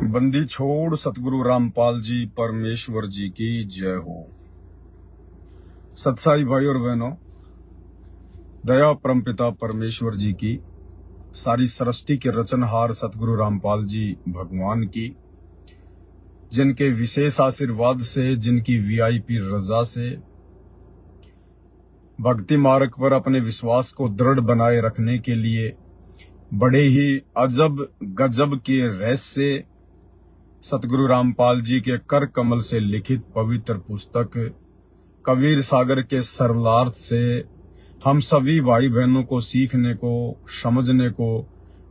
बंदी छोड़ सतगुरु रामपाल जी परमेश्वर जी की जय हो। सत्साई भाई और बहनों, दया परमपिता परमेश्वर जी की, सारी सृष्टि के रचनहार सतगुरु रामपाल जी भगवान की, जिनके विशेष आशीर्वाद से, जिनकी वीआईपी रजा से भक्ति मार्ग पर अपने विश्वास को दृढ़ बनाए रखने के लिए बड़े ही अजब गजब के रहस्य से सतगुरु रामपाल जी के कर कमल से लिखित पवित्र पुस्तक कबीर सागर के सरलार्थ से हम सभी भाई बहनों को सीखने को, समझने को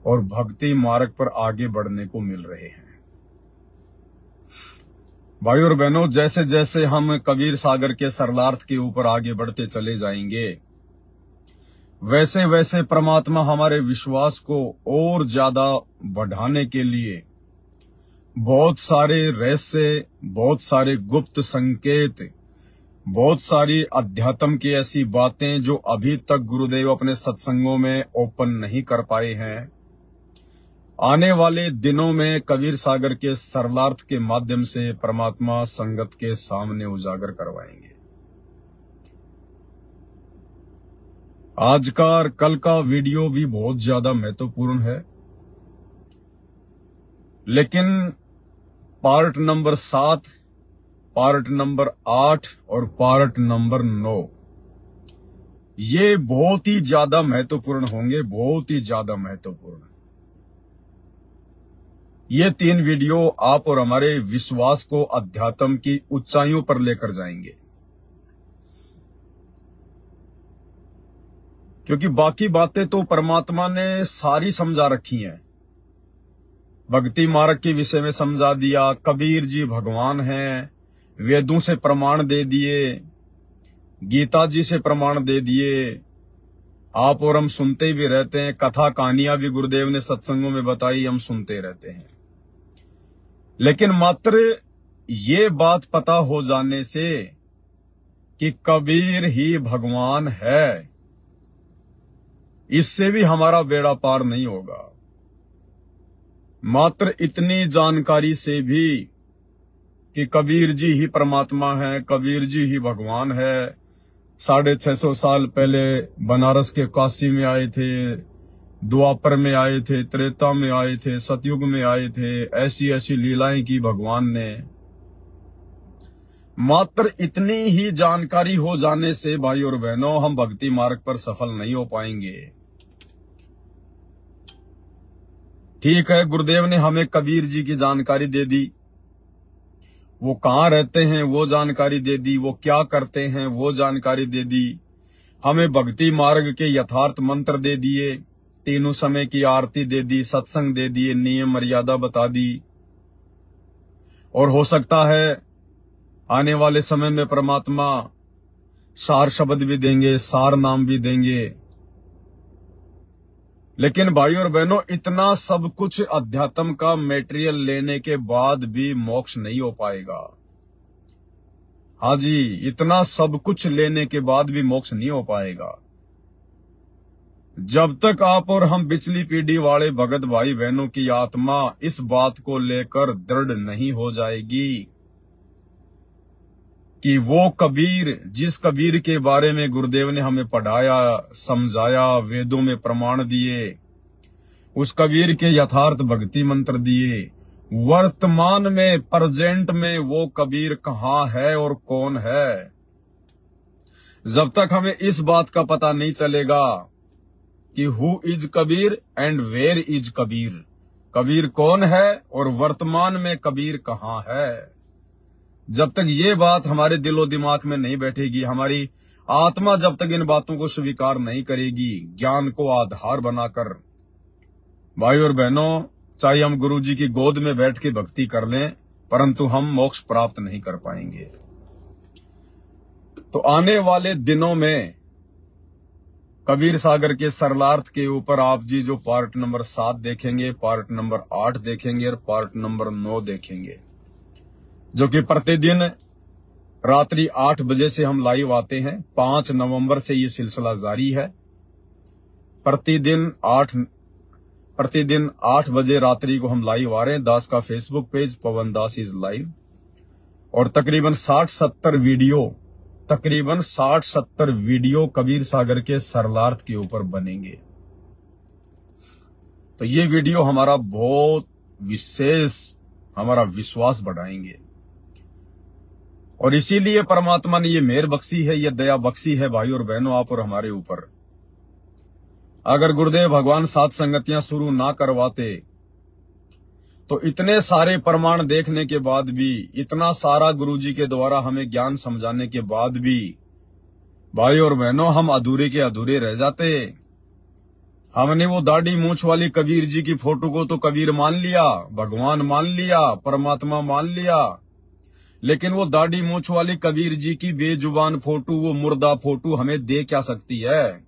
और भक्ति मार्ग पर आगे बढ़ने को मिल रहे हैं। भाई और बहनों, जैसे जैसे हम कबीर सागर के सरलार्थ के ऊपर आगे बढ़ते चले जाएंगे, वैसे वैसे परमात्मा हमारे विश्वास को और ज्यादा बढ़ाने के लिए बहुत सारे रहस्य, बहुत सारे गुप्त संकेत, बहुत सारी अध्यात्म की ऐसी बातें जो अभी तक गुरुदेव अपने सत्संगों में ओपन नहीं कर पाए हैं, आने वाले दिनों में कबीर सागर के सरलार्थ के माध्यम से परमात्मा संगत के सामने उजागर करवाएंगे। आज का और कल का वीडियो भी बहुत ज्यादा महत्वपूर्ण है, लेकिन पार्ट नंबर 7, पार्ट नंबर 8 और पार्ट नंबर 9 ये बहुत ही ज्यादा महत्वपूर्ण होंगे, बहुत ही ज्यादा महत्वपूर्ण। ये 3 वीडियो आप और हमारे विश्वास को अध्यात्म की ऊंचाइयों पर लेकर जाएंगे, क्योंकि बाकी बातें तो परमात्मा ने सारी समझा रखी हैं। भक्ति मार्ग के विषय में समझा दिया, कबीर जी भगवान हैं, वेदों से प्रमाण दे दिए, गीता जी से प्रमाण दे दिए। आप और हम सुनते भी रहते हैं, कथा कहानियां भी गुरुदेव ने सत्संगों में बताई, हम सुनते रहते हैं। लेकिन मात्र ये बात पता हो जाने से कि कबीर ही भगवान है, इससे भी हमारा बेड़ा पार नहीं होगा। मात्र इतनी जानकारी से भी कि कबीर जी ही परमात्मा है, कबीर जी ही भगवान है, 650 साल पहले बनारस के काशी में आए थे, द्वापर में आए थे, त्रेता में आए थे, सतयुग में आए थे, ऐसी ऐसी लीलाएं की भगवान ने। मात्र इतनी ही जानकारी हो जाने से भाई और बहनों, हम भक्ति मार्ग पर सफल नहीं हो पाएंगे। ठीक है, गुरुदेव ने हमें कबीर जी की जानकारी दे दी, वो कहाँ रहते हैं वो जानकारी दे दी, वो क्या करते हैं वो जानकारी दे दी, हमें भक्ति मार्ग के यथार्थ मंत्र दे दिए, तीनों समय की आरती दे दी, सत्संग दे दिए, नियम मर्यादा बता दी। और हो सकता है आने वाले समय में परमात्मा सार शब्द भी देंगे, सार नाम भी देंगे। लेकिन भाई और बहनों, इतना सब कुछ अध्यात्म का मटेरियल लेने के बाद भी मोक्ष नहीं हो पाएगा। हाँ जी, इतना सब कुछ लेने के बाद भी मोक्ष नहीं हो पाएगा जब तक आप और हम पिछली पीढ़ी वाले भगत भाई बहनों की आत्मा इस बात को लेकर दृढ़ नहीं हो जाएगी कि वो कबीर, जिस कबीर के बारे में गुरुदेव ने हमें पढ़ाया, समझाया, वेदों में प्रमाण दिए, उस कबीर के यथार्थ भक्ति मंत्र दिए, वर्तमान में, प्रेजेंट में वो कबीर कहाँ है और कौन है। जब तक हमें इस बात का पता नहीं चलेगा कि who is Kabir and where is Kabir, Kabir कौन है और वर्तमान में कबीर कहाँ है, जब तक ये बात हमारे दिलो दिमाग में नहीं बैठेगी, हमारी आत्मा जब तक इन बातों को स्वीकार नहीं करेगी, ज्ञान को आधार बनाकर, भाई और बहनों, चाहे हम गुरु जी की गोद में बैठ के भक्ति कर लें, परंतु हम मोक्ष प्राप्त नहीं कर पाएंगे। तो आने वाले दिनों में कबीर सागर के सरलार्थ के ऊपर आप जी जो पार्ट नंबर 7 देखेंगे, पार्ट नंबर 8 देखेंगे और पार्ट नंबर 9 देखेंगे, जो कि प्रतिदिन रात्रि 8 बजे से हम लाइव आते हैं। 5 नवंबर से ये सिलसिला जारी है। प्रतिदिन प्रतिदिन 8 बजे रात्रि को हम लाइव आ रहे हैं। दास का Facebook page Pawan Das is live, और तकरीबन 60-70 वीडियो कबीर सागर के सरलार्थ के ऊपर बनेंगे। तो ये वीडियो हमारा बहुत विशेष, हमारा विश्वास बढ़ाएंगे, और इसीलिए परमात्मा ने ये मेहर बख्शी है, ये दया बख्शी है भाई और बहनों आप और हमारे ऊपर। अगर गुरुदेव भगवान सात संगतियां शुरू ना करवाते तो इतने सारे प्रमाण देखने के बाद भी, इतना सारा गुरुजी के द्वारा हमें ज्ञान समझाने के बाद भी भाई और बहनों हम अधूरे के अधूरे रह जाते। हमने वो दाढ़ी मूंछ वाली कबीर जी की फोटो को तो कबीर मान लिया, भगवान मान लिया, परमात्मा मान लिया, लेकिन वो दाढ़ी मूंछ वाली कबीर जी की बेजुबान फोटो, वो मुर्दा फोटो हमें दे क्या सकती है?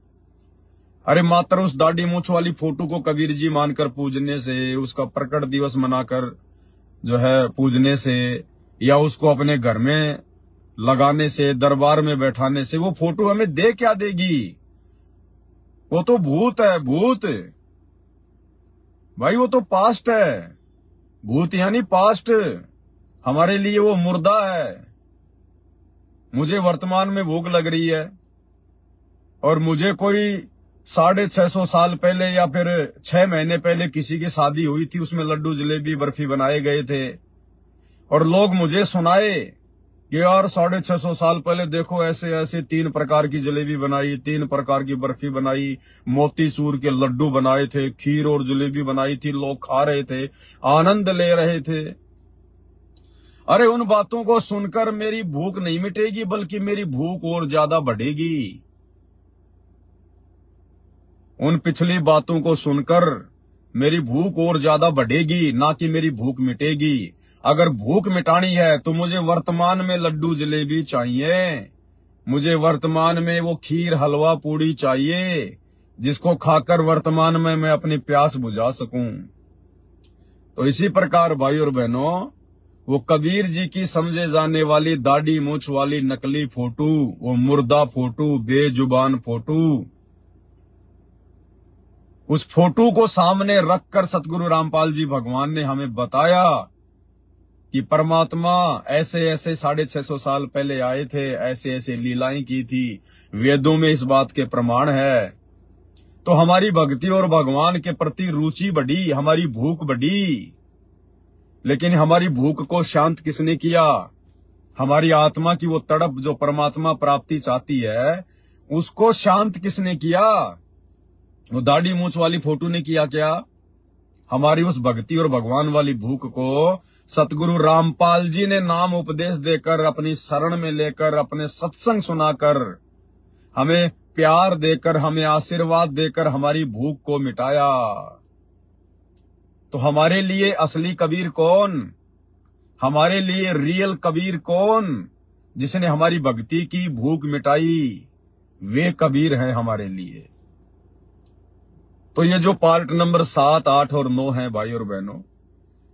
अरे मात्र उस दाढ़ी मूंछ वाली फोटो को कबीर जी मानकर पूजने से, उसका प्रकट दिवस मनाकर जो है पूजने से, या उसको अपने घर में लगाने से, दरबार में बैठाने से वो फोटो हमें दे क्या देगी? वो तो भूत है, भूत भाई, वो तो पास्ट है। भूत यानी पास्ट, हमारे लिए वो मुर्दा है। मुझे वर्तमान में भूख लग रही है और मुझे कोई 650 साल पहले या फिर 6 महीने पहले किसी की शादी हुई थी, उसमें लड्डू जलेबी बर्फी बनाए गए थे, और लोग मुझे सुनाए कि यार 650 साल पहले देखो ऐसे ऐसे 3 प्रकार की जलेबी बनाई, 3 प्रकार की बर्फी बनाई, मोतीचूर के लड्डू बनाए थे, खीर और जलेबी बनाई थी, लोग खा रहे थे, आनंद ले रहे थे। अरे उन बातों को सुनकर मेरी भूख नहीं मिटेगी, बल्कि मेरी भूख और ज्यादा बढ़ेगी। उन पिछली बातों को सुनकर मेरी भूख और ज्यादा बढ़ेगी, ना कि मेरी भूख मिटेगी। अगर भूख मिटानी है तो मुझे वर्तमान में लड्डू जलेबी चाहिए, मुझे वर्तमान में वो खीर हलवा पूड़ी चाहिए, जिसको खाकर वर्तमान में मैं अपनी प्यास बुझा सकूं। तो इसी प्रकार भाई और बहनों, वो कबीर जी की समझे जाने वाली दाढ़ी मूंछ वाली नकली फोटो, वो मुर्दा फोटो, बेजुबान फोटो, उस फोटो को सामने रखकर सतगुरु रामपाल जी भगवान ने हमें बताया कि परमात्मा ऐसे ऐसे 650 साल पहले आए थे, ऐसे ऐसे लीलाएं की थी, वेदों में इस बात के प्रमाण है। तो हमारी भक्ति और भगवान के प्रति रुचि बढ़ी, हमारी भूख बढ़ी। लेकिन हमारी भूख को शांत किसने किया? हमारी आत्मा की वो तड़प जो परमात्मा प्राप्ति चाहती है, उसको शांत किसने किया? वो दाढ़ी मूंछ वाली फोटो ने किया क्या? हमारी उस भक्ति और भगवान वाली भूख को सतगुरु रामपाल जी ने नाम उपदेश देकर, अपनी शरण में लेकर, अपने सत्संग सुनाकर, हमें प्यार देकर, हमें आशीर्वाद देकर हमारी भूख को मिटाया। तो हमारे लिए असली कबीर कौन? हमारे लिए रियल कबीर कौन? जिसने हमारी भक्ति की भूख मिटाई, वे कबीर हैं हमारे लिए। तो ये जो पार्ट नंबर 7, 8 और 9 है भाई और बहनों,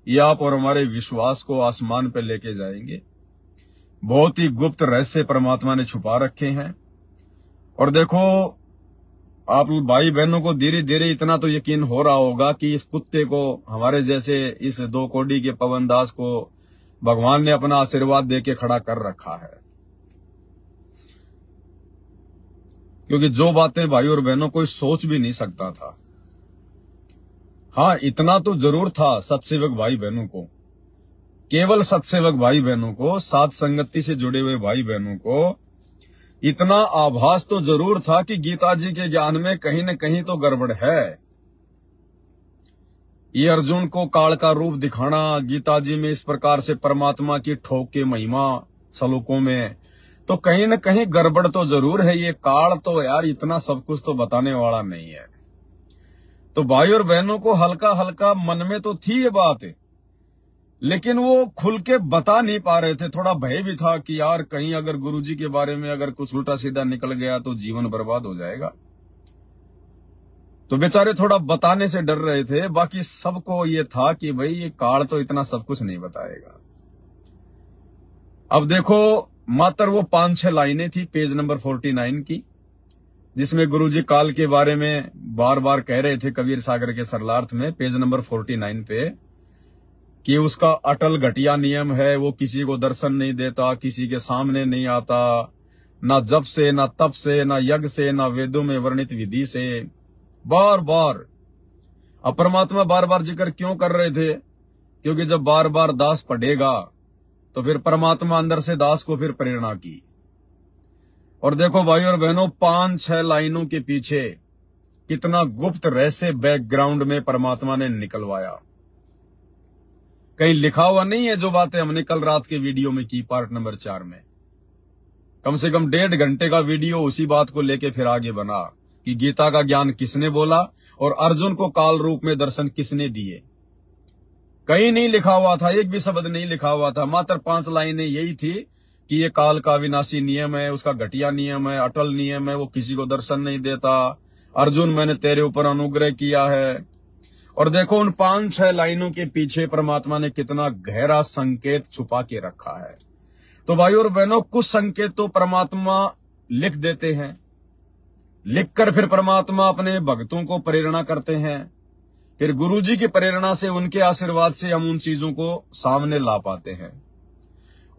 ये आप और हमारे विश्वास को आसमान पे लेके जाएंगे। बहुत ही गुप्त रहस्य परमात्मा ने छुपा रखे हैं। और देखो, आप भाई बहनों को धीरे धीरे इतना तो यकीन हो रहा होगा कि इस कुत्ते को, हमारे जैसे इस 2 कोड़ी के पवन दास को भगवान ने अपना आशीर्वाद देके खड़ा कर रखा है। क्योंकि जो बातें भाई और बहनों कोई सोच भी नहीं सकता था। हाँ, इतना तो जरूर था सत्सेवक भाई बहनों को, केवल सत्सेवक भाई बहनों को, सात संगति से जुड़े हुए भाई बहनों को इतना आभास तो जरूर था कि गीता जी के ज्ञान में कहीं न कहीं तो गड़बड़ है। ये अर्जुन को काल का रूप दिखाना, गीता जी में इस प्रकार से परमात्मा की ठोक के महिमा श्लोकों में, तो कहीं न कहीं गड़बड़ तो जरूर है। ये काल तो यार इतना सब कुछ तो बताने वाला नहीं है। तो भाई और बहनों को हल्का हल्का मन में तो थी ये बात, लेकिन वो खुल के बता नहीं पा रहे थे। थोड़ा भय भी था कि यार कहीं अगर गुरुजी के बारे में अगर कुछ उल्टा सीधा निकल गया तो जीवन बर्बाद हो जाएगा। तो बेचारे थोड़ा बताने से डर रहे थे। बाकी सबको ये था कि भाई ये काल तो इतना सब कुछ नहीं बताएगा। अब देखो, मात्र वो 5-6 लाइनें थी पेज नंबर 49 की, जिसमें गुरुजी काल के बारे में बार बार कह रहे थे कबीर सागर के सरलार्थ में पेज नंबर 49 पे कि उसका अटल घटिया नियम है, वो किसी को दर्शन नहीं देता, किसी के सामने नहीं आता, ना जप से, ना तप से, ना यज्ञ से, ना वेदों में वर्णित विधि से। बार बार परमात्मा बार बार जिक्र क्यों कर रहे थे? क्योंकि जब बार बार दास पढ़ेगा तो फिर परमात्मा अंदर से दास को फिर प्रेरणा की। और देखो भाई और बहनों, 5-6 लाइनों के पीछे कितना गुप्त रहस्य बैकग्राउंड में परमात्मा ने निकलवाया। कहीं लिखा हुआ नहीं है जो बातें हमने कल रात के वीडियो में की, पार्ट नंबर 4 में। कम से कम 1.5 घंटे का वीडियो उसी बात को लेके फिर आगे बना कि गीता का ज्ञान किसने बोला और अर्जुन को काल रूप में दर्शन किसने दिए। कहीं नहीं लिखा हुआ था, एक भी शब्द नहीं लिखा हुआ था, मात्र 5 लाइनें यही थी कि ये काल का विनाशी नियम है, उसका घटिया नियम है, अटल नियम है, वो किसी को दर्शन नहीं देता। अर्जुन, मैंने तेरे ऊपर अनुग्रह किया है। और देखो उन 5-6 लाइनों के पीछे परमात्मा ने कितना गहरा संकेत छुपा के रखा है। तो भाई और बहनों, कुछ संकेत तो परमात्मा लिख देते हैं, लिखकर फिर परमात्मा अपने भक्तों को प्रेरणा करते हैं। फिर गुरुजी की प्रेरणा से, उनके आशीर्वाद से हम उन चीजों को सामने ला पाते हैं।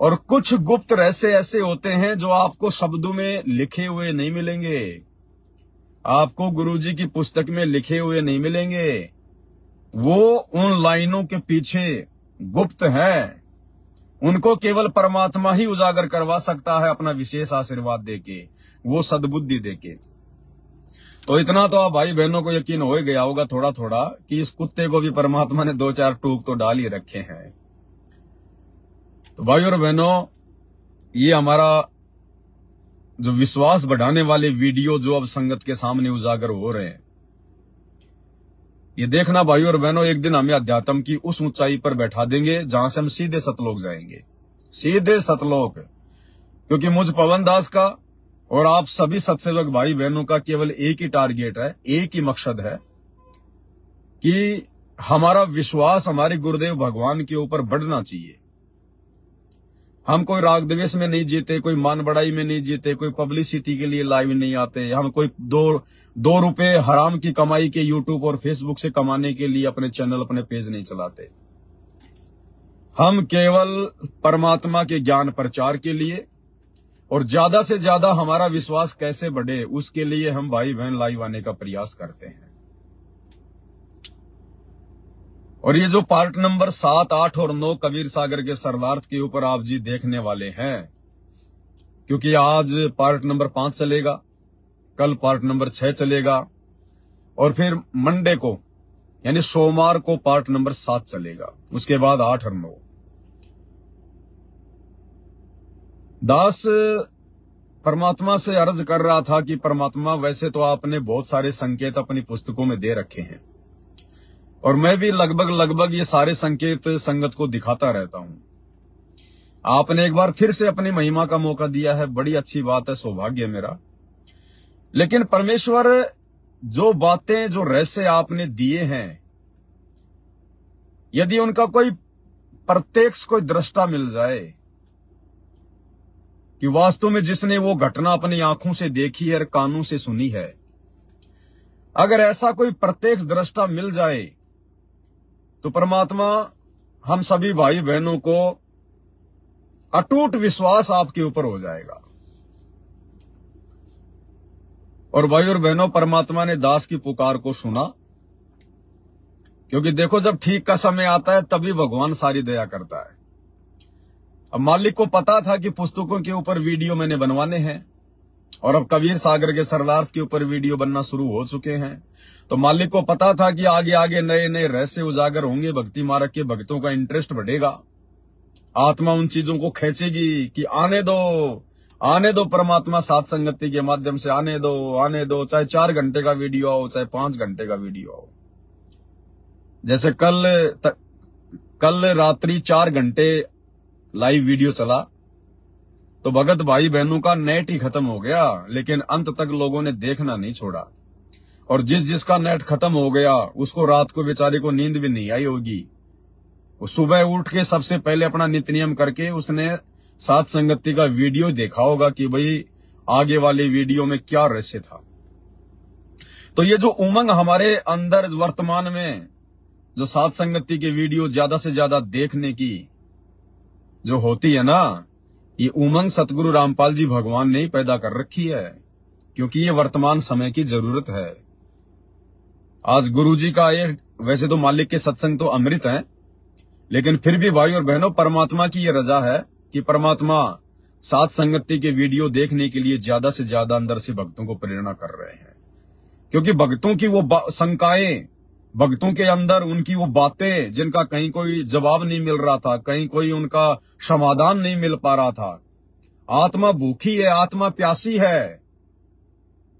और कुछ गुप्त रहस्य ऐसे होते हैं जो आपको शब्दों में लिखे हुए नहीं मिलेंगे, आपको गुरुजी की पुस्तक में लिखे हुए नहीं मिलेंगे। वो उन लाइनों के पीछे गुप्त है, उनको केवल परमात्मा ही उजागर करवा सकता है अपना विशेष आशीर्वाद देके, वो सद्बुद्धि देके। तो इतना तो आप भाई बहनों को यकीन हो ही गया होगा थोड़ा थोड़ा कि इस कुत्ते को भी परमात्मा ने 2-4 टूक तो डाल ही रखे हैं। तो भाई और बहनों, ये हमारा जो विश्वास बढ़ाने वाले वीडियो जो अब संगत के सामने उजागर हो रहे हैं, ये देखना भाई और बहनों, एक दिन हमें अध्यात्म की उस ऊंचाई पर बैठा देंगे जहां से हम सीधे सतलोक जाएंगे, सीधे सतलोक। क्योंकि मुझ पवन दास का और आप सभी सत्सेवक भाई बहनों का केवल एक ही टारगेट है, एक ही मकसद है कि हमारा विश्वास हमारे गुरुदेव भगवान के ऊपर बढ़ना चाहिए। हम कोई राग द्वेष में नहीं जीते, कोई मान बढ़ाई में नहीं जीते, कोई पब्लिसिटी के लिए लाइव नहीं आते, हम कोई दो रुपए हराम की कमाई के यूट्यूब और फेसबुक से कमाने के लिए अपने चैनल, अपने पेज नहीं चलाते। हम केवल परमात्मा के ज्ञान प्रचार के लिए और ज्यादा से ज्यादा हमारा विश्वास कैसे बढ़े उसके लिए हम भाई बहन लाइव आने का प्रयास करते हैं। और ये जो पार्ट नंबर 7, 8 और 9 कबीर सागर के सरलार्थ के ऊपर आप जी देखने वाले हैं, क्योंकि आज पार्ट नंबर 5 चलेगा, कल पार्ट नंबर 6 चलेगा और फिर मंडे को यानी सोमवार को पार्ट नंबर 7 चलेगा, उसके बाद 8 और 9। दास परमात्मा से अर्ज कर रहा था कि परमात्मा, वैसे तो आपने बहुत सारे संकेत अपनी पुस्तकों में दे रखे हैं और मैं भी लगभग ये सारे संकेत संगत को दिखाता रहता हूं। आपने एक बार फिर से अपनी महिमा का मौका दिया है, बड़ी अच्छी बात है, सौभाग्य मेरा। लेकिन परमेश्वर, जो बातें, जो रहस्य आपने दिए हैं, यदि उनका कोई प्रत्यक्ष कोई दृष्टा मिल जाए कि वास्तव में जिसने वो घटना अपनी आंखों से देखी है और कानों से सुनी है, अगर ऐसा कोई प्रत्यक्ष दृष्टा मिल जाए तो परमात्मा हम सभी भाई बहनों को अटूट विश्वास आपके ऊपर हो जाएगा। और भाई और बहनों, परमात्मा ने दास की पुकार को सुना, क्योंकि देखो जब ठीक का समय आता है तभी भगवान सारी दया करता है। अब मालिक को पता था कि पुस्तकों के ऊपर वीडियो मैंने बनवाने हैं और अब कबीर सागर के सरलार्थ के ऊपर वीडियो बनना शुरू हो चुके हैं, तो मालिक को पता था कि आगे आगे नए नए रहस्य उजागर होंगे, भक्ति मार्ग के भक्तों का इंटरेस्ट बढ़ेगा, आत्मा उन चीजों को खींचेगी कि आने दो परमात्मा साथ संगति के माध्यम से, आने दो, चाहे 4 घंटे का वीडियो आओ, चाहे 5 घंटे का वीडियो आओ। जैसे कल रात्रि 4 घंटे लाइव वीडियो चला तो भगत भाई बहनों का नेट ही खत्म हो गया, लेकिन अंत तक लोगों ने देखना नहीं छोड़ा। और जिसका नेट खत्म हो गया उसको रात को बेचारे को नींद भी नहीं आई होगी। वो सुबह उठ के सबसे पहले अपना नित्य नियम करके उसने साथ संगति का वीडियो देखा होगा कि भाई आगे वाले वीडियो में क्या रहस्य था। तो ये जो उमंग हमारे अंदर वर्तमान में जो साध संगति की वीडियो ज्यादा से ज्यादा देखने की जो होती है ना, ये उमंग सतगुरु रामपाल जी भगवान ने ही पैदा कर रखी है, क्योंकि ये वर्तमान समय की जरूरत है। आज गुरु जी का ये, वैसे तो मालिक के सत्संग तो अमृत है, लेकिन फिर भी भाई और बहनों, परमात्मा की ये रजा है कि परमात्मा साध संगति के वीडियो देखने के लिए ज्यादा से ज्यादा अंदर से भक्तों को प्रेरणा कर रहे हैं। क्योंकि भक्तों की वो शंकाएं, भक्तों के अंदर उनकी वो बातें जिनका कहीं कोई जवाब नहीं मिल रहा था, कहीं कोई उनका समाधान नहीं मिल पा रहा था। आत्मा भूखी है, आत्मा प्यासी है।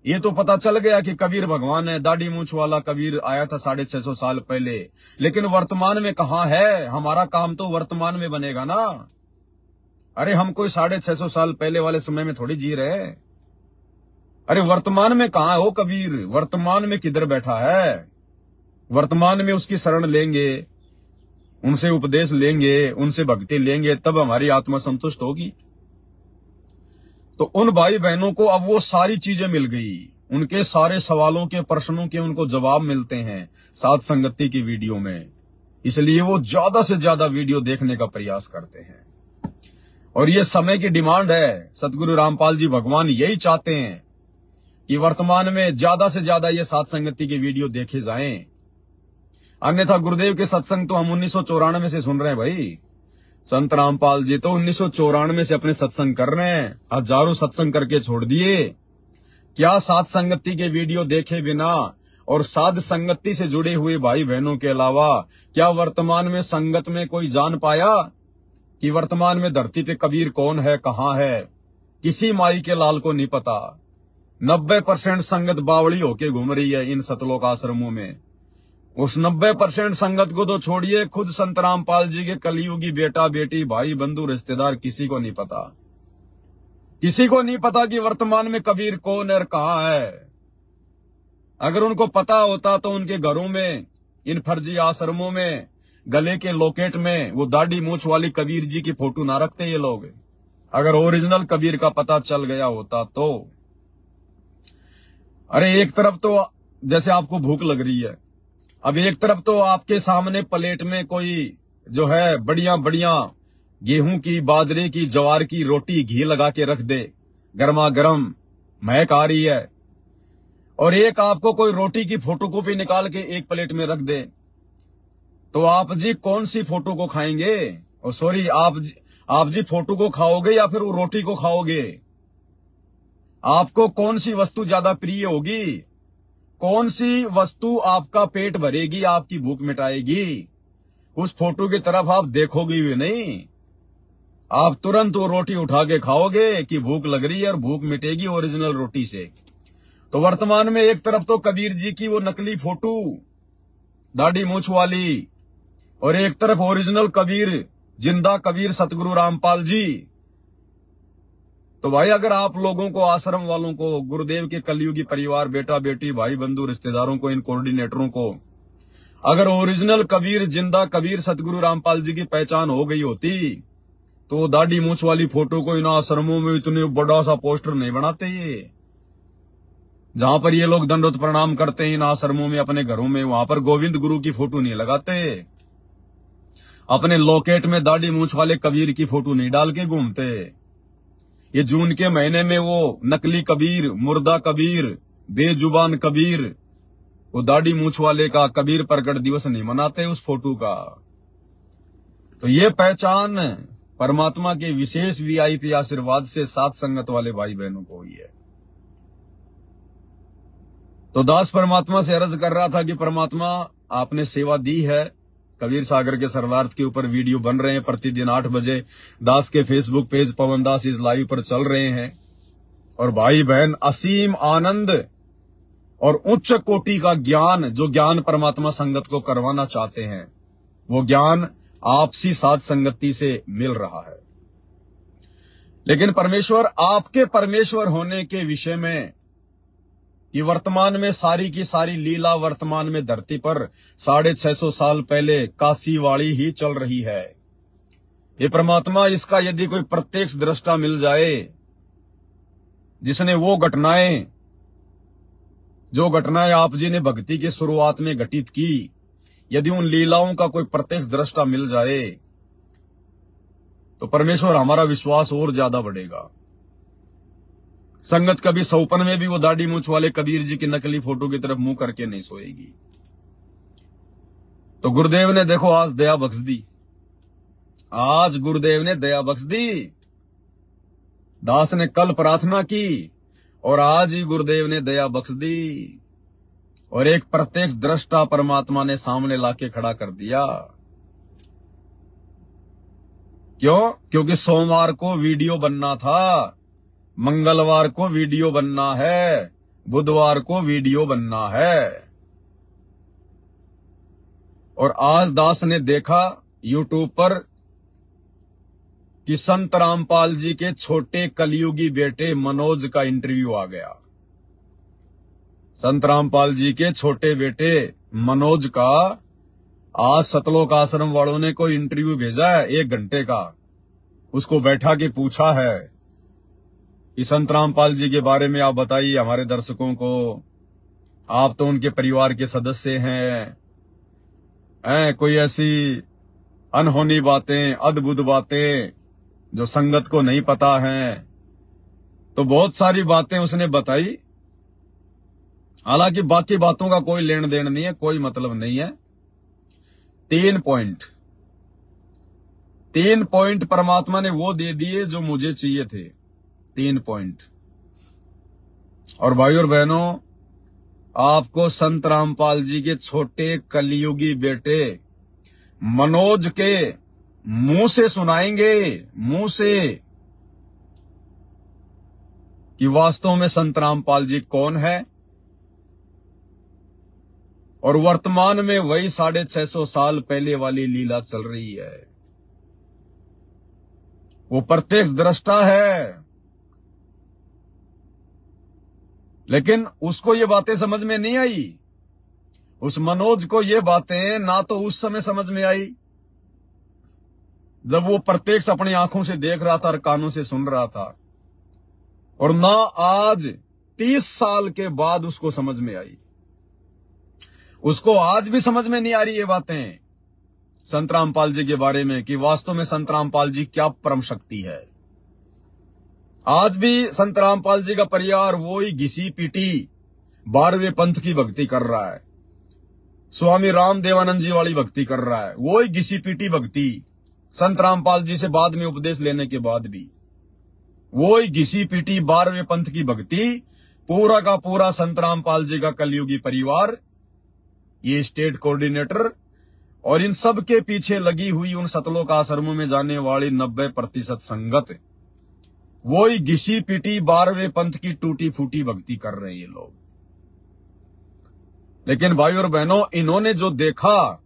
ये तो पता चल गया कि कबीर भगवान है, दाढ़ी मूंछ वाला कबीर आया था 650 साल पहले, लेकिन वर्तमान में कहां है? हमारा काम तो वर्तमान में बनेगा ना। अरे हम कोई 650 साल पहले वाले समय में थोड़ी जी रहे। अरे वर्तमान में कहां हो कबीर? वर्तमान में किधर बैठा है? वर्तमान में उसकी शरण लेंगे, उनसे उपदेश लेंगे, उनसे भक्ति लेंगे, तब हमारी आत्मा संतुष्ट होगी। तो उन भाई बहनों को अब वो सारी चीजें मिल गई, उनके सारे सवालों के, प्रश्नों के उनको जवाब मिलते हैं साध संगति की वीडियो में। इसलिए वो ज्यादा से ज्यादा वीडियो देखने का प्रयास करते हैं। और ये समय की डिमांड है। सतगुरु रामपाल जी भगवान यही चाहते हैं कि वर्तमान में ज्यादा से ज्यादा ये साध संगति के वीडियो देखे जाएं। अन्यथा गुरुदेव के सत्संग तो हम 1994 से सुन रहे हैं भाई। संत रामपाल जी तो 1994 से अपने सत्संग कर रहे हैं, हजारों सत्संग करके छोड़ दिए। क्या साध संगति के वीडियो देखे बिना और साध संगति से जुड़े हुए भाई बहनों के अलावा क्या वर्तमान में संगत में कोई जान पाया कि वर्तमान में धरती पे कबीर कौन है, कहां है? किसी माई के लाल को नहीं पता। 90% संगत बावड़ी होके घूम रही है इन सतलोक आश्रमों में। उस 90% संगत को तो छोड़िए, खुद संत रामपाल जी के कलयुगी बेटा बेटी, भाई बंधु रिश्तेदार, किसी को नहीं पता। किसी को नहीं पता कि वर्तमान में कबीर कौन है और कहां है। अगर उनको पता होता तो उनके घरों में, इन फर्जी आश्रमों में, गले के लॉकेट में वो दाढ़ी मूंछ वाली कबीर जी की फोटो ना रखते ये लोग। अगर ओरिजिनल कबीर का पता चल गया होता तो। अरे एक तरफ तो जैसे आपको भूख लग रही है, अब एक तरफ तो आपके सामने प्लेट में कोई जो है बढ़िया बढ़िया गेहूं की, बाजरे की, ज्वार की रोटी घी लगा के रख दे, गर्मा गर्म महक आ रही है, और एक आपको कोई रोटी की फोटोकॉपी निकाल के एक प्लेट में रख दे, तो आप जी कौन सी फोटो को खाएंगे? और सॉरी, आप जी फोटो को खाओगे या फिर वो रोटी को खाओगे? आपको कौन सी वस्तु ज्यादा प्रिय होगी? कौन सी वस्तु आपका पेट भरेगी, आपकी भूख मिटाएगी? उस फोटो की तरफ आप देखोगे भी नहीं, आप तुरंत वो रोटी उठा के खाओगे कि भूख लग रही है, और भूख मिटेगी ओरिजिनल रोटी से। तो वर्तमान में एक तरफ तो कबीर जी की वो नकली फोटो दाढ़ी मूंछ वाली, और एक तरफ ओरिजिनल कबीर, जिंदा कबीर सतगुरु रामपाल जी। तो भाई अगर आप लोगों को, आश्रम वालों को, गुरुदेव के कलयुगी परिवार, बेटा बेटी, भाई बंधु रिश्तेदारों को, इन कोऑर्डिनेटरों को अगर ओरिजिनल कबीर, जिंदा कबीर सतगुरु रामपाल जी की पहचान हो गई होती तो दाढ़ी मूंछ वाली फोटो को इन आश्रमों में इतने बड़ा सा पोस्टर नहीं बनाते। ये जहां पर ये लोग दंडोत प्रणाम करते हैं इन आश्रमों में, अपने घरों में, वहां पर गोविंद गुरु की फोटो नहीं लगाते। अपने लॉकेट में दाढ़ी मूंछ वाले कबीर की फोटो नहीं डाल के घूमते। ये जून के महीने में वो नकली कबीर, मुर्दा कबीर, बेजुबान कबीर, वो दाढ़ी मूंछ वाले का कबीर प्रकट दिवस नहीं मनाते उस फोटो का। तो ये पहचान परमात्मा के विशेष वीआईपी आशीर्वाद से साथ संगत वाले भाई बहनों को हुई है। तो दास परमात्मा से अर्ज कर रहा था कि परमात्मा आपने सेवा दी है, कबीर सागर के सर्वार्थ के ऊपर वीडियो बन रहे हैं, प्रतिदिन 8 बजे दास के फेसबुक पेज पवन दास इस लाइव पर चल रहे हैं, और भाई बहन असीम आनंद और उच्च कोटि का ज्ञान, जो ज्ञान परमात्मा संगत को करवाना चाहते हैं, वो ज्ञान आपसी साध संगति से मिल रहा है। लेकिन परमेश्वर, आपके परमेश्वर होने के विषय में, कि वर्तमान में सारी की सारी लीला वर्तमान में धरती पर 650 साल पहले काशी वाली ही चल रही है। ये परमात्मा, इसका यदि कोई प्रत्यक्ष दृष्टा मिल जाए जिसने वो घटनाएं जो घटनाएं आप जी ने भक्ति की शुरुआत में घटित की, यदि उन लीलाओं का कोई प्रत्यक्ष दृष्टा मिल जाए तो परमेश्वर हमारा विश्वास और ज्यादा बढ़ेगा। संगत कभी सौपन में भी वो दाढ़ी मूछ वाले कबीर जी की नकली फोटो की तरफ मुंह करके नहीं सोएगी। तो गुरुदेव ने देखो आज दया बख्श दी, आज गुरुदेव ने दया बख्श दी। दास ने कल प्रार्थना की और आज ही गुरुदेव ने दया बख्श दी और एक प्रत्यक्ष दृष्टा परमात्मा ने सामने लाके खड़ा कर दिया। क्यों? क्योंकि सोमवार को वीडियो बनना था, मंगलवार को वीडियो बनना है, बुधवार को वीडियो बनना है। और आज दास ने देखा यूट्यूब पर कि संत रामपाल जी के छोटे कलयुगी बेटे मनोज का इंटरव्यू आ गया। संत रामपाल जी के छोटे बेटे मनोज का आज सतलोक आश्रम वालों ने कोई इंटरव्यू भेजा है 1 घंटे का। उसको बैठा के पूछा है कि संत रामपाल जी के बारे में आप बताइए हमारे दर्शकों को, आप तो उनके परिवार के सदस्य हैं, कोई ऐसी अनहोनी बातें, अद्भुत बातें जो संगत को नहीं पता है। तो बहुत सारी बातें उसने बताई, हालांकि बाकी बातों का कोई लेन देन नहीं है, कोई मतलब नहीं है। 3 पॉइंट परमात्मा ने वो दे दिए जो मुझे चाहिए थे, 3 पॉइंट। और भाई और बहनों, आपको संत रामपाल जी के छोटे कलयुगी बेटे मनोज के मुंह से सुनाएंगे, मुंह से, कि वास्तव में संत रामपाल जी कौन है। और वर्तमान में वही 650 साल पहले वाली लीला चल रही है। वो प्रत्यक्ष दृष्टा है, लेकिन उसको ये बातें समझ में नहीं आई। उस मनोज को ये बातें ना तो उस समय समझ में आई जब वो प्रत्यक्ष अपनी आंखों से देख रहा था और कानों से सुन रहा था, और ना आज 30 साल के बाद उसको समझ में आई। उसको आज भी समझ में नहीं आ रही ये बातें संत रामपाल जी के बारे में कि वास्तव में संत रामपाल जी क्या परम शक्ति है। आज भी संत रामपाल जी का परिवार वो ही घिसी पीटी 12वें पंथ की भक्ति कर रहा है, स्वामी राम देवानंद जी वाली भक्ति कर रहा है, वो ही घिसी पीटी भक्ति संत रामपाल जी से बाद में उपदेश लेने के बाद भी वो ही घिसी पीटी 12वें पंथ की भक्ति। पूरा का पूरा संत रामपाल जी का कलयुगी परिवार, ये स्टेट कोऑर्डिनेटर और इन सब के पीछे लगी हुई उन सतलोक आश्रमों में जाने वाली 90% संगत, वो ही घिसी पीटी 12वें पंथ की टूटी फूटी भक्ति कर रहे हैं ये लोग। लेकिन भाई और बहनों, इन्होंने जो देखा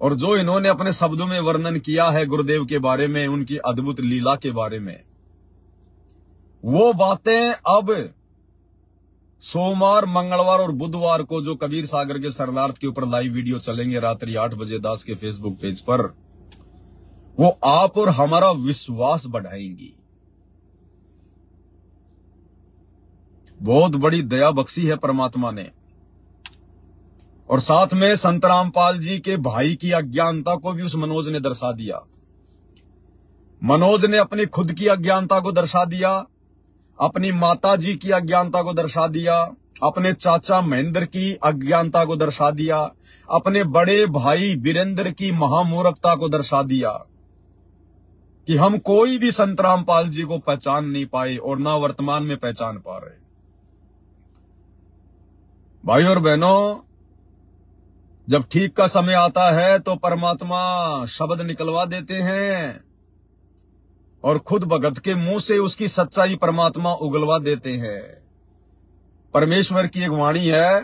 और जो इन्होंने अपने शब्दों में वर्णन किया है गुरुदेव के बारे में, उनकी अद्भुत लीला के बारे में, वो बातें अब सोमवार, मंगलवार और बुधवार को जो कबीर सागर के सरदार के ऊपर लाइव वीडियो चलेंगे रात्रि 8 बजे दास के फेसबुक पेज पर, वो आप और हमारा विश्वास बढ़ाएंगी। बहुत बड़ी दया बख्शी है परमात्मा ने। और साथ में संत रामपाल जी के भाई की अज्ञानता को भी उस मनोज ने दर्शा दिया। मनोज ने अपनी खुद की अज्ञानता को दर्शा दिया, अपनी माता जी की अज्ञानता को दर्शा दिया, अपने चाचा महेंद्र की अज्ञानता को दर्शा दिया, अपने बड़े भाई वीरेंद्र की महामूर्खता को दर्शा दिया कि हम कोई भी संत रामपाल जी को पहचान नहीं पाए और ना वर्तमान में पहचान पा रहे। भाई और बहनों, जब ठीक का समय आता है तो परमात्मा शब्द निकलवा देते हैं और खुद भगत के मुंह से उसकी सच्चाई परमात्मा उगलवा देते हैं। परमेश्वर की एक वाणी है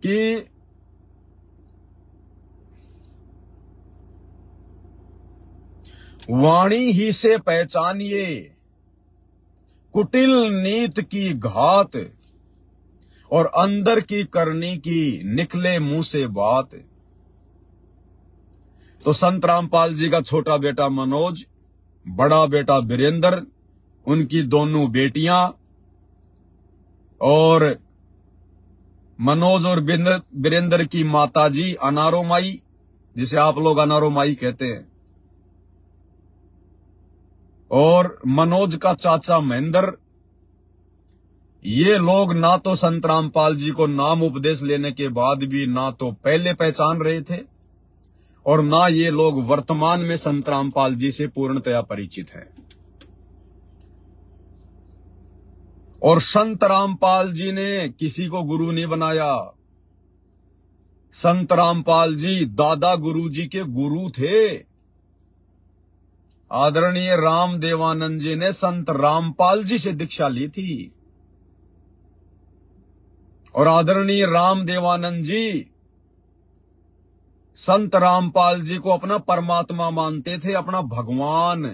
कि वाणी ही से पहचानिए कुटिल नीत की घात और अंदर की करनी की निकले मुंह से बात। तो संत रामपाल जी का छोटा बेटा मनोज, बड़ा बेटा वीरेंद्र, उनकी दोनों बेटियां और मनोज और वीरेंद्र की माताजी अनारो माई, जिसे आप लोग अनारो माई कहते हैं, और मनोज का चाचा महेंद्र, ये लोग ना तो संत रामपाल जी को नाम उपदेश लेने के बाद भी ना तो पहले पहचान रहे थे और ना ये लोग वर्तमान में संत रामपाल जी से पूर्णतया परिचित हैं। और संत रामपाल जी ने किसी को गुरु नहीं बनाया। संत रामपाल जी दादा गुरु जी के गुरु थे। आदरणीय रामदेवानंद जी ने संत रामपाल जी से दीक्षा ली थी और आदरणीय रामदेवानंद जी संत रामपाल जी को अपना परमात्मा मानते थे, अपना भगवान।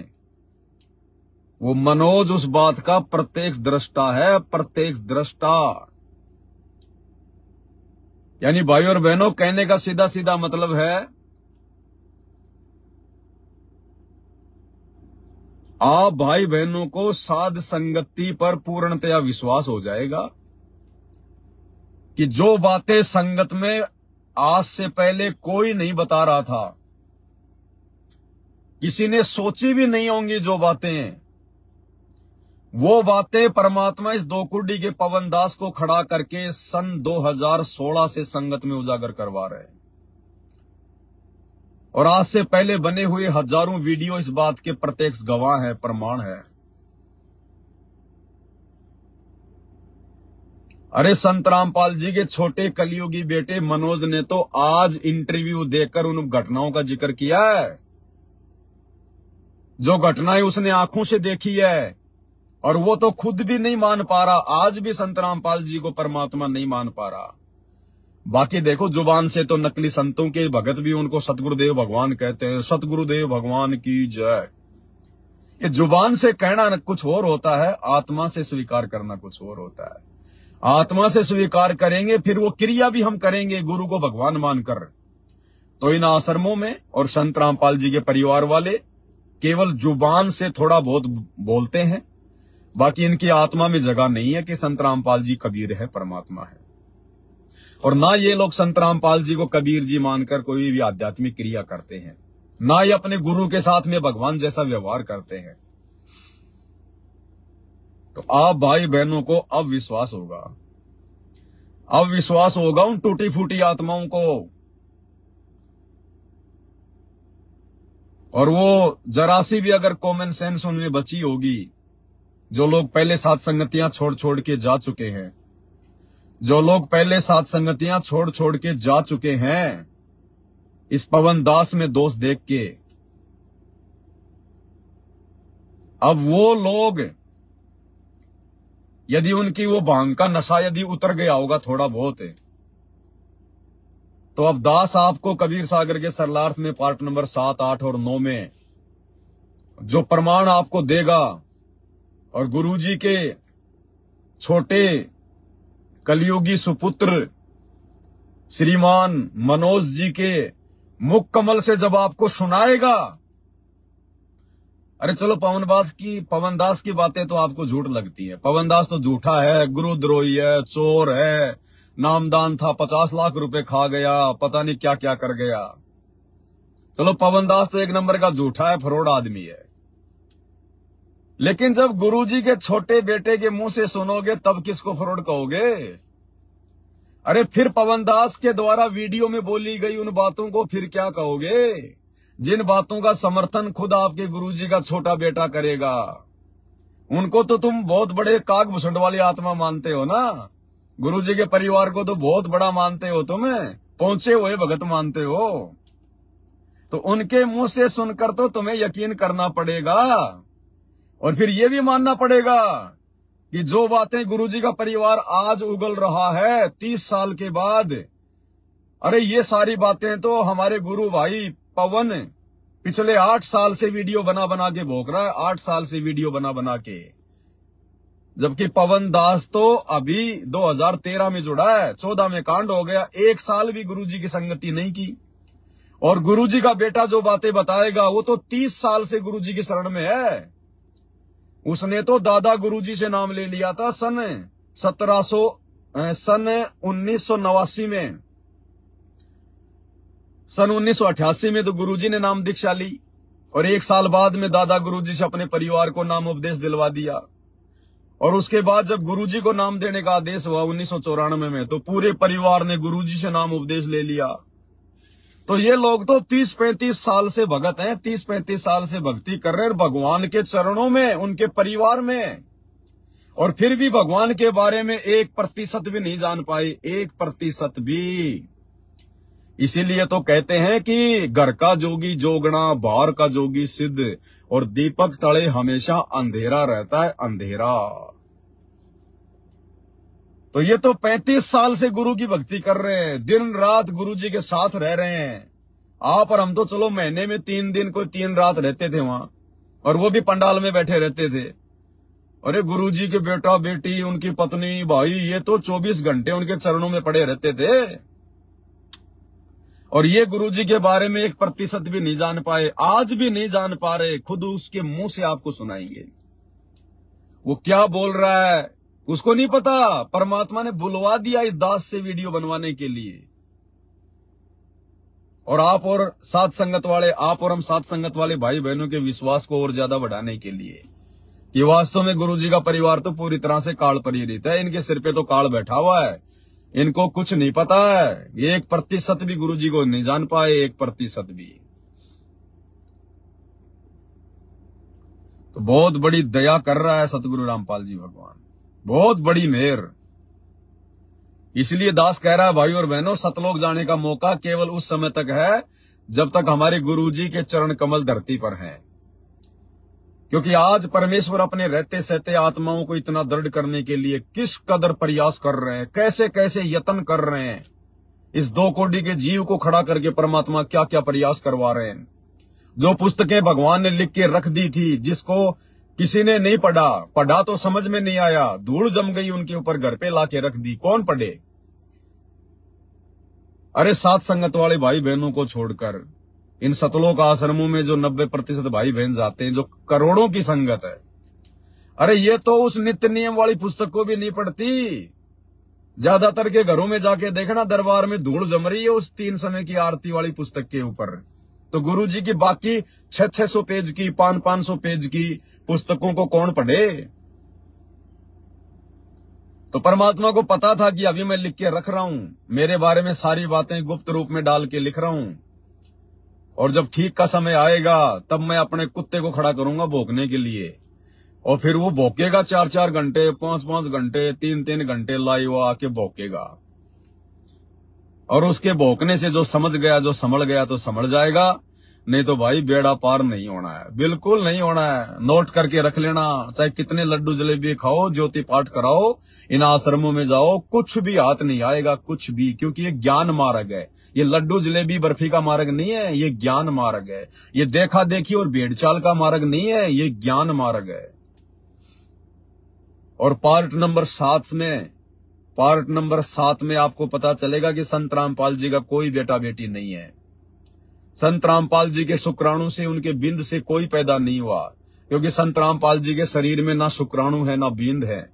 वो मनोज उस बात का प्रत्यक्ष दृष्टा है, प्रत्यक्ष दृष्टा। यानी भाई और बहनों, कहने का सीधा सीधा मतलब है, आप भाई बहनों को साध संगति पर पूर्णतया विश्वास हो जाएगा कि जो बातें संगत में आज से पहले कोई नहीं बता रहा था, किसी ने सोची भी नहीं होंगी, जो बातें, वो बातें परमात्मा इस दो कुड्डी के पवन दास को खड़ा करके सन 2016 से संगत में उजागर करवा रहे हैं। और आज से पहले बने हुए हजारों वीडियो इस बात के प्रत्यक्ष गवाह है, प्रमाण है। अरे संत रामपाल जी के छोटे कलियुगी बेटे मनोज ने तो आज इंटरव्यू देकर उन घटनाओं का जिक्र किया है, जो घटनाएं उसने आंखों से देखी है, और वो तो खुद भी नहीं मान पा रहा। आज भी संत रामपाल जी को परमात्मा नहीं मान पा रहा। बाकी देखो, जुबान से तो नकली संतों के भगत भी उनको सतगुरुदेव भगवान कहते हैं। सतगुरुदेव भगवान की जय। ये जुबान से कहना कुछ और होता है, आत्मा से स्वीकार करना कुछ और होता है। आत्मा से स्वीकार करेंगे, फिर वो क्रिया भी हम करेंगे गुरु को भगवान मानकर। तो इन आश्रमों में और संत रामपाल जी के परिवार वाले केवल जुबान से थोड़ा बहुत बोलते हैं, बाकी इनकी आत्मा में जगह नहीं है कि संत रामपाल जी कबीर है, परमात्मा है। और ना ये लोग संत रामपाल जी को कबीर जी मानकर कोई भी आध्यात्मिक क्रिया करते हैं, ना ये अपने गुरु के साथ में भगवान जैसा व्यवहार करते हैं। तो आप भाई बहनों को अब विश्वास होगा, अब विश्वास होगा उन टूटी फूटी आत्माओं को। और वो जरा सी भी अगर कॉमन सेंस उनमें बची होगी, जो लोग पहले साथ संगतियां छोड़ छोड़ के जा चुके हैं, जो लोग पहले साथ संगतियां छोड़ छोड़ के जा चुके हैं, इस पवन दास में दोष देख के, अब वो लोग, यदि उनकी वो भांग का नशा यदि उतर गया होगा थोड़ा बहुत, तो अब दास आपको कबीर सागर के सरलार्थ में पार्ट नंबर 7, 8 और 9 में जो प्रमाण आपको देगा, और गुरुजी के छोटे कलियुगी सुपुत्र श्रीमान मनोज जी के मुख कमल से जब आपको सुनाएगा, अरे चलो पवन दास की बातें तो आपको झूठ लगती है। पवन दास तो झूठा है, गुरुद्रोही है, चोर है, नामदान था, 50 लाख रुपए खा गया, पता नहीं क्या क्या कर गया। चलो पवन दास तो एक नंबर का झूठा है, फ्रॉड आदमी है। लेकिन जब गुरुजी के छोटे बेटे के मुंह से सुनोगे, तब किसको फ्रॉड कहोगे? अरे फिर पवन दास के द्वारा वीडियो में बोली गई उन बातों को फिर क्या कहोगे, जिन बातों का समर्थन खुद आपके गुरुजी का छोटा बेटा करेगा? उनको तो तुम बहुत बड़े काग भुसंड वाली आत्मा मानते हो ना। गुरुजी के परिवार को तो बहुत बड़ा मानते हो, तुम्हें पहुंचे हुए भगत मानते हो। तो उनके मुंह से सुनकर तो तुम्हें यकीन करना पड़ेगा, और फिर यह भी मानना पड़ेगा कि जो बातें गुरुजी का परिवार आज उगल रहा है 30 साल के बाद, अरे ये सारी बातें तो हमारे गुरु भाई पवन पिछले 8 साल से वीडियो बना बना के भोग रहा है, 8 साल से वीडियो बना बना के। जबकि पवन दास तो अभी 2013 में जुड़ा है, 14 में कांड हो गया, 1 साल भी गुरुजी की संगति नहीं की। और गुरुजी का बेटा जो बातें बताएगा वो तो 30 साल से गुरुजी की शरण में है। उसने तो दादा गुरुजी से नाम ले लिया था सन सन 1989 में, सन 1988 में तो गुरुजी ने नाम दीक्षा ली और 1 साल बाद में दादा गुरुजी से अपने परिवार को नाम उपदेश दिलवा दिया। और उसके बाद जब गुरुजी को नाम देने का आदेश हुआ 1994 में, तो पूरे परिवार ने गुरुजी से नाम उपदेश ले लिया। तो ये लोग तो 30-35 साल से भगत हैं, 30-35 साल से भक्ति कर रहे हैं भगवान के चरणों में, उनके परिवार में, और फिर भी भगवान के बारे में 1% भी नहीं जान पाए, 1% भी। इसीलिए तो कहते हैं कि घर का जोगी जोगना, बाहर का जोगी सिद्ध, और दीपक तले हमेशा अंधेरा रहता है, अंधेरा। तो ये तो 35 साल से गुरु की भक्ति कर रहे हैं, दिन रात गुरु जी के साथ रह रहे हैं। आप और हम तो चलो महीने में 3 दिन कोई 3 रात रहते थे वहां, और वो भी पंडाल में बैठे रहते थे। अरे गुरु जी के बेटा बेटी, उनकी पत्नी, भाई, ये तो 24 घंटे उनके चरणों में पड़े रहते थे, और ये गुरु जी के बारे में 1% भी नहीं जान पाए, आज भी नहीं जान पा रहे। खुद उसके मुंह से आपको सुनाएंगे वो क्या बोल रहा है, उसको नहीं पता। परमात्मा ने बुलवा दिया इस दास से वीडियो बनवाने के लिए, और आप और साथ संगत वाले, आप और हम साथ संगत वाले भाई बहनों के विश्वास को और ज्यादा बढ़ाने के लिए कि वास्तव में गुरुजी का परिवार तो पूरी तरह से काल परिहित है, इनके सिर पे तो काल बैठा हुआ है, इनको कुछ नहीं पता है। 1% भी गुरुजी को नहीं जान पाए, 1% भी। तो बहुत बड़ी दया कर रहा है सतगुरु रामपाल जी भगवान, बहुत बड़ी मेहर। इसलिए दास कह रहा है, भाई और बहनों, सतलोक जाने का मौका केवल उस समय तक है जब तक हमारे गुरुजी के चरण कमल धरती पर हैं। क्योंकि आज परमेश्वर अपने रहते सहते आत्माओं को इतना दृढ़ करने के लिए किस कदर प्रयास कर रहे हैं, कैसे कैसे यत्न कर रहे हैं। इस 2 कोटि के जीव को खड़ा करके परमात्मा क्या क्या प्रयास करवा रहे हैं। जो पुस्तकें भगवान ने लिख के रख दी थी, जिसको किसी ने नहीं पढ़ा, पढ़ा तो समझ में नहीं आया, धूल जम गई उनके ऊपर, घर पे लाके रख दी, कौन पढ़े। अरे साथ संगत वाले भाई बहनों को छोड़कर इन सतलोक आश्रमों में जो 90% भाई बहन जाते हैं, जो करोड़ों की संगत है, अरे ये तो उस नित्य नियम वाली पुस्तक को भी नहीं पढ़ती। ज्यादातर के घरों में जाके देखना, दरबार में धूल जम रही है उस 3 समय की आरती वाली पुस्तक के ऊपर। तो गुरुजी की बाकी 600-600 पेज की, 500-500 पेज की पुस्तकों को कौन पढ़े। तो परमात्मा को पता था कि अभी मैं लिख के रख रहा हूं, मेरे बारे में सारी बातें गुप्त रूप में डाल के लिख रहा हूं, और जब ठीक का समय आएगा तब मैं अपने कुत्ते को खड़ा करूंगा भौंकने के लिए, और फिर वो भौंकेगा 4-4 घंटे, 5-5 घंटे, 3-3 घंटे लाइव आके भौंकेगा। और उसके भौंकने से जो समझ गया, जो संभल गया तो संभल जाएगा, नहीं तो भाई बेड़ा पार नहीं होना है, बिल्कुल नहीं होना है। नोट करके रख लेना, चाहे कितने लड्डू जलेबी खाओ, ज्योति पाठ कराओ, इन आश्रमों में जाओ, कुछ भी हाथ नहीं आएगा, कुछ भी। क्योंकि ये ज्ञान मार्ग है, ये लड्डू जलेबी बर्फी का मार्ग नहीं है, ये ज्ञान मार्ग है। ये देखा देखी और भेड़ चाल का मार्ग नहीं है, ये ज्ञान मार्ग है। और पार्ट नंबर 7 में आपको पता चलेगा कि संत रामपाल जी का कोई बेटा बेटी नहीं है। संत रामपाल जी के शुक्राणु से, उनके बिंद से कोई पैदा नहीं हुआ, क्योंकि संत रामपाल जी के शरीर में ना शुक्राणु है ना बिंद है।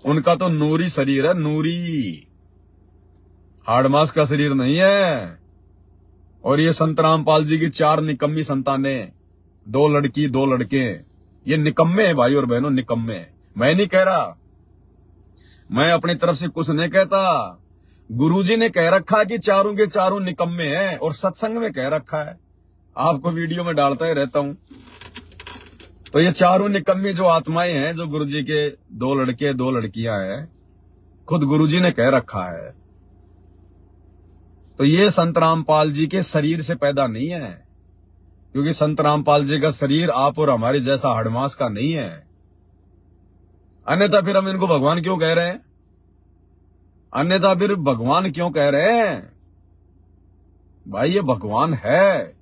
उनका तो नूरी शरीर है, नूरी, हाड़मास का शरीर नहीं है। और ये संत रामपाल जी की 4 निकम्मी संतानें, 2 लड़की 2 लड़के, ये निकम्मे हैं भाई और बहनों, निकम्मे। मैं नहीं कह रहा, मैं अपनी तरफ से कुछ नहीं कहता। गुरुजी ने कह रखा है कि चारों के चारों निकम्मे हैं, और सत्संग में कह रखा है, आपको वीडियो में डालता ही रहता हूं। तो ये चारों निकम्मी जो आत्माएं हैं, जो गुरुजी के 2 लड़के 2 लड़कियां हैं, खुद गुरुजी ने कह रखा है। तो ये संत रामपाल जी के शरीर से पैदा नहीं है, क्योंकि संत रामपाल जी का शरीर आप और हमारे जैसा हड़मास का नहीं है। अन्यथा फिर हम इनको भगवान क्यों कह रहे हैं, अन्यथा फिर भगवान क्यों कह रहे हैं। भाई ये भगवान है,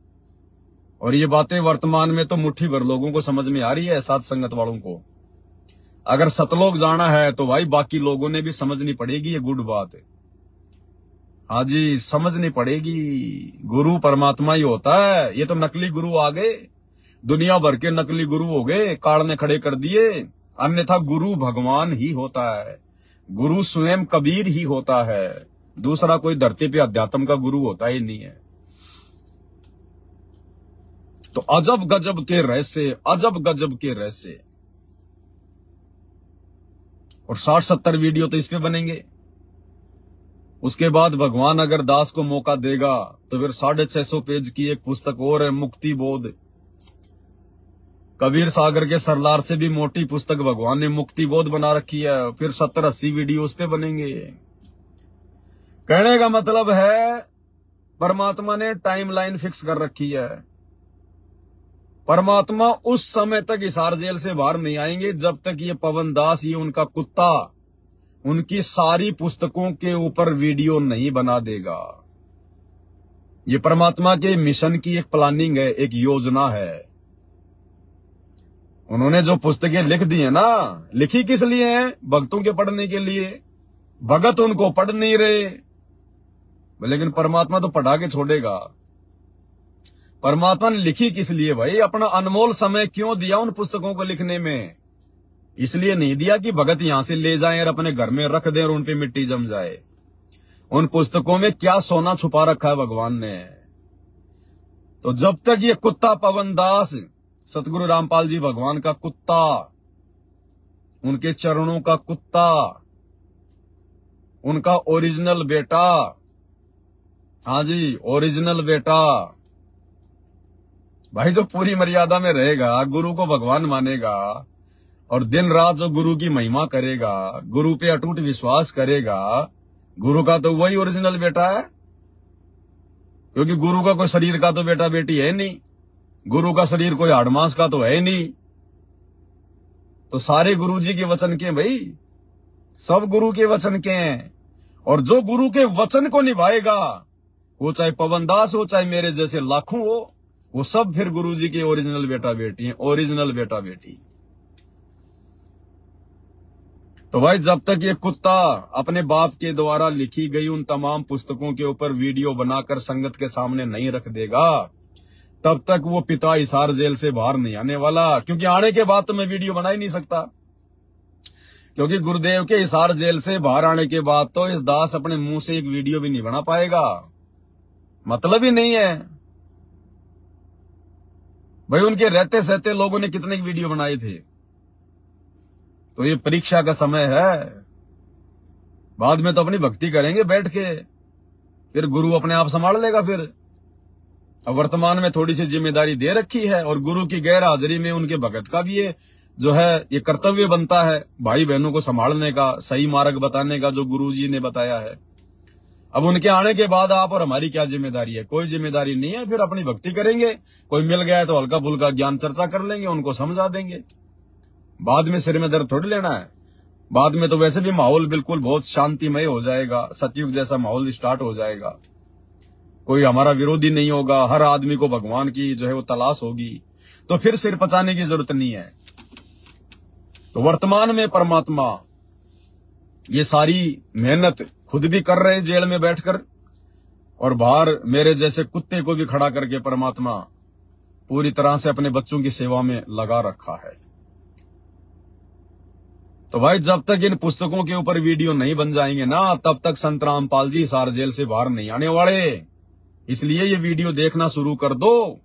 और ये बातें वर्तमान में तो मुट्ठी भर लोगों को समझ में आ रही है, साथ संगत वालों को। अगर सतलोक जाना है तो भाई बाकी लोगों ने भी समझनी पड़ेगी, ये गुड बात है। हाँ जी, समझनी पड़ेगी। गुरु परमात्मा ही होता है, ये तो नकली गुरु आ गए, दुनिया भर के नकली गुरु हो गए, काल ने खड़े कर दिए। अन्यथा गुरु भगवान ही होता है, गुरु स्वयं कबीर ही होता है, दूसरा कोई धरती पे अध्यात्म का गुरु होता ही नहीं है। तो अजब गजब के रहस्य, अजब गजब के रहस्य। और 60-70 वीडियो तो इस पे बनेंगे। उसके बाद भगवान अगर दास को मौका देगा तो फिर 650 पेज की एक पुस्तक और है, मुक्ति बोध। कबीर सागर के सरलार से भी मोटी पुस्तक भगवान ने मुक्ति बोध बना रखी है। फिर 70-80 वीडियो उस पे बनेंगे। कहने का मतलब है परमात्मा ने टाइमलाइन फिक्स कर रखी है। परमात्मा उस समय तक हिसार जेल से बाहर नहीं आएंगे जब तक ये पवन दास, ये उनका कुत्ता, उनकी सारी पुस्तकों के ऊपर वीडियो नहीं बना देगा। ये परमात्मा के मिशन की एक प्लानिंग है, एक योजना है। उन्होंने जो पुस्तकें लिख दी है ना, लिखी किस लिए है? भक्तों के पढ़ने के लिए। भगत उनको पढ़ नहीं रहे, लेकिन परमात्मा तो पढ़ा के छोड़ेगा। परमात्मा ने लिखी किस लिए भाई? अपना अनमोल समय क्यों दिया उन पुस्तकों को लिखने में? इसलिए नहीं दिया कि भगत यहां से ले जाएं और अपने घर में रख दें और उन पे मिट्टी जम जाए। उन पुस्तकों में क्या सोना छुपा रखा है भगवान ने। तो जब तक ये कुत्ता पवन दास, सतगुरु रामपाल जी भगवान का कुत्ता, उनके चरणों का कुत्ता, उनका ओरिजिनल बेटा, हाँ जी ओरिजिनल बेटा भाई, जो पूरी मर्यादा में रहेगा, गुरु को भगवान मानेगा और दिन रात जो गुरु की महिमा करेगा, गुरु पे अटूट विश्वास करेगा, गुरु का तो वही ओरिजिनल बेटा है। क्योंकि गुरु का कोई शरीर का तो बेटा बेटी है नहीं, गुरु का शरीर कोई हाड़ मांस का तो है नहीं। तो सारे गुरु जी के वचन के भाई, सब गुरु के वचन के हैं। और जो गुरु के वचन को निभाएगा, वो चाहे पवन दास हो, चाहे मेरे जैसे लाखों हो, वो सब फिर गुरु जी के ओरिजिनल बेटा बेटी हैं, ओरिजिनल बेटा बेटी। तो भाई जब तक ये कुत्ता अपने बाप के द्वारा लिखी गई उन तमाम पुस्तकों के ऊपर वीडियो बनाकर संगत के सामने नहीं रख देगा, तब तक वो पिता हिसार जेल से बाहर नहीं आने वाला। क्योंकि आने के बाद तो मैं वीडियो बना ही नहीं सकता, क्योंकि गुरुदेव के हिसार जेल से बाहर आने के बाद तो इस दास अपने मुंह से एक वीडियो भी नहीं बना पाएगा। मतलब ही नहीं है भाई। उनके रहते सहते लोगों ने कितने वीडियो बनाए थे। तो ये परीक्षा का समय है। बाद में तो अपनी भक्ति करेंगे बैठ के, फिर गुरु अपने आप संभाल लेगा। फिर अब वर्तमान में थोड़ी सी जिम्मेदारी दे रखी है और गुरु की गैर हाजिरी में उनके भगत का भी ये जो है ये कर्तव्य बनता है भाई बहनों को संभालने का, सही मार्ग बताने का, जो गुरु जी ने बताया है। अब उनके आने के बाद आप और हमारी क्या जिम्मेदारी है? कोई जिम्मेदारी नहीं है। फिर अपनी भक्ति करेंगे। कोई मिल गया है तो हल्का फुल्का ज्ञान चर्चा कर लेंगे, उनको समझा देंगे। बाद में सिर में दर्द थोड़ी लेना है। बाद में तो वैसे भी माहौल बिल्कुल बहुत शांतिमय हो जाएगा, सतयुग जैसा माहौल स्टार्ट हो जाएगा। कोई हमारा विरोधी नहीं होगा, हर आदमी को भगवान की जो है वो तलाश होगी। तो फिर सिर पचाने की जरूरत नहीं है। तो वर्तमान में परमात्मा ये सारी मेहनत खुद भी कर रहे हैं जेल में बैठकर, और बाहर मेरे जैसे कुत्ते को भी खड़ा करके परमात्मा पूरी तरह से अपने बच्चों की सेवा में लगा रखा है। तो भाई जब तक इन पुस्तकों के ऊपर वीडियो नहीं बन जाएंगे ना, तब तक संत रामपाल जी हिसार जेल से बाहर नहीं आने वाले। इसलिए ये वीडियो देखना शुरू कर दो।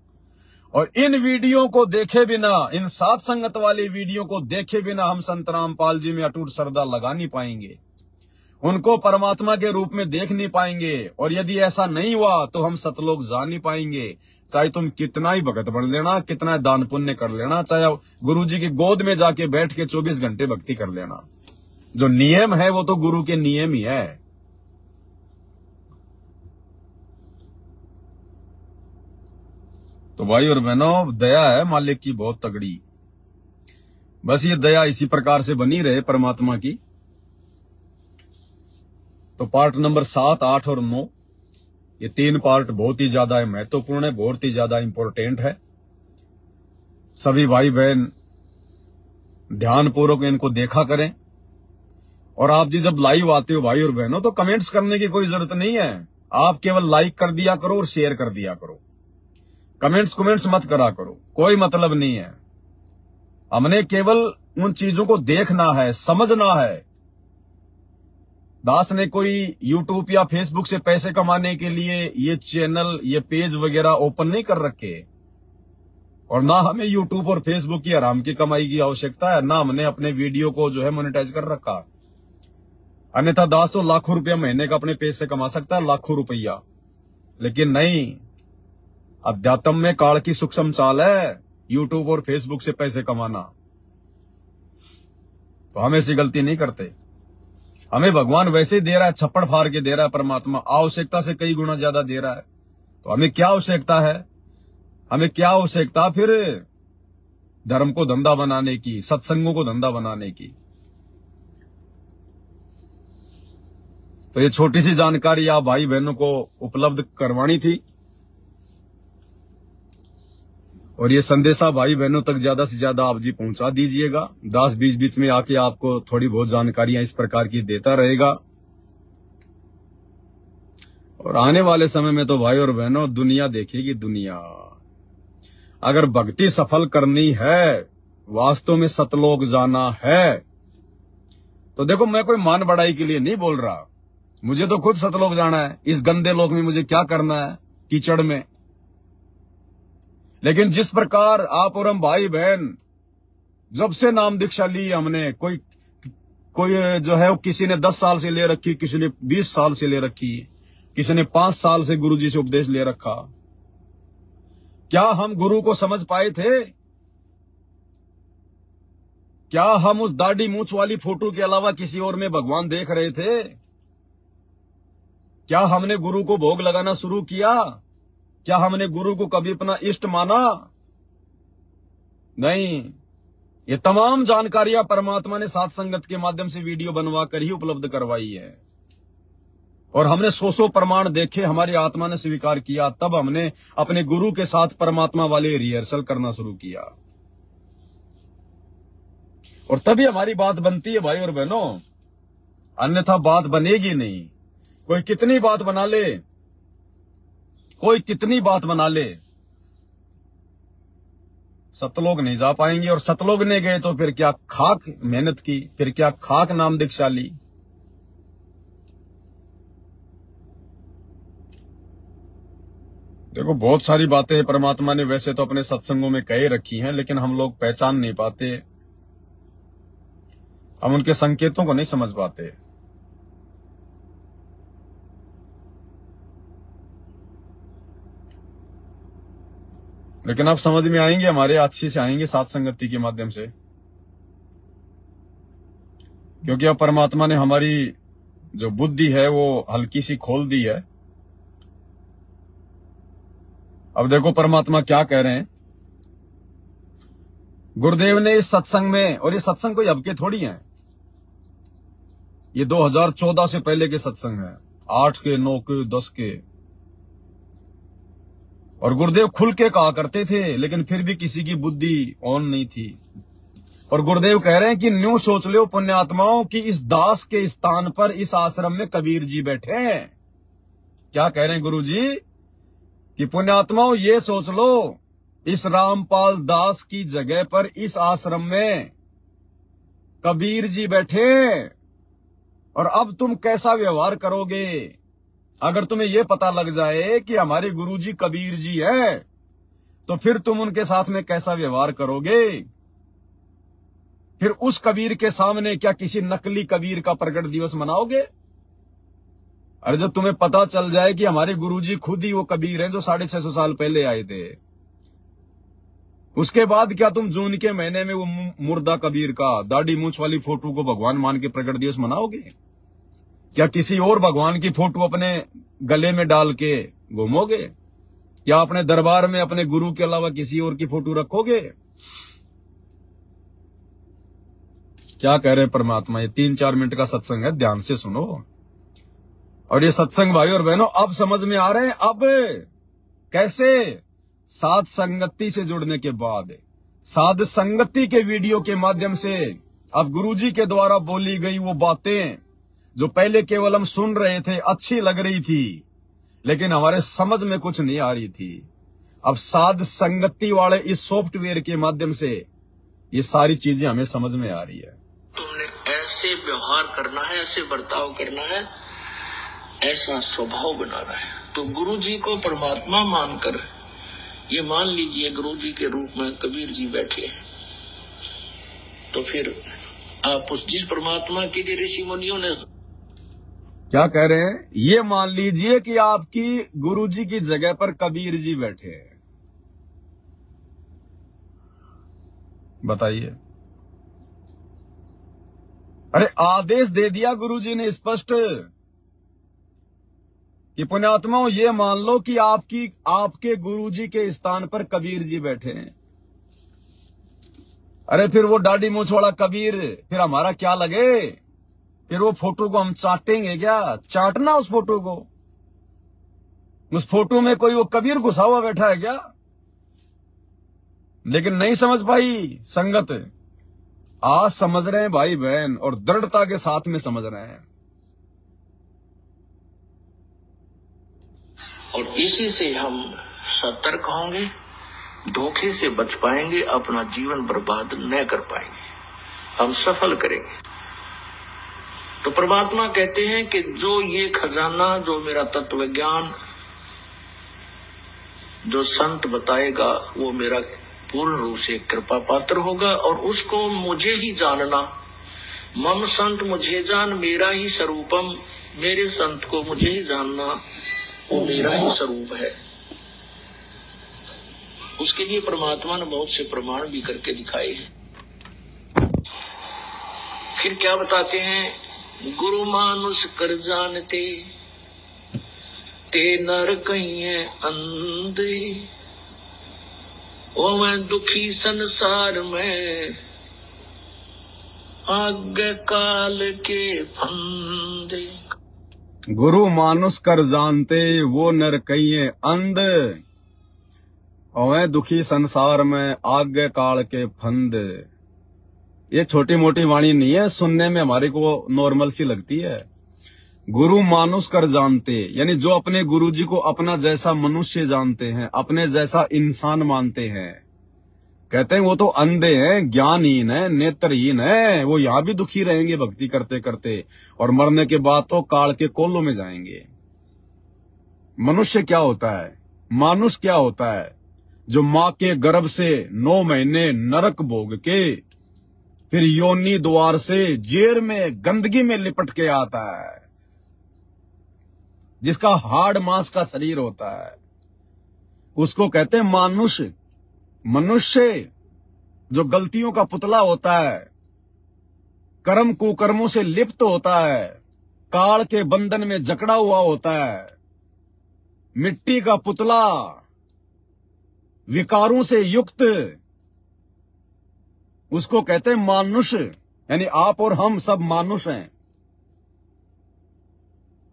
और इन वीडियो को देखे बिना, इन सात संगत वाली वीडियो को देखे बिना हम संत रामपाल जी में अटूट श्रद्धा लगा नहीं पाएंगे, उनको परमात्मा के रूप में देख नहीं पाएंगे। और यदि ऐसा नहीं हुआ तो हम सतलोक जा नहीं पाएंगे। चाहे तुम कितना ही भगत बन लेना, कितना दान पुण्य कर लेना, चाहे गुरु जी की गोद में जाके बैठ के 24 घंटे भक्ति कर लेना, जो नियम है वो तो गुरु के नियम ही है। तो भाई और बहनों, दया है मालिक की बहुत तगड़ी। बस ये दया इसी प्रकार से बनी रहे परमात्मा की। तो पार्ट नंबर 7, 8 और 9, ये 3 पार्ट बहुत ही ज्यादा महत्वपूर्ण है, बहुत ही ज्यादा इंपॉर्टेंट है। सभी भाई बहन ध्यान पूर्वक इनको देखा करें। और आप जी जब लाइव आते हो भाई और बहनों, तो कमेंट्स करने की कोई जरूरत नहीं है। आप केवल लाइक कर दिया करो और शेयर कर दिया करो। कमेंट्स मत करा करो, कोई मतलब नहीं है। हमने केवल उन चीजों को देखना है, समझना है। दास ने कोई यूट्यूब या फेसबुक से पैसे कमाने के लिए ये चैनल, ये पेज वगैरह ओपन नहीं कर रखे, और ना हमें यूट्यूब और फेसबुक की हराम की कमाई की आवश्यकता है, ना हमने अपने वीडियो को जो है मोनेटाइज कर रखा। अन्यथा दास तो लाखों रुपया महीने का अपने पेज से कमा सकता है, लाखों रुपया। लेकिन नहीं, अध्यात्म में काल की सूक्ष्म चाल है यूट्यूब और फेसबुक से पैसे कमाना। तो हम ऐसी गलती नहीं करते। हमें भगवान वैसे ही दे रहा है, छप्पड़ फाड़ के दे रहा है परमात्मा, आवश्यकता से कई गुना ज्यादा दे रहा है। तो हमें क्या आवश्यकता है? हमें क्या आवश्यकता फिर धर्म को धंधा बनाने की, सत्संगों को धंधा बनाने की? तो ये छोटी सी जानकारी आप भाई बहनों को उपलब्ध करवानी थी, और ये संदेशा भाई बहनों तक ज्यादा से ज्यादा आप जी पहुंचा दीजिएगा। दास बीच बीच में आके आपको थोड़ी बहुत जानकारियां इस प्रकार की देता रहेगा। और आने वाले समय में तो भाई और बहनों दुनिया देखेगी, दुनिया। अगर भक्ति सफल करनी है, वास्तव में सतलोक जाना है, तो देखो मैं कोई मान बढ़ाई के लिए नहीं बोल रहा, मुझे तो खुद सतलोक जाना है। इस गंदे लोक में मुझे क्या करना है, कीचड़ में। लेकिन जिस प्रकार आप और हम भाई बहन जब से नाम दीक्षा ली हमने, कोई जो है किसी ने 10 साल से ले रखी, किसी ने 20 साल से ले रखी, किसी ने 5 साल से गुरुजी से उपदेश ले रखा। क्या हम गुरु को समझ पाए थे? क्या हम उस दाढ़ी मूंछ वाली फोटो के अलावा किसी और में भगवान देख रहे थे? क्या हमने गुरु को भोग लगाना शुरू किया? क्या हमने गुरु को कभी अपना इष्ट माना? नहीं। ये तमाम जानकारियां परमात्मा ने साथ संगत के माध्यम से वीडियो बनवा कर ही उपलब्ध करवाई है। और हमने 100 प्रमाण देखे, हमारी आत्मा ने स्वीकार किया, तब हमने अपने गुरु के साथ परमात्मा वाले रिहर्सल करना शुरू किया, और तभी हमारी बात बनती है भाई और बहनों, अन्यथा बात बनेगी नहीं। कोई कितनी बात बना ले, कोई कितनी बात बना ले, सतलोक नहीं जा पाएंगे। और सतलोक नहीं गए तो फिर क्या खाक मेहनत की, फिर क्या खाक नाम दीक्षा ली। देखो बहुत सारी बातें परमात्मा ने वैसे तो अपने सत्संगों में कही रखी हैं, लेकिन हम लोग पहचान नहीं पाते, हम उनके संकेतों को नहीं समझ पाते। लेकिन अब समझ में आएंगे, हमारे अच्छे से आएंगे साथ संगति के माध्यम से, क्योंकि अब परमात्मा ने हमारी जो बुद्धि है वो हल्की सी खोल दी है। अब देखो परमात्मा क्या कह रहे हैं। गुरुदेव ने इस सत्संग में, और ये सत्संग कोई अब के थोड़ी हैं, ये 2014 से पहले के सत्संग हैं, 8 के, 9 के, 10 के। और गुरुदेव खुल के कहा करते थे, लेकिन फिर भी किसी की बुद्धि ऑन नहीं थी। और गुरुदेव कह रहे हैं कि न्यू सोच लो पुण्यात्माओं कि इस दास के स्थान पर इस आश्रम में कबीर जी बैठे हैं। क्या कह रहे हैं गुरु जी? कि पुण्यात्माओं ये सोच लो, इस रामपाल दास की जगह पर इस आश्रम में कबीर जी बैठे, और अब तुम कैसा व्यवहार करोगे? अगर तुम्हें यह पता लग जाए कि हमारे गुरुजी कबीर जी है, तो फिर तुम उनके साथ में कैसा व्यवहार करोगे? फिर उस कबीर के सामने क्या किसी नकली कबीर का प्रकट दिवस मनाओगे? अरे जब तुम्हें पता चल जाए कि हमारे गुरुजी खुद ही वो कबीर हैं जो 650 साल पहले आए थे, उसके बाद क्या तुम जून के महीने में वो मुर्दा कबीर का दाढ़ी मूंछ वाली फोटो को भगवान मान के प्रकट दिवस मनाओगे? क्या किसी और भगवान की फोटो अपने गले में डाल के घूमोगे? क्या अपने दरबार में अपने गुरु के अलावा किसी और की फोटो रखोगे? क्या कह रहे परमात्मा? ये 3-4 मिनट का सत्संग है, ध्यान से सुनो। और ये सत्संग भाई और बहनों अब समझ में आ रहे हैं। अब कैसे? साध संगति से जुड़ने के बाद, साध संगति के वीडियो के माध्यम से अब गुरुजी के द्वारा बोली गई वो बातें जो पहले केवल हम सुन रहे थे, अच्छी लग रही थी, लेकिन हमारे समझ में कुछ नहीं आ रही थी। अब साध संगति वाले इस सॉफ्टवेयर के माध्यम से ये सारी चीजें हमें समझ में आ रही है। तुमने ऐसे व्यवहार करना है, ऐसे बर्ताव करना है, ऐसा स्वभाव बनाना है। तो गुरु जी को परमात्मा मानकर ये मान लीजिए गुरु जी के रूप में कबीर जी बैठे हैं, तो फिर आप उस जिस परमात्मा के लिए ऋषि मुनियों ने क्या कह रहे हैं, ये मान लीजिए कि आपकी गुरु जी की जगह पर कबीर जी बैठे हैं। बताइए, अरे आदेश दे दिया गुरु जी ने स्पष्ट कि पुण्यात्माओं ये मान लो कि आपके गुरु जी के स्थान पर कबीर जी बैठे हैं। अरे फिर वो दाढ़ी मूंछ वाला कबीर फिर हमारा क्या लगे? फिर वो फोटो को हम चाटेंगे क्या? चाटना उस फोटो को, उस फोटो में कोई वो कबीर घुसा हुआ बैठा है क्या? लेकिन नहीं समझ पाई संगत। आज समझ रहे हैं भाई बहन, और दृढ़ता के साथ में समझ रहे हैं। और इसी से हम सतर्क होंगे, धोखे से बच पाएंगे, अपना जीवन बर्बाद न कर पाएंगे, हम सफल करेंगे। तो परमात्मा कहते हैं कि जो ये खजाना, जो मेरा तत्व ज्ञान जो संत बताएगा, वो मेरा पूर्ण रूप से कृपा पात्र होगा, और उसको मुझे ही जानना। मम संत मुझे जान, मेरा ही स्वरूपम, मेरे संत को मुझे ही जानना, वो मेरा ही स्वरूप है। उसके लिए परमात्मा ने बहुत से प्रमाण भी करके दिखाए हैं। फिर क्या बताते हैं, गुरु मानुष कर जानते, ते नर कहिए अंधे, ओ मैं दुखी संसार में, आगे काल के फंदे। गुरु मानुष कर जानते, वो नर कहिए अंध, और मैं दुखी संसार में, आगे काल के फंद। ये छोटी मोटी वाणी नहीं है, सुनने में हमारे को नॉर्मल सी लगती है। गुरु मानुष कर जानते, यानी जो अपने गुरु जी को अपना जैसा मनुष्य जानते हैं, अपने जैसा इंसान मानते हैं, कहते हैं वो तो अंधे हैं, ज्ञानहीन है, नेत्रहीन है, वो यहां भी दुखी रहेंगे भक्ति करते करते, और मरने के बाद तो काल के कोलों में जाएंगे। मनुष्य क्या होता है, मानुष क्या होता है? जो मां के गर्भ से 9 महीने नरक भोग के फिर योनि द्वार से जेर में गंदगी में लिपट के आता है, जिसका हाड़ मांस का शरीर होता है, उसको कहते हैं मानुष। मनुष्य जो गलतियों का पुतला होता है, कर्म कुकर्मों से लिप्त होता है, काल के बंधन में जकड़ा हुआ होता है, मिट्टी का पुतला, विकारों से युक्त, उसको कहते हैं मानुष। यानी आप और हम सब मानुष हैं।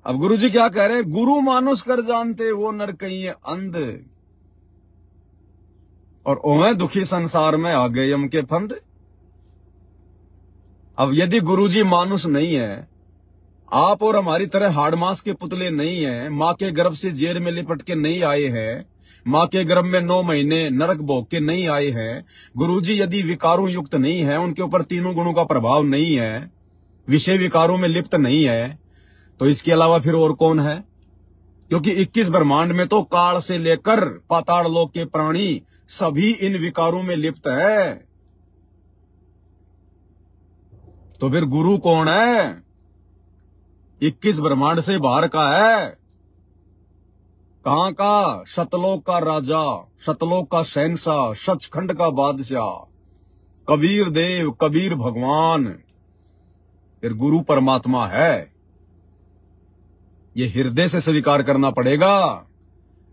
अब गुरु जी क्या कह रहे हैं, गुरु मानुष कर जानते, वो नर कहिए अंध, और ओमें दुखी संसार में आ गए यम के फंद। अब यदि गुरुजी मानुष नहीं है, आप और हमारी तरह हाड़ मांस के पुतले नहीं हैं, मां के गर्भ से जेर में लिपट के नहीं आए हैं, मां के गर्भ में 9 महीने नरक भोग के नहीं आए हैं, गुरुजी यदि विकारों युक्त नहीं है, उनके ऊपर तीनों गुणों का प्रभाव नहीं है, विषय विकारों में लिप्त नहीं है, तो इसके अलावा फिर और कौन है? क्योंकि 21 ब्रह्मांड में तो काल से लेकर पाताल लोक के प्राणी सभी इन विकारों में लिप्त है। तो फिर गुरु कौन है? 21 ब्रह्मांड से बाहर का है। कहां का? सतलोक का राजा, सतलोक का शहंशाह, सचखंड का बादशाह, कबीर देव, कबीर भगवान। फिर गुरु परमात्मा है, ये हृदय से स्वीकार करना पड़ेगा,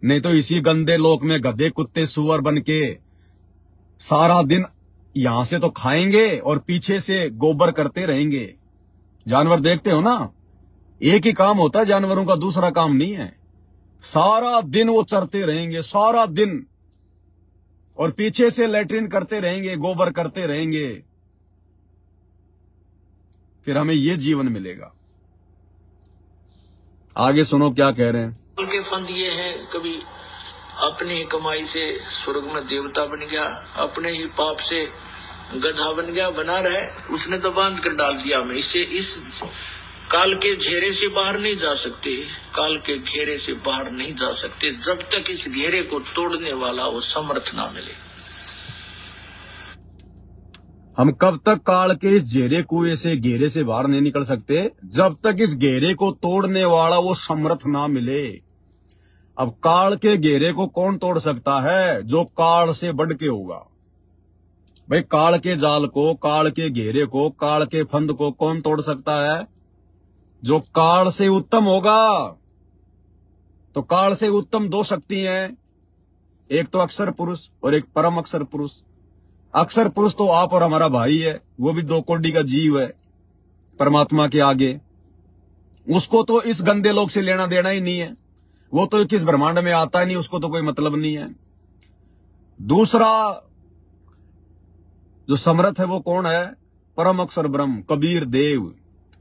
नहीं तो इसी गंदे लोक में गधे कुत्ते सुअर बन के सारा दिन यहां से तो खाएंगे और पीछे से गोबर करते रहेंगे। जानवर देखते हो ना, एक ही काम होता है जानवरों का, दूसरा काम नहीं है। सारा दिन वो चरते रहेंगे, सारा दिन, और पीछे से लैट्रिन करते रहेंगे, गोबर करते रहेंगे। फिर हमें ये जीवन मिलेगा। आगे सुनो क्या कह रहे हैं। उनके फंद ये हैं, कभी अपनी कमाई से स्वर्ग में देवता बन गया, अपने ही पाप से गधा बन गया, बना रहे, उसने तो बांध कर डाल दिया हमें। इसे इस काल के घेरे से बाहर नहीं जा सकते, काल के घेरे से बाहर नहीं जा सकते जब तक इस घेरे को तोड़ने वाला वो समर्थ ना मिले। हम कब तक काल के इस कुएं से घेरे से बाहर नहीं निकल सकते? जब तक इस घेरे को तोड़ने वाला वो समर्थ ना मिले। अब काल के घेरे को कौन तोड़ सकता है? जो काल से बढ़ के होगा। भाई काल के जाल को, काल के घेरे को, काल के फंद को कौन तोड़ सकता है? जो काल से उत्तम होगा। तो काल से उत्तम दो शक्ति हैं, एक तो अक्षर पुरुष और एक परम अक्षर पुरुष। अक्षर पुरुष तो आप और हमारा भाई है, वो भी 2 कोटि का जीव है परमात्मा के आगे। उसको तो इस गंदे लोक से लेना देना ही नहीं है, वो तो किस ब्रह्मांड में आता ही नहीं, उसको तो कोई मतलब नहीं है। दूसरा जो समर्थ है वो कौन है? परम अक्षर ब्रह्म कबीर देव।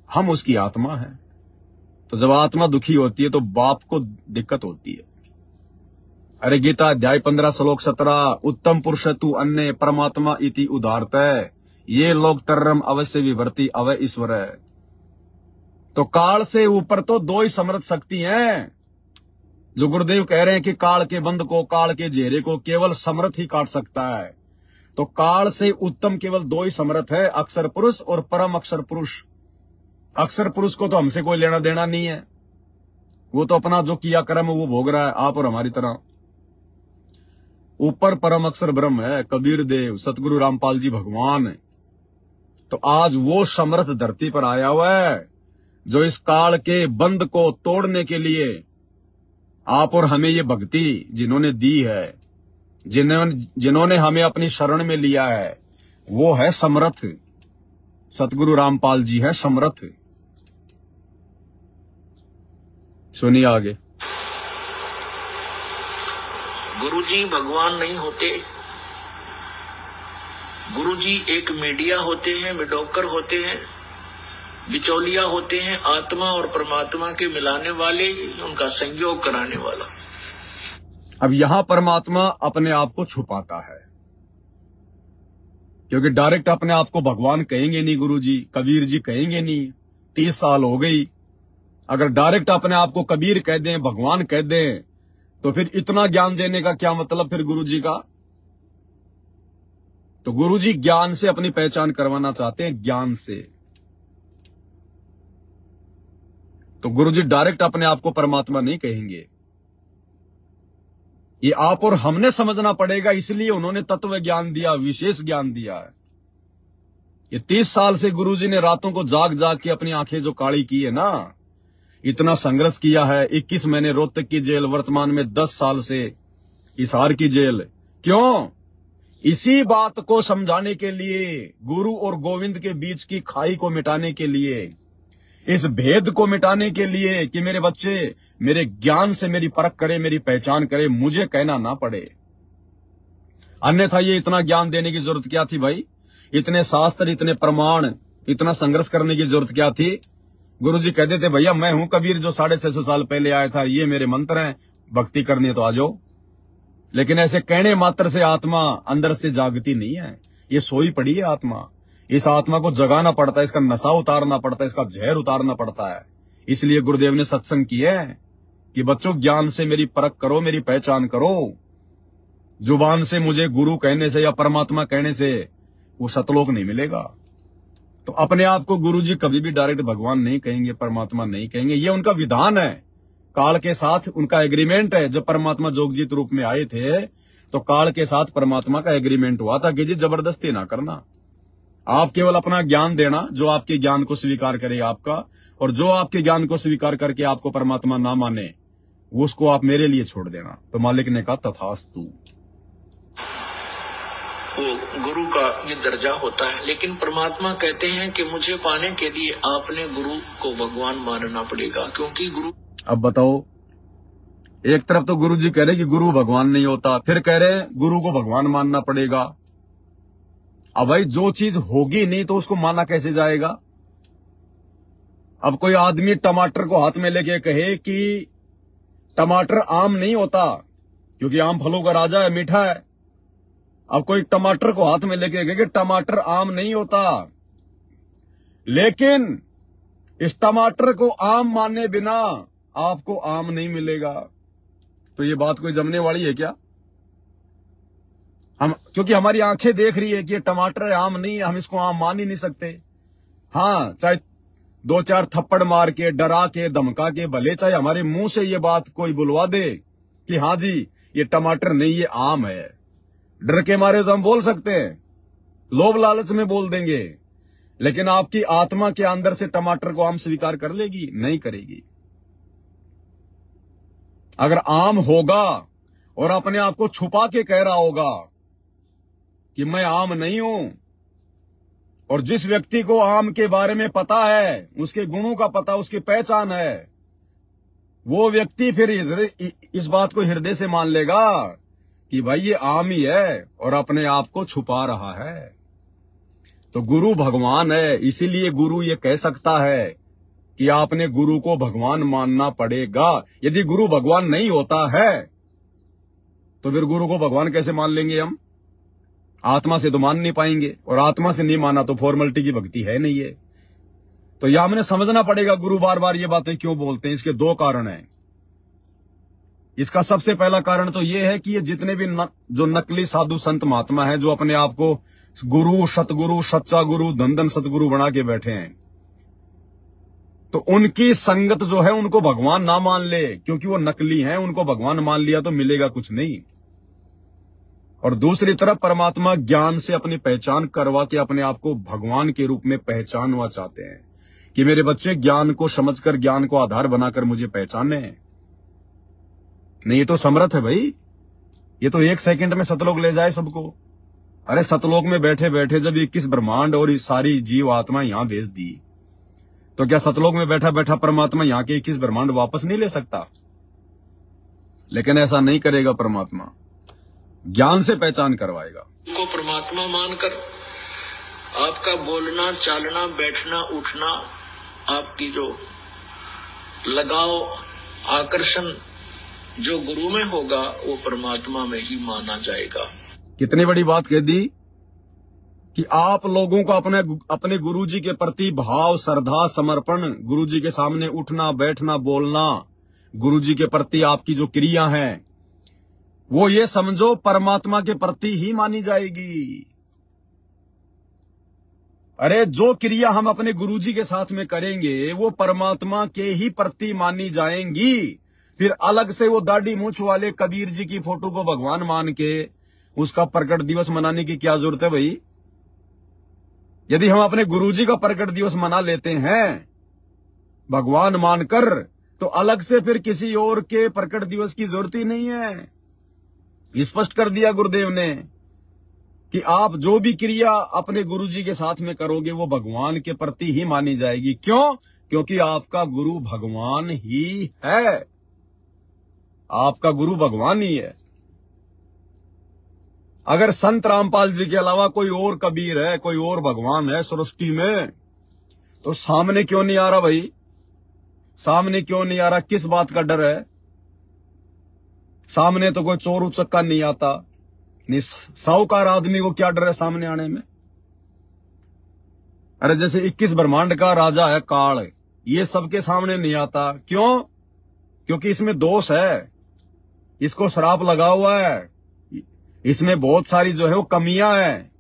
हम उसकी आत्मा है। तो जब आत्मा दुखी होती है तो बाप को दिक्कत होती है। अरे गीता अध्याय 15 श्लोक 17, उत्तम पुरुष तू अन्य परमात्मा इति उदारतः ये लोग तरम अवश्य विभर्ति अवय ईश्वर है। तो काल से ऊपर तो 2 ही समर्थ शक्ति हैं। जो गुरुदेव कह रहे हैं कि काल के बंद को, काल के घेरे को केवल समर्थ ही काट सकता है। तो काल से उत्तम केवल 2 ही समर्थ है, अक्षर पुरुष और परम अक्षर पुरुष। अक्षर पुरुष को तो हमसे कोई लेना देना नहीं है, वो तो अपना जो किया कर्म वो भोग रहा है, आप और हमारी तरह। ऊपर परम अक्षर ब्रह्म है, कबीर देव, सतगुरु रामपाल जी भगवान है। तो आज वो समर्थ धरती पर आया हुआ है जो इस काल के बंद को तोड़ने के लिए आप और हमें ये भक्ति जिन्होंने दी है, जिन्होंने हमें अपनी शरण में लिया है, वो है समर्थ। सतगुरु रामपाल जी है समर्थ। सुनिए आगे। गुरुजी भगवान नहीं होते, गुरुजी एक मीडिया होते हैं, मिडोकर होते हैं, बिचौलिया होते हैं, आत्मा और परमात्मा के मिलाने वाले, उनका संयोग कराने वाला। अब यहां परमात्मा अपने आप को छुपाता है, क्योंकि डायरेक्ट अपने आप को भगवान कहेंगे नहीं गुरुजी, कबीर जी कहेंगे नहीं। 30 साल हो गई, अगर डायरेक्ट अपने आप को कबीर कह दें, भगवान कह दें, तो फिर इतना ज्ञान देने का क्या मतलब फिर गुरुजी का? तो गुरुजी ज्ञान से अपनी पहचान करवाना चाहते हैं, ज्ञान से। तो गुरुजी डायरेक्ट अपने आप को परमात्मा नहीं कहेंगे। ये आप और हमने समझना पड़ेगा, इसलिए उन्होंने तत्व ज्ञान दिया, विशेष ज्ञान दिया है। ये 30 साल से गुरुजी ने रातों को जाग जाग के अपनी आंखें जो काली की है ना, इतना संघर्ष किया है। 21 महीने रोहतक की जेल, वर्तमान में 10 साल से हिसार की जेल। क्यों? इसी बात को समझाने के लिए, गुरु और गोविंद के बीच की खाई को मिटाने के लिए, इस भेद को मिटाने के लिए कि मेरे बच्चे मेरे ज्ञान से मेरी परख करे, मेरी पहचान करे, मुझे कहना ना पड़े। अन्यथा ये इतना ज्ञान देने की जरूरत क्या थी भाई? इतने शास्त्र, इतने प्रमाण, इतना संघर्ष करने की जरूरत क्या थी? गुरुजी कह देते भैया मैं हूं कबीर जो 650 साल पहले आया था, ये मेरे मंत्र हैं, भक्ति करनी है तो आ जाओ। लेकिन ऐसे कहने मात्र से आत्मा अंदर से जागती नहीं है, ये सोई पड़ी है आत्मा। इस आत्मा को जगाना पड़ता है, इसका नशा उतारना पड़ता है, इसका जहर उतारना पड़ता है। इसलिए गुरुदेव ने सत्संग किए कि बच्चों ज्ञान से मेरी परख करो, मेरी पहचान करो। जुबान से मुझे गुरु कहने से या परमात्मा कहने से वो सतलोक नहीं मिलेगा। तो अपने आप को गुरुजी कभी भी डायरेक्ट भगवान नहीं कहेंगे, परमात्मा नहीं कहेंगे। ये उनका विधान है, काल के साथ उनका एग्रीमेंट है। जब परमात्मा जोगजीत रूप में आए थे तो काल के साथ परमात्मा का एग्रीमेंट हुआ था कि जी जबरदस्ती ना करना, आप केवल अपना ज्ञान देना, जो आपके ज्ञान को स्वीकार करे आपका, और जो आपके ज्ञान को स्वीकार करके आपको परमात्मा ना माने उसको आप मेरे लिए छोड़ देना। तो मालिक ने कहा तथास्तु। वो गुरु का ये दर्जा होता है। लेकिन परमात्मा कहते हैं कि मुझे पाने के लिए आपने गुरु को भगवान मानना पड़ेगा, क्योंकि गुरु। अब बताओ, एक तरफ तो गुरु जी कह रहे कि गुरु भगवान नहीं होता, फिर कह रहे गुरु को भगवान मानना पड़ेगा। अब भाई जो चीज होगी नहीं तो उसको माना कैसे जाएगा? अब कोई आदमी टमाटर को हाथ में लेके कहे कि टमाटर आम नहीं होता क्योंकि आम फलों का राजा है, मीठा है, अब कोई टमाटर को हाथ में लेके गए कि टमाटर आम नहीं होता, लेकिन इस टमाटर को आम माने बिना आपको आम नहीं मिलेगा। तो ये बात कोई जमने वाली है क्या? क्योंकि हमारी आंखें देख रही है कि ये टमाटर आम नहीं है, हम इसको आम मान ही नहीं सकते। हाँ, चाहे 2-4 थप्पड़ मार के, डरा के, धमका के, भले चाहे हमारे मुंह से ये बात कोई बुलवा दे कि हाँ जी ये टमाटर नहीं ये आम है, डर के मारे तो हम बोल सकते हैं, लोभ लालच में बोल देंगे, लेकिन आपकी आत्मा के अंदर से टमाटर को आम स्वीकार कर लेगी? नहीं करेगी। अगर आम होगा और अपने आप को छुपा के कह रहा होगा कि मैं आम नहीं हूं, और जिस व्यक्ति को आम के बारे में पता है, उसके गुणों का पता, उसकी पहचान है, वो व्यक्ति फिर इस बात को हृदय से मान लेगा कि भाई ये आम ही है और अपने आप को छुपा रहा है। तो गुरु भगवान है, इसीलिए गुरु ये कह सकता है कि आपने गुरु को भगवान मानना पड़ेगा। यदि गुरु भगवान नहीं होता है तो फिर गुरु को भगवान कैसे मान लेंगे हम? आत्मा से तो मान नहीं पाएंगे, और आत्मा से नहीं माना तो फॉर्मेलिटी की भक्ति है नहीं है। तो यह हमने समझना पड़ेगा गुरु बार बार ये बातें क्यों बोलते हैं। इसके 2 कारण हैं। इसका सबसे पहला कारण तो यह है कि ये जितने भी जो नकली साधु संत महात्मा है, जो अपने आप को गुरु, सतगुरु, सच्चा गुरु, धन धन सतगुरु बना के बैठे हैं, तो उनकी संगत जो है उनको भगवान ना मान ले, क्योंकि वो नकली हैं। उनको भगवान मान लिया तो मिलेगा कुछ नहीं। और दूसरी तरफ परमात्मा ज्ञान से अपनी पहचान करवा के अपने आप को भगवान के रूप में पहचानना चाहते हैं कि मेरे बच्चे ज्ञान को समझकर, ज्ञान को आधार बनाकर मुझे पहचाने। नहीं, ये तो समर्थ है भाई, ये तो 1 सेकंड में सतलोक ले जाए सबको। अरे सतलोक में बैठे बैठे जब 21 ब्रह्मांड और सारी जीव आत्मा यहां भेज दी, तो क्या सतलोक में बैठा बैठा परमात्मा यहां के 21 ब्रह्मांड वापस नहीं ले सकता? लेकिन ऐसा नहीं करेगा परमात्मा, ज्ञान से पहचान करवाएगा। को परमात्मा मानकर आपका बोलना, चालना, बैठना, उठना, आपकी जो लगाव, आकर्षण जो गुरु में होगा वो परमात्मा में ही माना जाएगा। कितनी बड़ी बात कह दी कि आप लोगों को अपने गुरुजी के प्रति भाव, श्रद्धा, समर्पण, गुरुजी के सामने उठना, बैठना, बोलना, गुरुजी के प्रति आपकी जो क्रिया है वो ये समझो परमात्मा के प्रति ही मानी जाएगी। अरे जो क्रिया हम अपने गुरुजी के साथ में करेंगे वो परमात्मा के ही प्रति मानी जाएंगी। फिर अलग से वो दाढ़ी मूंछ वाले कबीर जी की फोटो को भगवान मान के उसका प्रकट दिवस मनाने की क्या जरूरत है भाई? यदि हम अपने गुरुजी का प्रकट दिवस मना लेते हैं भगवान मानकर, तो अलग से फिर किसी और के प्रकट दिवस की जरूरत ही नहीं है। स्पष्ट कर दिया गुरुदेव ने कि आप जो भी क्रिया अपने गुरुजी के साथ में करोगे वो भगवान के प्रति ही मानी जाएगी। क्यों? क्योंकि आपका गुरु भगवान ही है, आपका गुरु भगवान ही है। अगर संत रामपाल जी के अलावा कोई और कबीर है, कोई और भगवान है सृष्टि में, तो सामने क्यों नहीं आ रहा भाई? सामने क्यों नहीं आ रहा? किस बात का डर है? सामने तो कोई चोर उचक्का नहीं आता, नहीं साहूकार आदमी को क्या डर है सामने आने में? अरे जैसे 21 ब्रह्मांड का राजा है काल, ये सबके सामने नहीं आता। क्यों? क्योंकि इसमें दोष है, इसको श्राप लगा हुआ है, इसमें बहुत सारी जो है वो कमियां हैं।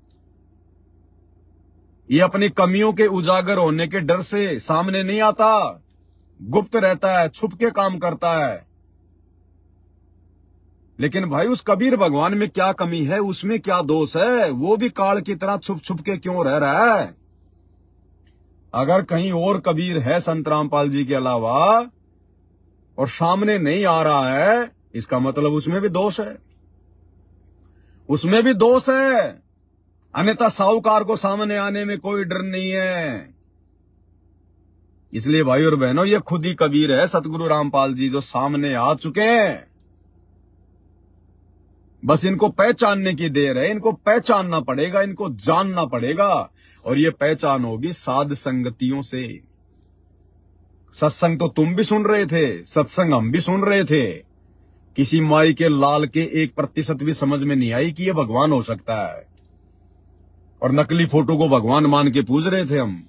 ये अपनी कमियों के उजागर होने के डर से सामने नहीं आता, गुप्त रहता है, छुप के काम करता है। लेकिन भाई उस कबीर भगवान में क्या कमी है, उसमें क्या दोष है? वो भी काल की तरह छुप छुप के क्यों रह रहा है? अगर कहीं और कबीर है संत रामपाल जी के अलावा और सामने नहीं आ रहा है, इसका मतलब उसमें भी दोष है, उसमें भी दोष है। अन्यथा साहूकार को सामने आने में कोई डर नहीं है। इसलिए भाई और बहनों, ये खुद ही कबीर है सतगुरु रामपाल जी जो सामने आ चुके हैं। बस इनको पहचानने की देर है, इनको पहचानना पड़ेगा, इनको जानना पड़ेगा। और ये पहचान होगी साध संगतियों से। सत्संग तो तुम भी सुन रहे थे, सत्संग हम भी सुन रहे थे, किसी माई के लाल के 1% भी समझ में नहीं आई कि ये भगवान हो सकता है, और नकली फोटो को भगवान मान के पूज रहे थे हम।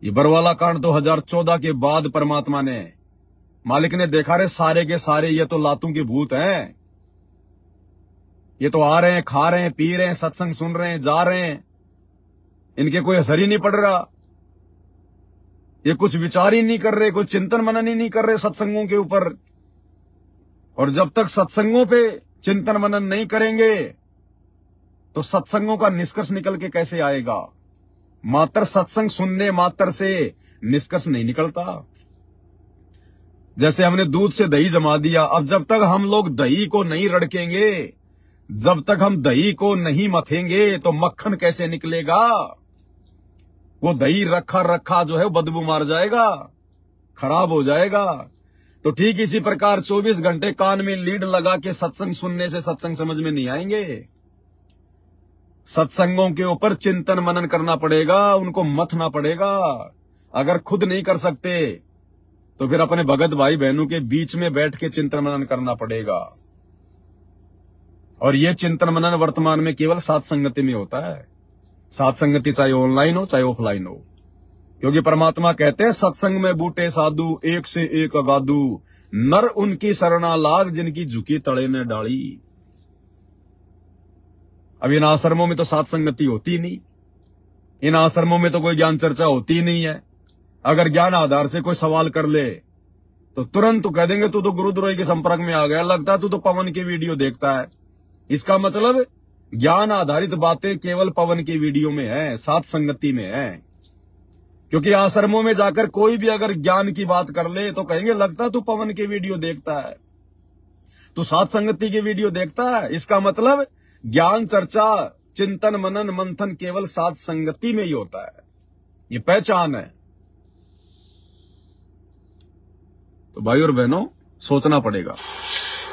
ये बरवाला कांड तो 2014 के बाद परमात्मा ने, मालिक ने देखा, रे सारे के सारे ये तो लातों के भूत हैं, ये तो आ रहे हैं, खा रहे हैं, पी रहे हैं, सत्संग सुन रहे हैं, जा रहे हैं, इनके कोई असर ही नहीं पड़ रहा, ये कुछ विचार ही नहीं कर रहे, कोई चिंतन मनन ही नहीं कर रहे सत्संगों के ऊपर। और जब तक सत्संगों पे चिंतन मनन नहीं करेंगे तो सत्संगों का निष्कर्ष निकल के कैसे आएगा? मात्र सत्संग सुनने मात्र से निष्कर्ष नहीं निकलता। जैसे हमने दूध से दही जमा दिया, अब जब तक हम लोग दही को नहीं रड़केंगे, जब तक हम दही को नहीं मथेंगे तो मक्खन कैसे निकलेगा? वो दही रखा रखा जो है वो बदबू मार जाएगा, खराब हो जाएगा। तो ठीक इसी प्रकार 24 घंटे कान में लीड लगा के सत्संग सुनने से सत्संग समझ में नहीं आएंगे। सत्संगों के ऊपर चिंतन मनन करना पड़ेगा, उनको मथना पड़ेगा। अगर खुद नहीं कर सकते तो फिर अपने भगत भाई बहनों के बीच में बैठ के चिंतन मनन करना पड़ेगा। और ये चिंतन मनन वर्तमान में केवल साथ संगति में होता है। साथ संगति चाहे ऑनलाइन हो चाहे ऑफलाइन हो, क्योंकि परमात्मा कहते हैं सत्संग में बूटे साधु, एक से एक अगाधु, नर उनकी शरणा लाग, जिनकी झुकी तड़े ने डाली। अब इन आश्रमों में तो साथ संगति होती ही नहीं, इन आश्रमों में तो कोई ज्ञान चर्चा होती ही नहीं है। अगर ज्ञान आधार से कोई सवाल कर ले तो तुरंत तो कह देंगे तू तो गुरुद्रोही के संपर्क में आ गया, लगता है तू तो पवन की वीडियो देखता है। इसका मतलब ज्ञान आधारित बातें केवल पवन की वीडियो में है, साथ संगति में है। क्योंकि आश्रमों में जाकर कोई भी अगर ज्ञान की बात कर ले तो कहेंगे लगता तू पवन की वीडियो देखता है, तू साथ संगति की वीडियो देखता है। इसका मतलब ज्ञान चर्चा चिंतन मनन मंथन केवल साथ संगति में ही होता है, ये पहचान है। तो भाई और बहनों सोचना पड़ेगा।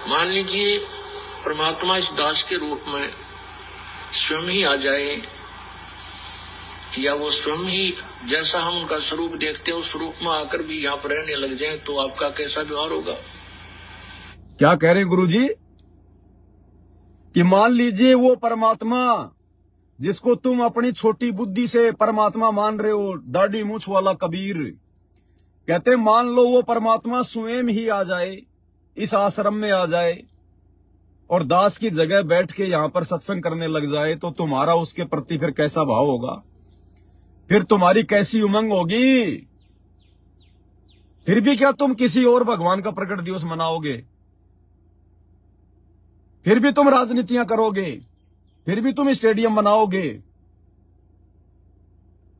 मान लीजिए परमात्मा इस दास के रूप में स्वयं ही आ जाए, या वो स्वयं ही जैसा हम उनका स्वरूप देखते हैं उस स्वरूप में आकर भी यहाँ पर रहने लग जाए, तो आपका कैसा व्यवहार होगा? क्या कह रहे गुरुजी कि मान लीजिए वो परमात्मा जिसको तुम अपनी छोटी बुद्धि से परमात्मा मान रहे हो, दाढ़ी मूछ वाला कबीर, कहते मान लो वो परमात्मा स्वयं ही आ जाए, इस आश्रम में आ जाए और दास की जगह बैठ के यहां पर सत्संग करने लग जाए, तो तुम्हारा उसके प्रति फिर कैसा भाव होगा? फिर तुम्हारी कैसी उमंग होगी? फिर भी क्या तुम किसी और भगवान का प्रकट दिवस मनाओगे? फिर भी तुम राजनीतियां करोगे? फिर भी तुम स्टेडियम बनाओगे?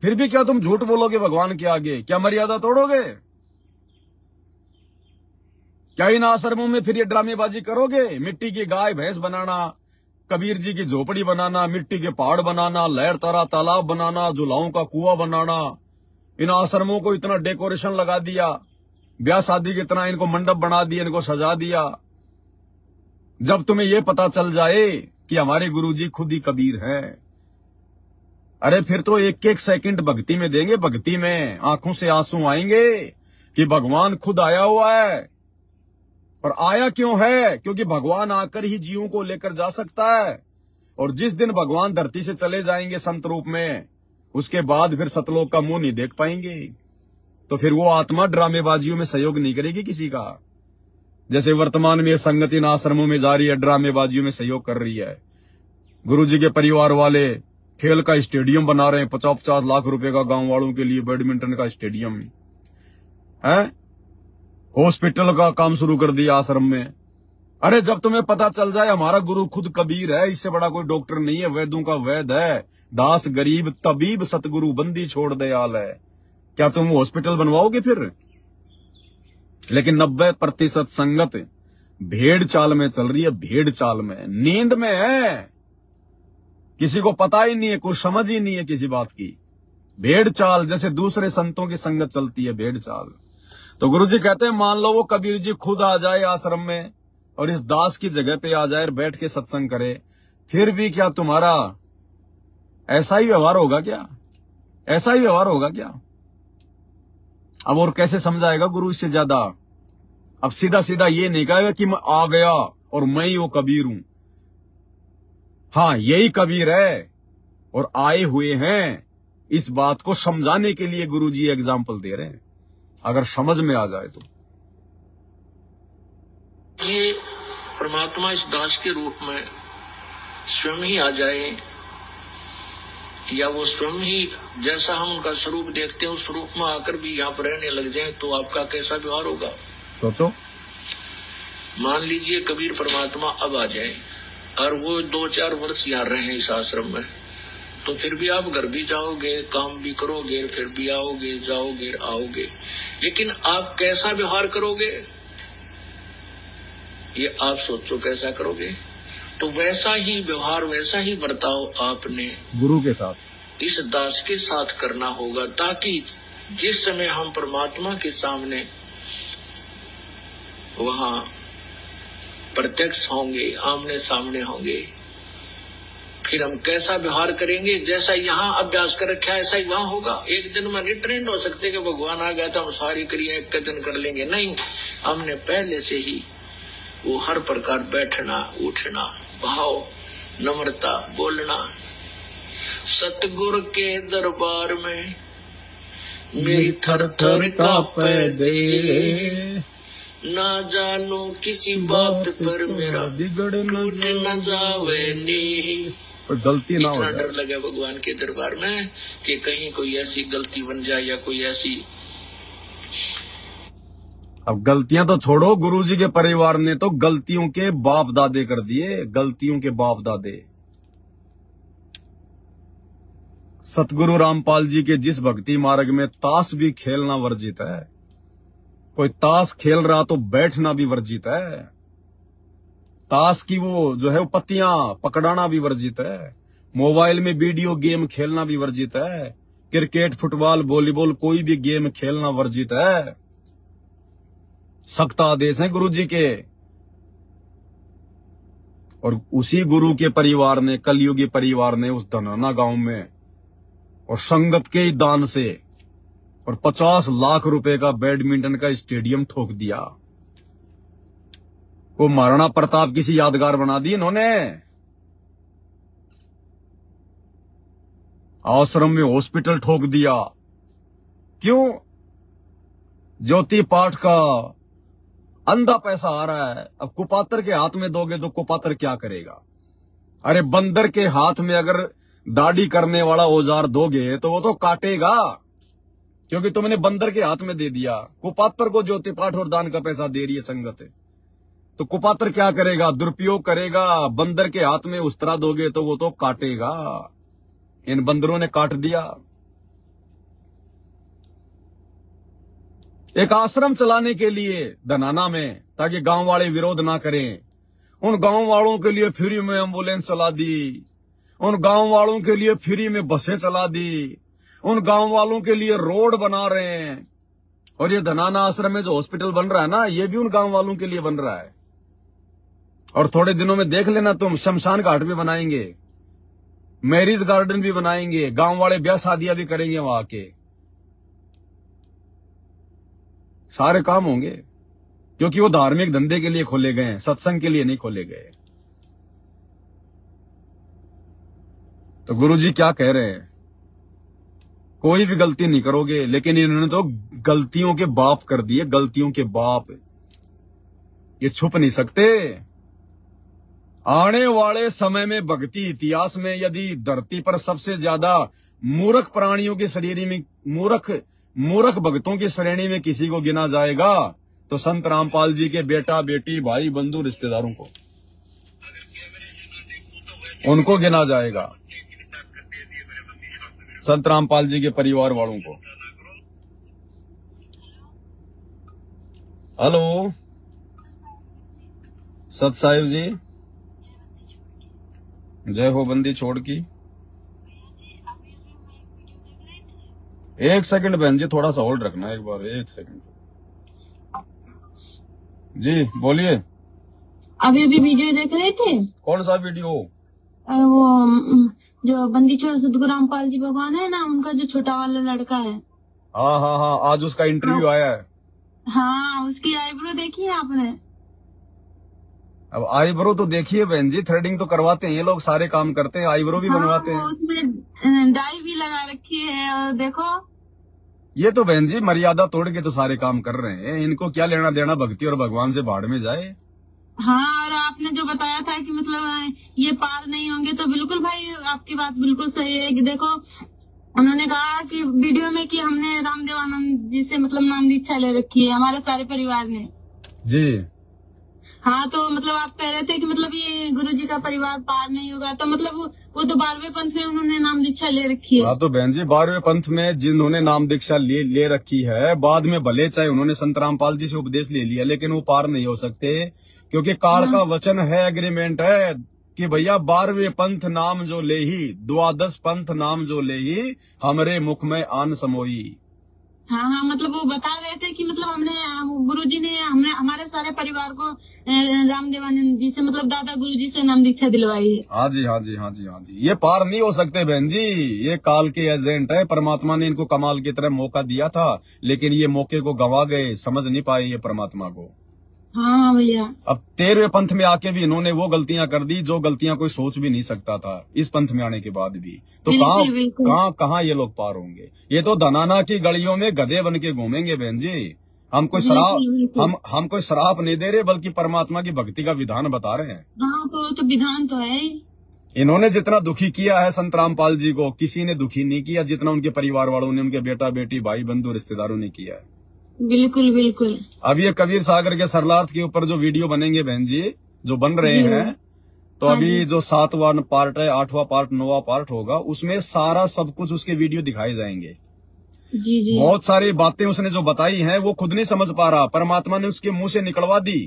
फिर भी क्या तुम झूठ बोलोगे भगवान के आगे? क्या मर्यादा तोड़ोगे? क्या इन आश्रमों में फिर ये ड्रामेबाजी करोगे? मिट्टी की गाय भैंस बनाना, कबीर जी की झोपड़ी बनाना, मिट्टी के पहाड़ बनाना, लहर तारा तालाब बनाना, जुलाओं का कुआं बनाना, इन आश्रमों को इतना डेकोरेशन लगा दिया, ब्याह शादी की तरह इनको मंडप बना दिया, इनको सजा दिया। जब तुम्हें यह पता चल जाए कि हमारे गुरुजी खुद ही कबीर हैं, अरे फिर तो एक एक सेकंड भक्ति में देंगे, भक्ति में आंखों से आंसू आएंगे कि भगवान खुद आया हुआ है। और आया क्यों है? क्योंकि भगवान आकर ही जीवों को लेकर जा सकता है। और जिस दिन भगवान धरती से चले जाएंगे संत रूप में, उसके बाद फिर सतलोक का मुंह नहीं देख पाएंगे। तो फिर वो आत्मा ड्रामेबाजियों में सहयोग नहीं करेगी किसी का। जैसे वर्तमान में संगति इन आश्रमों में जारी है, ड्रामेबाजियों में सहयोग कर रही है। गुरुजी के परिवार वाले खेल का स्टेडियम बना रहे हैं, 50-50 लाख रुपए का गांव वालों के लिए बैडमिंटन का स्टेडियम है। हॉस्पिटल का काम शुरू कर दिया आश्रम में। अरे जब तुम्हें पता चल जाए हमारा गुरु खुद कबीर है, इससे बड़ा कोई डॉक्टर नहीं है, वैद्यों का वैद है, दास गरीब तबीब सतगुरु बंदी छोड़ दयाल है, क्या तुम हॉस्पिटल बनवाओगे फिर? लेकिन 90% संगत भेड़ चाल में चल रही है, भेड़ चाल में, नींद में है, किसी को पता ही नहीं है, कुछ समझ ही नहीं है किसी बात की। भेड़ चाल जैसे दूसरे संतों की संगत चलती है, भेड़ चाल। तो गुरुजी कहते हैं मान लो वो कबीर जी खुद आ जाए आश्रम में और इस दास की जगह पे आ जाए और बैठ के सत्संग करे, फिर भी क्या तुम्हारा ऐसा ही व्यवहार होगा क्या? ऐसा ही व्यवहार होगा क्या? अब और कैसे समझाएगा गुरु इससे ज्यादा? अब सीधा सीधा ये नहीं कहेगा कि मैं आ गया और मैं ही वो कबीर हूं। हाँ, यही कबीर है और आए हुए हैं। इस बात को समझाने के लिए गुरुजी एग्जाम्पल दे रहे हैं, अगर समझ में आ जाए तो। ये परमात्मा इस दास के रूप में स्वयं ही आ जाए, या वो स्वयं ही जैसा हम उनका स्वरूप देखते हैं उस स्वरूप में आकर भी यहाँ पर रहने लग जाए, तो आपका कैसा व्यवहार होगा? सोचो। मान लीजिए कबीर परमात्मा अब आ जाए और वो 2-4 वर्ष यहाँ रहे इस आश्रम में, तो फिर भी आप घर भी जाओगे, काम भी करोगे, फिर भी आओगे, जाओगे, आओगे, लेकिन आप कैसा व्यवहार करोगे ये आप सोचो, कैसा करोगे? तो वैसा ही व्यवहार, वैसा ही बर्ताव आपने गुरु के साथ, इस दास के साथ करना होगा, ताकि जिस समय हम परमात्मा के सामने वहाँ प्रत्यक्ष होंगे, आमने सामने होंगे, फिर हम कैसा व्यवहार करेंगे, जैसा यहाँ अभ्यास कर रखा है ऐसा ही वहाँ होगा। एक दिन में नहीं ट्रेंड हो सकते कि भगवान आ गया तो हम सारी क्रिया एक दिन कर लेंगे, नहीं। हमने पहले से ही वो हर प्रकार बैठना, उठना, भाव, नम्रता, बोलना, सतगुरु के दरबार में मेरी थर थर कांपे दे, ना जानो किसी बात पर मेरा बिगड़ न जावे नी। गलती ना हो जाए। डर लगे भगवान के दरबार में कि कहीं कोई ऐसी गलती बन जाए या कोई ऐसी। अब गलतियां तो छोड़ो, गुरुजी के परिवार ने तो गलतियों के बाप दादे कर दिए, गलतियों के बाप दादे। सतगुरु रामपाल जी के जिस भक्ति मार्ग में ताश भी खेलना वर्जित है, कोई ताश खेल रहा तो बैठना भी वर्जित है, ताश की वो जो है वो पत्तियां पकड़ाना भी वर्जित है, मोबाइल में वीडियो गेम खेलना भी वर्जित है, क्रिकेट, फुटबॉल, वॉलीबॉल कोई भी गेम खेलना वर्जित है। सख्त आदेश है गुरुजी के। और उसी गुरु के परिवार ने, कलयुगी परिवार ने उस धनाना गांव में और संगत के दान से और 50 लाख रुपए का बैडमिंटन का स्टेडियम ठोक दिया। वो महाराणा प्रताप किसी यादगार बना दी इन्होंने। आश्रम में हॉस्पिटल ठोक दिया। क्यों? ज्योति पाठ का अंधा पैसा आ रहा है। अब कुपात्र के हाथ में दोगे तो कुपात्र क्या करेगा? अरे बंदर के हाथ में अगर दाढ़ी करने वाला औजार दोगे तो वो तो काटेगा, क्योंकि तुमने बंदर के हाथ में दे दिया। कुपात्र को ज्योति पाठ और दान का पैसा दे रही है संगत, तो कुपात्र क्या करेगा? दुरुपयोग करेगा। बंदर के हाथ में उस्तरा दोगे तो वो तो काटेगा। इन बंदरों ने काट दिया। एक आश्रम चलाने के लिए धनाना में, ताकि गांव वाले विरोध ना करें, उन गांव वालों के लिए फ्री में एम्बुलेंस चला दी, उन गांव वालों के लिए फ्री में बसें चला दी, उन गांव वालों के लिए रोड बना रहे हैं। और ये धनाना आश्रम में जो हॉस्पिटल बन रहा है ना, ये भी उन गांव वालों के लिए बन रहा है। और थोड़े दिनों में देख लेना तुम, शमशान घाट भी बनाएंगे, मैरिज गार्डन भी बनाएंगे, गांव वाले ब्याह शादियां भी करेंगे वहां के। सारे काम होंगे, क्योंकि वो धार्मिक धंधे के लिए खोले गए हैं, सत्संग के लिए नहीं खोले गए। तो गुरुजी क्या कह रहे हैं? कोई भी गलती नहीं करोगे, लेकिन इन्होंने तो गलतियों के बाप कर दिए, गलतियों के बाप। ये छुप नहीं सकते। आने वाले समय में भक्ति इतिहास में यदि धरती पर सबसे ज्यादा मूर्ख प्राणियों की श्रेणी में, मूर्ख भक्तों की श्रेणी में किसी को गिना जाएगा तो संत रामपाल जी के बेटा बेटी, भाई बंधु, रिश्तेदारों को, उनको गिना जाएगा, संत रामपाल जी के परिवार वालों को। हेलो सत साहिब जी, जय हो बंदी छोड़ की। एक सेकंड बहन जी, थोड़ा सा होल्ड रखना एक बार, एक सेकंड जी, बोलिए। अभी वीडियो देख रहे थे। कौन सा वीडियो? वो जो बंदी छोड़ सतगुरु रामपाल जी भगवान है ना, उनका जो छोटा वाला लड़का है। हाँ हाँ हाँ, आज उसका इंटरव्यू आया है। हाँ, उसकी आईब्रो देखी है आपने? अब आईब्रो तो देखिए बहन जी, थ्रेडिंग तो करवाते हैं ये लोग, सारे काम करते हैं, आईब्रो भी हाँ, बनवाते हैं। उसमें डाई भी लगा रखी है, और देखो। ये तो बहन जी मर्यादा तोड़ के तो सारे काम कर रहे हैं, इनको क्या लेना देना भक्ति और भगवान से, भाड़ में जाए। हाँ, और आपने जो बताया था कि मतलब ये पार नहीं होंगे, तो बिल्कुल भाई आपकी बात बिल्कुल सही है कि देखो, उन्होंने कहा कि वीडियो में कि हमने रामदेव आनंद जी से मतलब नाम दीक्षा ले रखी है हमारे सारे परिवार ने जी। हाँ, तो मतलब आप कह रहे थे कि मतलब ये गुरुजी का परिवार पार नहीं होगा, तो मतलब वो तो 12वें पंथ में उन्होंने नाम दीक्षा ले रखी है। हाँ तो बहन जी 12वें पंथ में जिन्होंने नाम दीक्षा ले रखी है, बाद में भले चाहे उन्होंने संत रामपाल जी से उपदेश ले लिया, लेकिन वो पार नहीं हो सकते, क्योंकि काल का वचन है, एग्रीमेंट है कि भैया 12वें पंथ नाम जो ले ही, 12 पंथ नाम जो ले ही, हमरे मुख में आन समोई। हाँ हाँ, मतलब वो बता रहे थे कि मतलब गुरुजी ने हमने हमारे सारे परिवार को रामदेवानंद जी से मतलब दादा गुरुजी से नाम दीक्षा दिलवाई है। हाँ जी, हाँ जी, हाँ जी, हाँ जी। ये पार नहीं हो सकते बहन जी, ये काल के एजेंट है, परमात्मा ने इनको कमाल की तरह मौका दिया था, लेकिन ये मौके को गंवा गए, समझ नहीं पाए ये परमात्मा को। हाँ भैया। अब 13वें पंथ में आके भी इन्होंने वो गलतियां कर दी जो गलतियां कोई सोच भी नहीं सकता था, इस पंथ में आने के बाद भी। तो कहाँ ये लोग पार होंगे? ये तो धनाना की गलियों में गधे बन के घूमेंगे बहन जी। हम कोई शराब नहीं दे रहे, बल्कि परमात्मा की भक्ति का विधान बता रहे हैं। हाँ, तो विधान तो है। इन्होंने जितना दुखी किया है संत रामपाल जी को, किसी ने दुखी नहीं किया जितना उनके परिवार वालों ने, उनके बेटा बेटी भाई बंधु रिश्तेदारों ने किया है। बिल्कुल बिल्कुल। अब ये कबीर सागर के सरलार्थ के ऊपर जो वीडियो बनेंगे बहन जी, जो बन रहे हैं, तो अभी जो 7वां पार्ट है, 8वां पार्ट, 9वां पार्ट होगा, उसमें सारा सब कुछ उसके वीडियो दिखाए जाएंगे। जी जी। बहुत सारी बातें उसने जो बताई हैं वो खुद नहीं समझ पा रहा, परमात्मा ने उसके मुंह से निकलवा दी।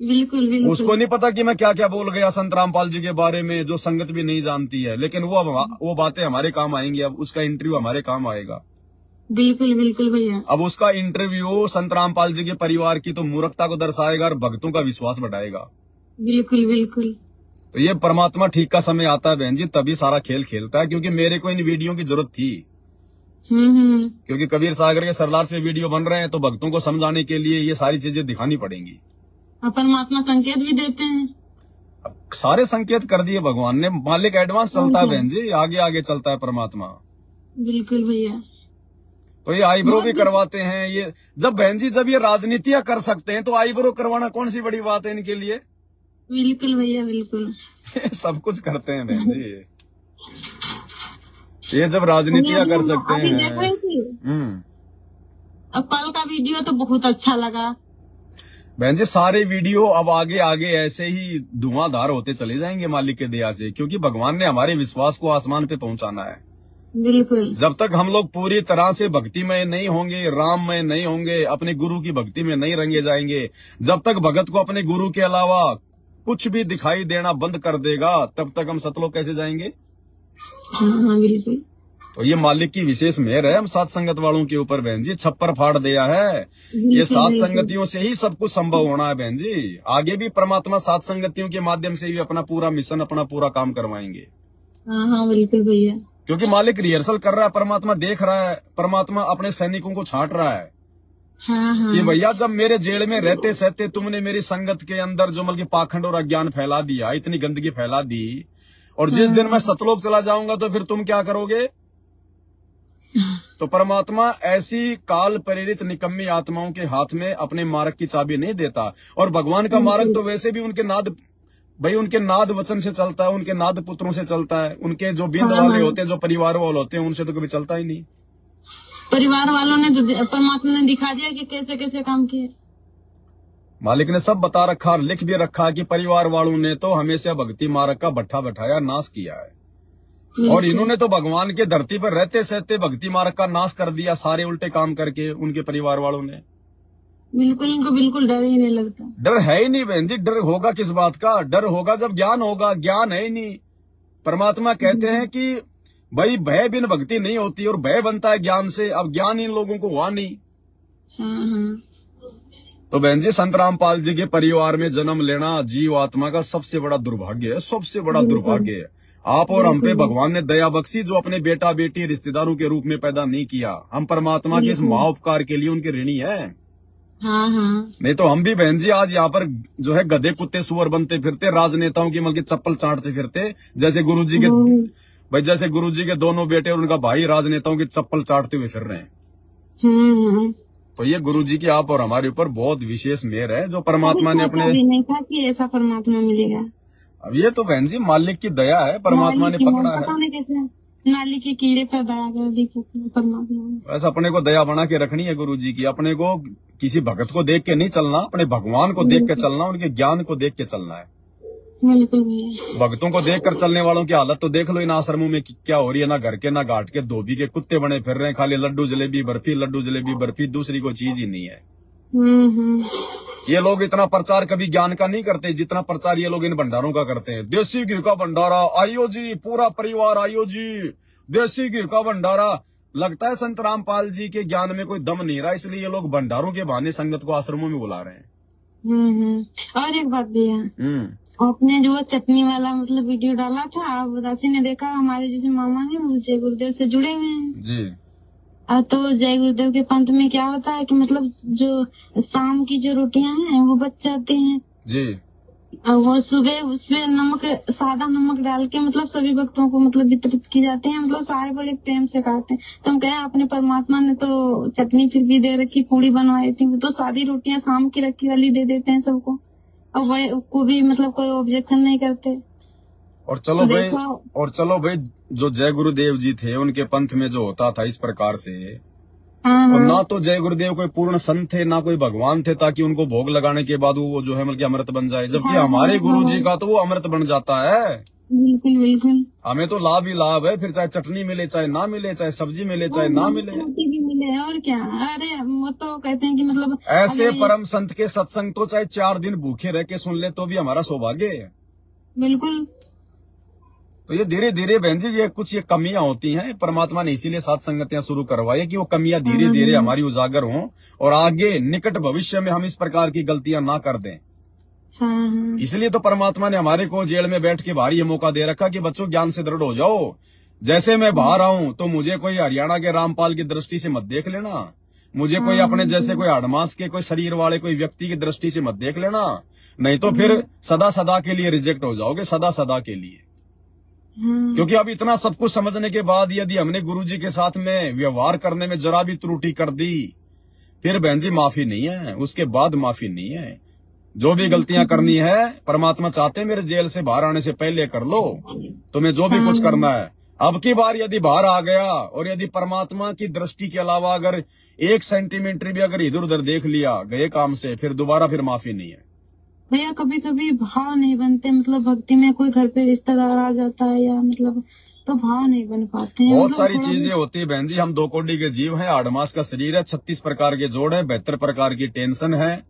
बिल्कुल बिल्कुल। उसको नहीं पता कि मैं क्या क्या बोल गया संत रामपाल जी के बारे में, जो संगत भी नहीं जानती है, लेकिन वो बातें हमारे काम आएंगी। अब उसका इंटरव्यू हमारे काम आएगा। बिल्कुल बिल्कुल भैया। अब उसका इंटरव्यू संत रामपाल जी के परिवार की तो मूर्खता को दर्शाएगा और भक्तों का विश्वास बढ़ाएगा। बिल्कुल बिल्कुल। तो ये परमात्मा ठीक का समय आता है बहन जी, तभी सारा खेल खेलता है, क्योंकि मेरे को इन वीडियो की जरूरत थी। क्योंकि कबीर सागर के सरलार्थ पे वीडियो बन रहे हैं, तो भक्तों को समझाने के लिए ये सारी चीजें दिखानी पड़ेंगी। परमात्मा संकेत भी देते हैं। अब सारे संकेत कर दिए भगवान ने, मालिक एडवांस चलता है बहन जी, आगे आगे चलता है परमात्मा। बिल्कुल भैया। तो ये आईब्रो भी करवाते हैं। ये जब बहन जी जब ये राजनीतियां कर सकते हैं, तो आईब्रो करवाना कौन सी बड़ी बात है इनके लिए? बिल्कुल भैया बिल्कुल। सब कुछ करते हैं बहन जी, ये जब राजनीतियां कर सकते हैं। कल का वीडियो तो बहुत अच्छा लगा बहन जी। सारे वीडियो अब आगे आगे ऐसे ही धुआंधार होते चले जाएंगे मालिक के दया से, क्योंकि भगवान ने हमारे विश्वास को आसमान पे पहुंचाना है। बिल्कुल। जब तक हम लोग पूरी तरह से भक्ति में नहीं होंगे, राम में नहीं होंगे, अपने गुरु की भक्ति में नहीं रंगे जाएंगे, जब तक भगत को अपने गुरु के अलावा कुछ भी दिखाई देना बंद कर देगा, तब तक हम सतलोक कैसे जाएंगे? हाँ, बिल्कुल। तो ये मालिक की विशेष मेहर है हम सात संगत वालों के ऊपर बहन जी, छप्पर फाड़ दिया है। ये सात संगतियों से ही सब कुछ संभव होना है बहन जी। आगे भी परमात्मा सात संगतियों के माध्यम से भी अपना पूरा मिशन, अपना पूरा काम करवाएंगे। हाँ बिल्कुल भैया। क्योंकि मालिक रिहर्सल कर रहा है, परमात्मा देख रहा है, परमात्मा अपने सैनिकों को छांट रहा है। हाँ। ये भैया जब मेरे जेल में रहते सहते तुमने मेरी संगत के अंदर जो मतलब पाखंड और अज्ञान फैला दिया, इतनी गंदगी फैला दी, और जिस दिन मैं सतलोक चला जाऊंगा तो फिर तुम क्या करोगे? तो परमात्मा ऐसी काल प्रेरित निकम्मी आत्माओं के हाथ में अपने मार्ग की चाबी नहीं देता। और भगवान का मार्ग तो वैसे भी उनके नाद, भाई उनके नाद वचन से चलता है, उनके नाद पुत्रों से चलता है, उनके जो बिंद वाले होते हैं, जो परिवार वाले होते हैं, उनसे तो कभी चलता ही नहीं। परिवार वालों ने तो परमात्मा ने दिखा दिया कि कैसे कैसे काम किए। मालिक ने सब बता रखा, लिख भी रखा कि परिवार वालों ने तो हमेशा भक्ति मार्ग का भट्ठा बैठाया, नाश किया है। और इन्होंने तो भगवान के धरती पर रहते सहते भक्ति मार्ग का नाश कर दिया, सारे उल्टे काम करके उनके परिवार वालों ने। बिल्कुल, इनको बिल्कुल डर ही नहीं लगता। डर है ही नहीं बहन जी। डर होगा किस बात का? डर होगा जब ज्ञान होगा, ज्ञान है ही नहीं। परमात्मा कहते हैं कि भाई भय बिन भक्ति नहीं होती, और भय बनता है ज्ञान से। अब ज्ञान इन लोगों को हुआ नहीं। तो बहन जी संत रामपाल जी के परिवार में जन्म लेना जीव आत्मा का सबसे बड़ा दुर्भाग्य है, सबसे बड़ा दुर्भाग्य है। आप और हम पे भगवान ने दया बख्शी, जो अपने बेटा बेटी रिश्तेदारों के रूप में पैदा नहीं किया। हम परमात्मा के इस महाउपकार के लिए उनके ऋणी हैं। हाँ हाँ। नहीं तो हम भी बहन जी आज यहाँ पर जो है गधे कुत्ते सुअर बनते फिरते, राजनेताओं की मतलब चप्पल चाटते फिरते, जैसे गुरुजी के भाई, जैसे गुरुजी के दोनों बेटे और उनका भाई राजनेताओं की चप्पल चाटते हुए फिर रहे हैं। तो ये गुरुजी की आप और हमारे ऊपर बहुत विशेष मेहर है, जो परमात्मा ने अपने नहीं था कि ऐसा परमात्मा मिलेगा। अब ये तो बहन जी मालिक की दया है, परमात्मा ने पकड़ा है। कैसे नाली के कीड़े पर दया कर दी परमात्मा ने। बस अपने को दया बना के रखनी है गुरुजी की। अपने को किसी भगत को देख के नहीं चलना, अपने भगवान को देख के चलना, उनके ज्ञान को देख के चलना है। बिल्कुल भैया। भक्तों को देख कर चलने वालों की हालत तो देख लो इन आश्रमों में क्या हो रही है। ना घर के ना घाट के धोबी के कुत्ते बने फिर रहे हैं, खाली लड्डू जलेबी बर्फी, लड्डू जलेबी बर्फी, दूसरी कोई चीज ही नहीं है। ये लोग इतना प्रचार कभी ज्ञान का नहीं करते जितना प्रचार ये लोग इन भंडारों का करते हैं। देसी घी का भंडारा आइयो जी, पूरा परिवार आइयो जी, देसी घी का भंडारा। लगता है संत रामपाल जी के ज्ञान में कोई दम नहीं रहा, इसलिए ये लोग भंडारों के बहाने संगत को आश्रमों में बुला रहे हैं। और एक बात भैया, आपने जो चटनी वाला मतलब वीडियो डाला था, आप उदासी ने देखा, हमारे जैसे मामा है वो जय गुरुदेव से जुड़े हुए हैं जी। तो जय गुरुदेव के पंथ में क्या होता है कि मतलब जो शाम की जो रोटियां हैं वो बच जाती हैं जी, वो सुबह उसपे नमक, सादा नमक डाल के मतलब सभी भक्तों को मतलब वितरित की जाते हैं। मतलब सारे बड़े प्रेम से खाते हैं। तो हम कहे अपने परमात्मा ने तो चटनी फिर भी दे रखी, पूड़ी बनवाई थी, वो तो सादी रोटियां शाम की रखी वाली दे देते हैं सबको, और बड़े को भी मतलब कोई ऑब्जेक्शन नहीं करते। और चलो भाई जो जय गुरुदेव जी थे उनके पंथ में जो होता था इस प्रकार से, और ना तो जय गुरुदेव कोई पूर्ण संत थे ना कोई भगवान थे ताकि उनको भोग लगाने के बाद वो जो है मतलब अमृत बन जाए, जबकि हमारे गुरुजी का तो वो अमृत बन जाता है। बिल्कुल बिल्कुल। हमें तो लाभ ही लाभ है, फिर चाहे चटनी मिले चाहे ना मिले, चाहे सब्जी मिले चाहे ना मिले, और क्या। अरे वो तो कहते हैं कि मतलब ऐसे परम संत के सत्संग तो चाहे 4 दिन भूखे रह के सुन ले तो भी हमारा सौभाग्य है। बिल्कुल। तो ये धीरे धीरे बहन जी ये कमियां होती हैं, परमात्मा ने इसीलिए साथ संगतियां शुरू करवाई कि वो कमियां धीरे धीरे हमारी उजागर हों और आगे निकट भविष्य में हम इस प्रकार की गलतियां ना कर दें। इसलिए तो परमात्मा ने हमारे को जेल में बैठ के बाहर ये मौका दे रखा कि बच्चों ज्ञान से दृढ़ हो जाओ। जैसे मैं बाहर आऊं तो मुझे कोई हरियाणा के रामपाल की दृष्टि से मत देख लेना, मुझे कोई अपने जैसे कोई हड़मास के कोई शरीर वाले कोई व्यक्ति की दृष्टि से मत देख लेना, नहीं तो फिर सदा सदा के लिए रिजेक्ट हो जाओगे, सदा सदा के लिए। क्योंकि अब इतना सब कुछ समझने के बाद यदि हमने गुरुजी के साथ में व्यवहार करने में जरा भी त्रुटि कर दी, फिर बहन जी माफी नहीं है, उसके बाद माफी नहीं है। जो भी गलतियां करनी है परमात्मा चाहते हैं मेरे जेल से बाहर आने से पहले कर लो, तुम्हें जो भी कुछ करना है। अब की बार यदि बाहर आ गया और यदि परमात्मा की दृष्टि के अलावा अगर 1 सेंटीमीटर भी अगर इधर उधर देख लिया गए काम से, फिर दोबारा फिर माफी नहीं है। भैया कभी कभी भाव नहीं बनते, मतलब भक्ति में कोई घर पे रिश्तेदार आ जाता है या मतलब तो भाव नहीं बन पाते हैं। बहुत सारी चीजें होती है बहन जी, हम 2 कोड़ी के जीव हैं, 8 मास का शरीर है, 36 प्रकार के जोड़ है, 72 प्रकार की टेंशन है,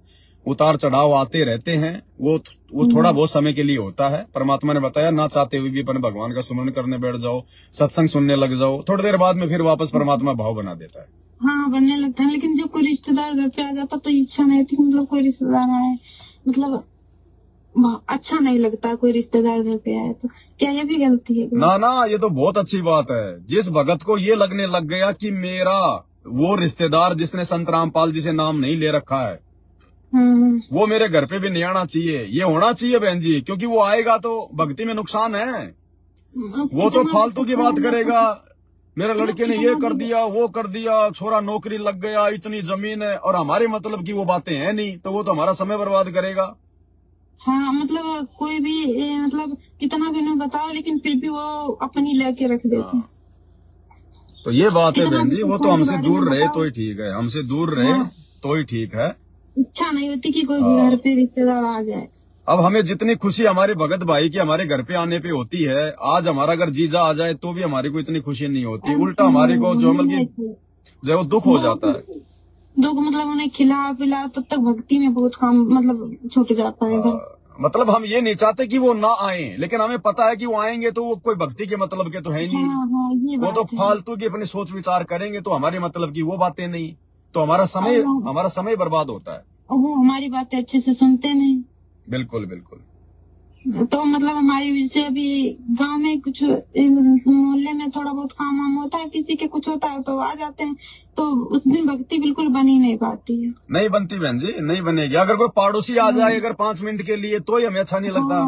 उतार चढ़ाव आते रहते हैं। वो थोड़ा बहुत समय के लिए होता है। परमात्मा ने बताया ना चाहते हुए भी अपने भगवान का सुमरन करने बैठ जाओ, सत्संग सुनने लग जाओ, थोड़ी देर बाद में फिर वापस परमात्मा भाव बना देता है। हाँ बनने लगता है, लेकिन जो कोई रिश्तेदार घर पे आ जाता तो इच्छा नहीं थी, मतलब कोई रिश्तेदार आए, मतलब अच्छा नहीं लगता कोई रिश्तेदार घर पे आए तो। क्या ये भी गलती है? ना ये तो बहुत अच्छी बात है। जिस भगत को ये लगने लग गया कि मेरा वो रिश्तेदार जिसने संत रामपाल जी से नाम नहीं ले रखा है वो मेरे घर पे भी नहीं आना चाहिए, ये होना चाहिए बहन जी, क्योंकि वो आएगा तो भक्ति में नुकसान है। वो तो फालतू की बात करेगा, मेरे लड़के ने ये कर दिया वो कर दिया, छोरा नौकरी लग गया, इतनी जमीन है, और हमारे मतलब की वो बातें हैं नहीं, तो वो तो हमारा समय बर्बाद करेगा। हाँ मतलब कोई भी मतलब कितना भी न बताओ लेकिन फिर भी वो अपनी लेके रख देते हैं। तो ये बात है बहन जी, वो तो हमसे दूर रहे तो ही ठीक है, हमसे दूर रहे तो ही ठीक है। इच्छा नहीं होती कि कोई घर पे रिश्तेदार आ जाए। अब हमें जितनी खुशी हमारे भगत भाई की हमारे घर पे आने पे होती है, आज हमारा अगर जीजा आ जाए तो भी हमारे को इतनी खुशी नहीं होती, उल्टा हमारे को जो मतलब जो दुख हो जाता है। दुख मतलब उन्हें खिला पिला तब तक भक्ति में बहुत काम मतलब छूट जाता है इधर। मतलब हम ये नहीं चाहते कि वो ना आए, लेकिन हमें पता है कि वो आएंगे तो वो कोई भक्ति के मतलब के तो है नहीं। वो तो फालतू की अपनी सोच विचार करेंगे, तो हमारे मतलब की वो बातें नहीं, तो हमारा समय बर्बाद होता है। वो हमारी बातें अच्छे से सुनते नहीं। बिल्कुल बिल्कुल। तो मतलब हमारी से अभी गांव में कुछ मोहल्ले में थोड़ा बहुत काम वाम होता है, किसी के कुछ होता है तो आ जाते हैं, तो उस दिन भक्ति बिल्कुल बन ही नहीं पाती है। नहीं बनती बहन जी, नहीं बनेगी। अगर कोई पड़ोसी आ जाए अगर 5 मिनट के लिए तो ही हमें अच्छा नहीं लगता।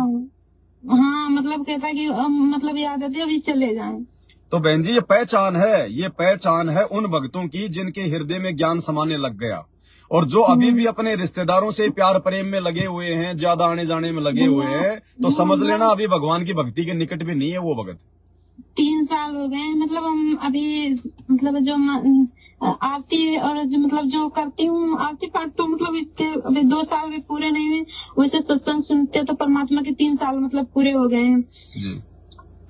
हाँ मतलब कहता है कि मतलब ये आदत है अभी चले जाएं। तो बहन जी ये पहचान है उन भक्तों की जिनके हृदय में ज्ञान समाने लग गया, और जो अभी भी अपने रिश्तेदारों से प्यार प्रेम में लगे हुए हैं, ज्यादा आने जाने में लगे हुए हैं, तो समझ लेना अभी भगवान की भक्ति के निकट भी नहीं है वो भगत। 3 साल हो गए मतलब हम अभी मतलब जो आरती और जो मतलब जो करती हूँ आरती पाठ, तो मतलब इसके अभी 2 साल भी पूरे नहीं हुए। वैसे सत्संग सुनते तो परमात्मा के 3 साल मतलब पूरे हो गए हैं जी।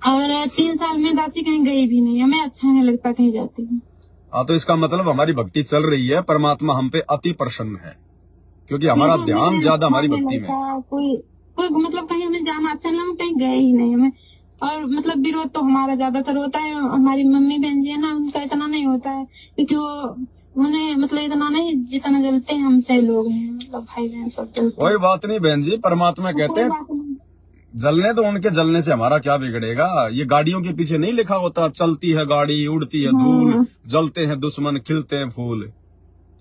और 3 साल में दासी कहीं गई भी नहीं, हमें अच्छा नहीं लगता कहीं जाती हूँ। हाँ तो इसका मतलब हमारी भक्ति चल रही है, परमात्मा हम पे अति प्रसन्न है, क्योंकि हमारा ध्यान ज्यादा हमारी भक्ति में। कोई मतलब कहीं हमें जाना अच्छा नहीं, हम कहीं गए ही नहीं हमें। और मतलब विरोध तो हमारा ज्यादातर होता है, हमारी मम्मी बहन जी है ना, उनका इतना नहीं होता है, क्योंकि वो उन्हें मतलब इतना नहीं जितना जलते हैं हमसे लोग हैं, मतलब भाई बहन सब जलते। कोई बात नहीं बहन जी, परमात्मा कहते हैं जलने तो उनके जलने से हमारा क्या बिगड़ेगा। ये गाड़ियों के पीछे नहीं लिखा होता, चलती है गाड़ी उड़ती है धूल, जलते हैं दुश्मन खिलते हैं फूल।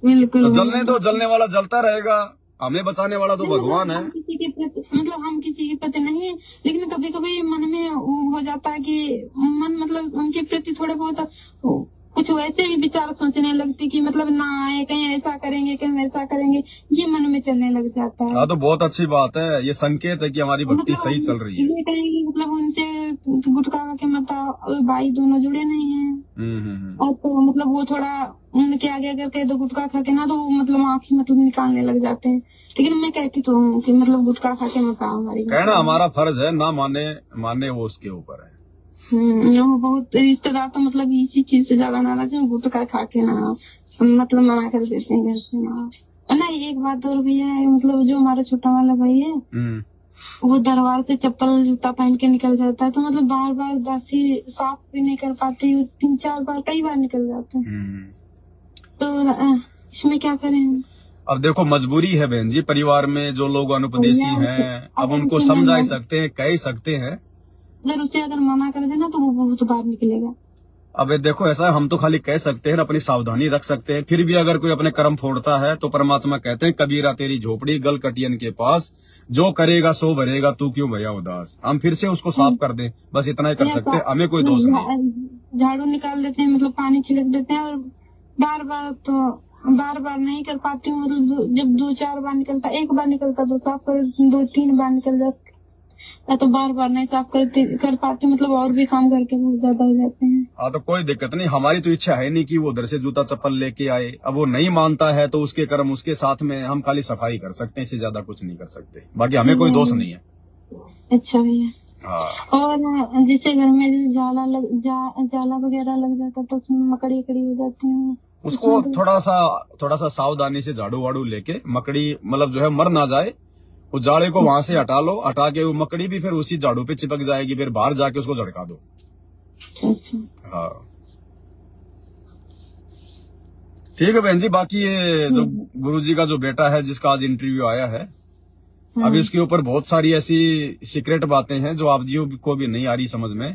बिल्कुल तो जलने वाला जलता रहेगा, हमें बचाने वाला तो भगवान है। मतलब हम किसी के प्रति नहीं, लेकिन कभी कभी मन में हो जाता है कि मन मतलब उनके प्रति थोड़े बहुत कुछ वैसे भी विचार सोचने लगती कि मतलब ना आए, कहीं ऐसा करेंगे कहीं वैसा करेंगे, ये मन में चलने लग जाता है। हाँ तो बहुत अच्छी बात है, ये संकेत है कि हमारी भक्ति मतलब सही चल रही है। ये कहेंगे मतलब उनसे गुटखा के मता और भाई दोनों जुड़े नहीं है, और तो मतलब वो थोड़ा उनके आगे अगर कह दो गुटखा खा के ना, तो वो मतलब आँखें मतलब निकालने लग जाते हैं। लेकिन मैं कहती तो हूँ कि मतलब गुटखा खा के मत आओ, हमारी कहना हमारा फर्ज है, ना माने वो उसके ऊपर है। वो बहुत रिश्तेदार तो मतलब इसी चीज से ज्यादा नाराज है, गुटखा खा के ना मतलब मना कर देते हैं घर से ना। नहीं एक बात और भी है, मतलब जो हमारा छोटा वाला भाई है वो दरबार से चप्पल जूता पहन के निकल जाता है, तो मतलब बार बार दासी साफ भी नहीं कर पाती, 3-4 बार कई बार निकल जाते हैं। तो इसमें क्या करें। अब देखो मजबूरी है बहन जी, परिवार में जो लोग अनुपदेशी हैं, अब उनको समझा सकते हैं, कह सकते हैं, अगर मना कर देना तो वो बहुत बार निकलेगा। अब देखो ऐसा हम तो खाली कह सकते हैं, अपनी सावधानी रख सकते हैं, फिर भी अगर कोई अपने कर्म फोड़ता है तो परमात्मा कहते हैं कबीरा तेरी झोपड़ी गल कटियन के पास, जो करेगा सो भरेगा तू क्यों भैया उदास। हम फिर से उसको साफ कर दें, बस इतना ही कर सकते हैं, हमें कोई दोष नहीं। झाड़ू निकाल देते हैं, मतलब पानी छिड़क देते हैं, और बार बार नहीं कर पाती हूँ, मतलब जब 2-4 बार निकलता, 1 बार निकलता तो साफ कर, 2-3 बार निकल जाता, तो बार नहीं साफ कर पाती, मतलब और भी काम करके बहुत ज्यादा हो जाते हैं। हाँ तो कोई दिक्कत नहीं, हमारी तो इच्छा है नहीं कि वो उधर से जूता चप्पल लेके आए। अब वो नहीं मानता है तो उसके कर्म उसके साथ में, हम खाली सफाई कर सकते हैं, इससे ज्यादा कुछ नहीं कर सकते, बाकी हमें कोई दोष नहीं है। अच्छा भैया। हाँ। और जिससे घर में जाला वगैरह लग जाता तो उसमें मकड़ी हो जाती है, उसको थोड़ा सा सावधानी से झाड़ू वाड़ू लेके, मकड़ी मतलब जो है मर ना जाए, उस जाड़े को वहां से हटा लो, हटा के वो मकड़ी भी फिर उसी झाड़ू पे चिपक जाएगी, फिर बाहर जाके उसको झड़का दो। अच्छा। हाँ ठीक है बहन जी। बाकी ये जो गुरुजी का जो बेटा है जिसका आज इंटरव्यू आया है, अब इसके ऊपर बहुत सारी ऐसी सीक्रेट बातें हैं जो आप जी को भी नहीं आ रही समझ में।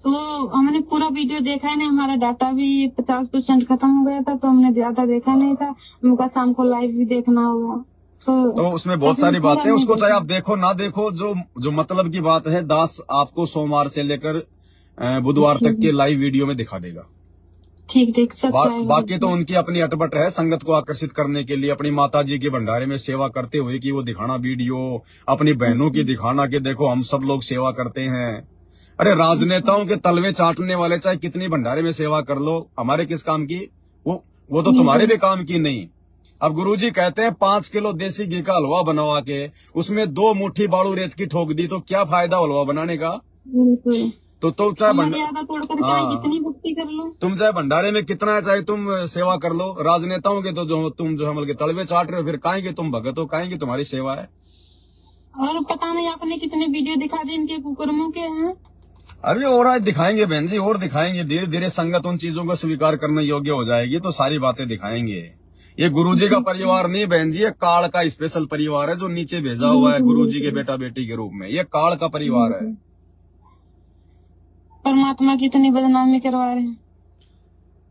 तो हमने पूरा वीडियो देखा है नहीं, हमारा डाटा भी 50% खत्म हो गया था, तो हमने ज्यादा देखा नहीं था, हमको शाम को लाइव भी देखना होगा। तो उसमें बहुत सारी बातें, उसको चाहे आप देखो ना देखो, जो मतलब की बात है दास आपको सोमवार से लेकर बुधवार तक के लाइव वीडियो में दिखा देगा। ठीक बाकी तो उनकी अपनी अटपट है संगत को आकर्षित करने के लिए, अपनी माता जी के भंडारे में सेवा करते हुए कि वो दिखाना वीडियो, अपनी बहनों की दिखाना कि देखो हम सब लोग सेवा करते हैं। अरे राजनेताओं के तलवे चाटने वाले चाहे कितनी भंडारे में सेवा कर लो, हमारे किस काम की, वो तो तुम्हारे भी काम की नहीं। अब गुरुजी कहते हैं 5 किलो देसी घी का हलवा बनवा के उसमें 2 मुट्ठी बालू रेत की ठोक दी तो क्या फायदा हलवा बनाने का। तो चाहे तुम चाहे भंडारे में कितना है, चाहे तुम सेवा कर लो, राजनेताओं के तो जो तुम जो हम तलवे चाट रहे हो, फिर काहेंगे तुम भगत हो, काहेंगे तुम्हारी सेवा है। और पता नहीं आपने कितने वीडियो दिखा दिए इनके कुकर्मों के हैं। अभी और आज दिखाएंगे बहन जी, और दिखाएंगे, धीरे धीरे संगत उन चीजों को स्वीकार करने योग्य हो जाएगी तो सारी बातें दिखाएंगे। ये गुरुजी का परिवार नहीं बहन जी, ये काल का स्पेशल परिवार है जो नीचे भेजा हुआ है गुरुजी के बेटा बेटी के रूप में। ये काल का परिवार है। परमात्मा की इतनी बदनामी करवा रहे हैं।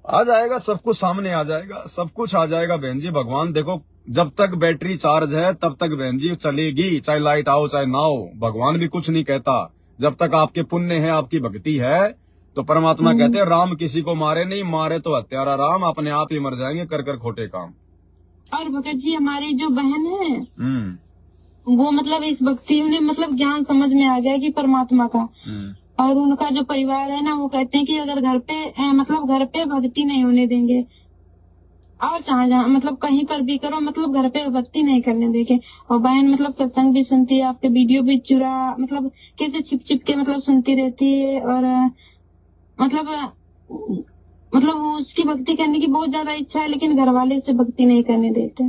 आ जाएगा सब कुछ सामने, आ जाएगा सब कुछ, आ जाएगा बहन जी। भगवान देखो, जब तक बैटरी चार्ज है तब तक बहन जी चलेगी, चाहे लाइट आओ चाहे ना हो। भगवान भी कुछ नहीं कहता। जब तक आपके पुण्य है, आपकी भक्ति है, तो परमात्मा कहते हैं राम किसी को मारे नहीं, मारे तो हत्यारा राम, अपने आप ही मर जाएंगे कर कर खोटे काम। और भगत जी हमारी जो बहन है वो मतलब इस भक्ति में मतलब ज्ञान समझ में आ गया कि परमात्मा का, और उनका जो परिवार है ना वो कहते हैं कि अगर घर पे मतलब घर पे भक्ति नहीं होने देंगे, और जहाँ मतलब कहीं पर भी करो मतलब घर पे भक्ति नहीं करने देंगे। और बहन मतलब सत्संग भी सुनती है, आपके वीडियो भी चुरा मतलब कैसे छिप छिप के मतलब सुनती रहती है, और मतलब उसकी भक्ति करने की बहुत ज्यादा इच्छा है, लेकिन घर वाले उसे भक्ति नहीं करने देते।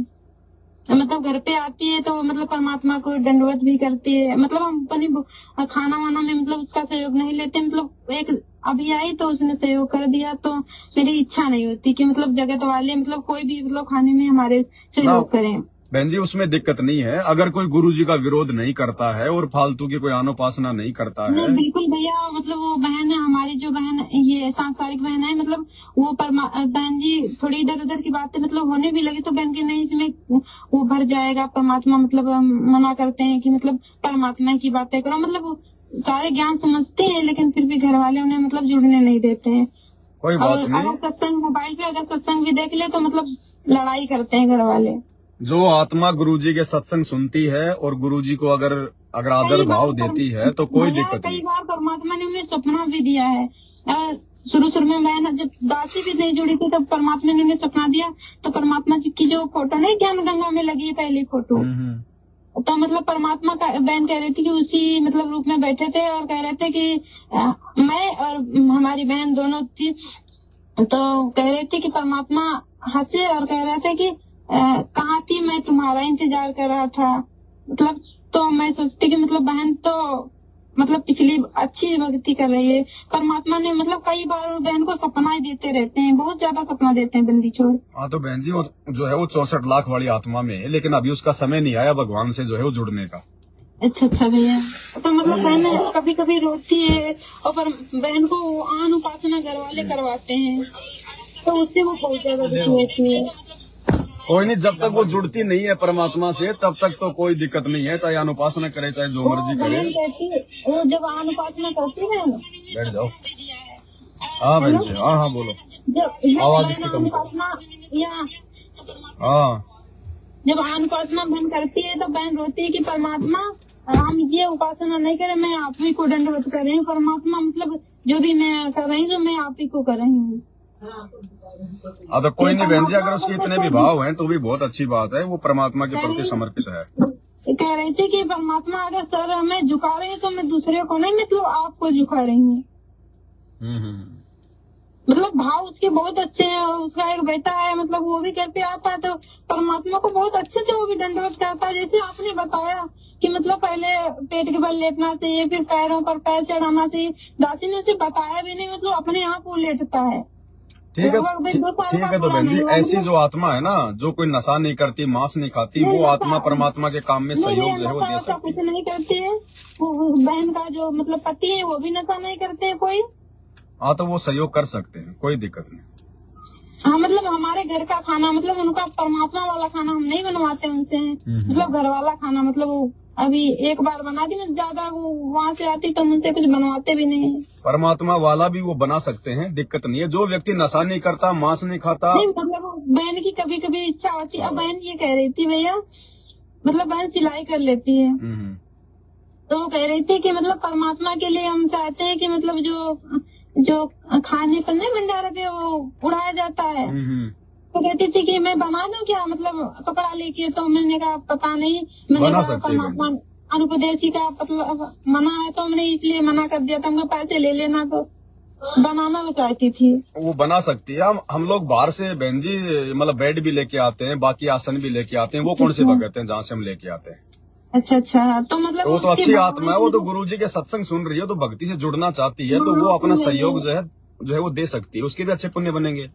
मतलब घर पे आती है तो मतलब परमात्मा को दंडवत भी करती है। मतलब हम अपनी खाना वाना में मतलब उसका सहयोग नहीं लेते। मतलब एक अभी आई तो उसने सहयोग कर दिया, तो मेरी इच्छा नहीं होती कि मतलब जगत वाले मतलब कोई भी मतलब खाने में हमारे सहयोग करें। बहन जी उसमें दिक्कत नहीं है, अगर कोई गुरुजी का विरोध नहीं करता है और फालतू की कोई अनुपासना नहीं करता है। बिल्कुल भैया, मतलब वो बहन है हमारी, जो बहन ये सांसारिक बहन है, मतलब वो बहन जी थोड़ी इधर उधर की बातें मतलब होने भी लगी तो बहन के नहीं इसमें वो भर जाएगा परमात्मा, मतलब मना करते हैं कि मतलब परमात्मा की बातें करो। मतलब वो सारे ज्ञान समझते हैं, लेकिन फिर भी घर वाले उन्हें मतलब जुड़ने नहीं देते हैं। कोई बात नहीं। अगर सत्संग मोबाइल पे अगर सत्संग भी देख ले तो मतलब लड़ाई करते हैं घर वाले। जो आत्मा गुरुजी के सत्संग सुनती है और गुरुजी को अगर आदर भाव देती है तो कोई दिक्कत नहीं। कई बार परमात्मा ने उन्हें सपना भी दिया है। शुरू में मैं जब दासी भी नहीं जुड़ी थी तब परमात्मा ने उन्हें सपना दिया, तो परमात्मा जी की जो फोटो नहीं ज्ञान गंगा में लगी है पहली फोटो, तो मतलब परमात्मा का बहन कह रही थी कि उसी मतलब रूप में बैठे थे और कह रहे थे कि मैं और हमारी बहन दोनों थी, तो कह रही थी कि परमात्मा हंसे और कह रहे थे कि कहाँ थी, मैं तुम्हारा इंतजार कर रहा था। मतलब तो मैं सोचती कि मतलब बहन तो मतलब पिछली अच्छी भक्ति कर रही है। परमात्मा ने मतलब कई बार बहन को सपना ही देते रहते हैं, बहुत ज्यादा सपना देते हैं बंदी छोड़। हाँ तो बहन जी वो जो है वो 64 लाख वाली आत्मा में है, लेकिन अभी उसका समय नहीं आया भगवान से जो है वो जुड़ने का। अच्छा भैया, तो मतलब बहन कभी कभी रोती है और बहन को आन उपासना घर वाले करवाते हैं, तो उससे वो बहुत ज्यादा दुखी होती है। कोई नहीं, जब तक वो जुड़ती नहीं है परमात्मा से तब तक तो कोई दिक्कत नहीं है, चाहे अनुपासना करे चाहे जो मर्जी करे। वो जब अनुपासना करती है ना, बैठ जाओ। हाँ बहन जी, हाँ बोलो, आवाज इसकी कम। हाँ जब अनुपासना बहन करती है तो बहन रोती है कि परमात्मा हम ये उपासना नहीं करें, मैं आप ही को दंडवत कर रही हूँ। परमात्मा मतलब जो भी मैं कर रही हूँ मैं आप ही को कर रही हूँ। हाँ तो कोई नहीं बहन जी, अगर उसके इतने भी भाव हैं तो भी बहुत अच्छी बात है, वो परमात्मा के प्रति समर्पित है। कह रही थी कि परमात्मा अगर सर हमें झुका रही है तो मैं दूसरे को नहीं मतलब आपको झुका रही हूँ। मतलब भाव उसके बहुत अच्छे हैं। उसका एक बेटा है, मतलब वो भी घर पे आता है तो परमात्मा को बहुत अच्छे से वो भी दंडवत करता है। जैसे आपने बताया कि मतलब पहले पेट के बल लेटना चाहिए, फिर पैरों पर पैर चढ़ाना चाहिए। दासी ने उसे बताया भी नहीं, मतलब अपने आप वो लेटता है। ठीक है तो बहन जी, ऐसी जो आत्मा है ना, जो कोई नशा नहीं करती, मांस नहीं खाती, वो आत्मा परमात्मा के काम में सहयोग जो है वो दे सकती है। कुछ नहीं करती है। बहन का जो मतलब पति है वो भी नशा नहीं करते हैं कोई। हाँ तो वो सहयोग कर सकते हैं, कोई दिक्कत नहीं। हाँ मतलब हमारे घर का खाना मतलब उनका परमात्मा वाला खाना हम नहीं बनवाते उनसे, मतलब घर वाला खाना मतलब अभी एक बार बना दी, मैं ज्यादा वहाँ से आती तो उनसे कुछ बनवाते भी नहीं। परमात्मा वाला भी वो बना सकते हैं, दिक्कत नहीं है। जो व्यक्ति नशा नहीं करता, मांस नहीं खाता, मतलब बहन की कभी कभी इच्छा होती है। अब बहन ये कह रही थी भैया, मतलब बहन सिलाई कर लेती है, तो वो कह रही थी कि मतलब परमात्मा के लिए हम चाहते हैं कि मतलब जो खाने पर नहीं भंडारा पे वो उड़ाया जाता है, तो कहती थी कि मैं बना दूं क्या, मतलब कपड़ा लेके। तो मैंने कहा पता नहीं, मैंने कहा परमात्मा अनुपदेशी का मतलब मना है तो मैंने इसलिए मना कर दिया था। मैं पैसे ले लेना, तो बनाना वो चाहती थी। वो बना सकती है। हम लोग बाहर से बहन जी मतलब बेड भी लेके आते हैं, बाकी आसन भी लेके आते हैं। वो कौन से भगत हैं जहाँ से हम लेके आते हैं? अच्छा, तो मतलब वो तो अच्छी आत्मा है, वो तो गुरुजी के सत्संग सुन रही है, तो भक्ति से जुड़ना चाहती है, तो वो अपना सहयोग जो है वो दे सकती है, उसके भी अच्छे पुण्य बनेंगे।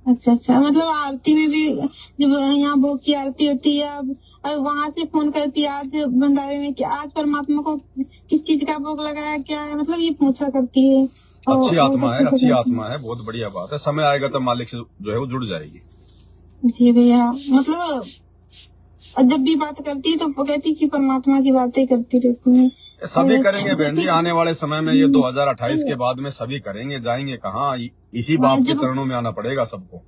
अच्छा अच्छा, मतलब आरती में भी जब यहाँ भोग की आरती होती है, अब वहाँ से फोन करती है आज भंडारे में कि आज परमात्मा को किस चीज का भोग लगाया, क्या है, मतलब ये पूछा करती है। अच्छी आत्मा है, अच्छी आत्मा है, बहुत बढ़िया बात है। समय आएगा तो मालिक से जो है वो जुड़ जाएगी। जी भैया, मतलब जब भी बात करती है तो वो कहती कि परमात्मा की बातें करती रहती है। सभी करेंगे बहन जी, आने वाले समय में ये 2028 के बाद में सभी करेंगे, जाएंगे कहाँ, इसी बाप के चरणों में आना पड़ेगा सबको।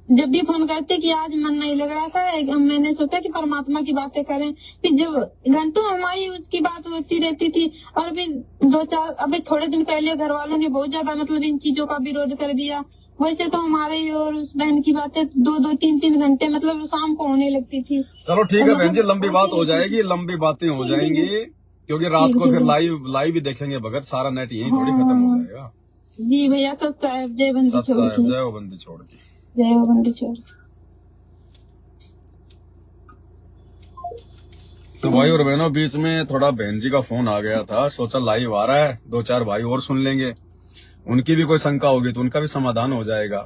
जब भी फोन करते कि आज मन नहीं लग रहा था, मैंने सोचा कि परमात्मा की बातें करें, फिर जब घंटों हमारी उसकी बात होती रहती थी। और फिर अभी थोड़े दिन पहले घर वालों ने बहुत ज्यादा मतलब इन चीजों का विरोध कर दिया। वैसे तो हमारे और उस बहन की बातें 2-3 घंटे मतलब शाम को होने लगती थी। चलो ठीक है बहन जी, लंबी बात हो जाएगी, लंबी बातें हो जाएंगी, क्योंकि रात को फिर लाइव भी देखेंगे भगत, सारा नेट यही थोड़ी खत्म हो जाएगा। जी भैया, सत साहेब, जय बंदी छोड़ के, जय हो बंदी छोड़ के, जय हो बंदी छोड़। तो भाई और बहनों, बीच में थोड़ा बहन जी का फोन आ गया था, सोचा लाइव आ रहा है, 2-4 भाई और सुन लेंगे, उनकी भी कोई शंका होगी तो उनका भी समाधान हो जाएगा।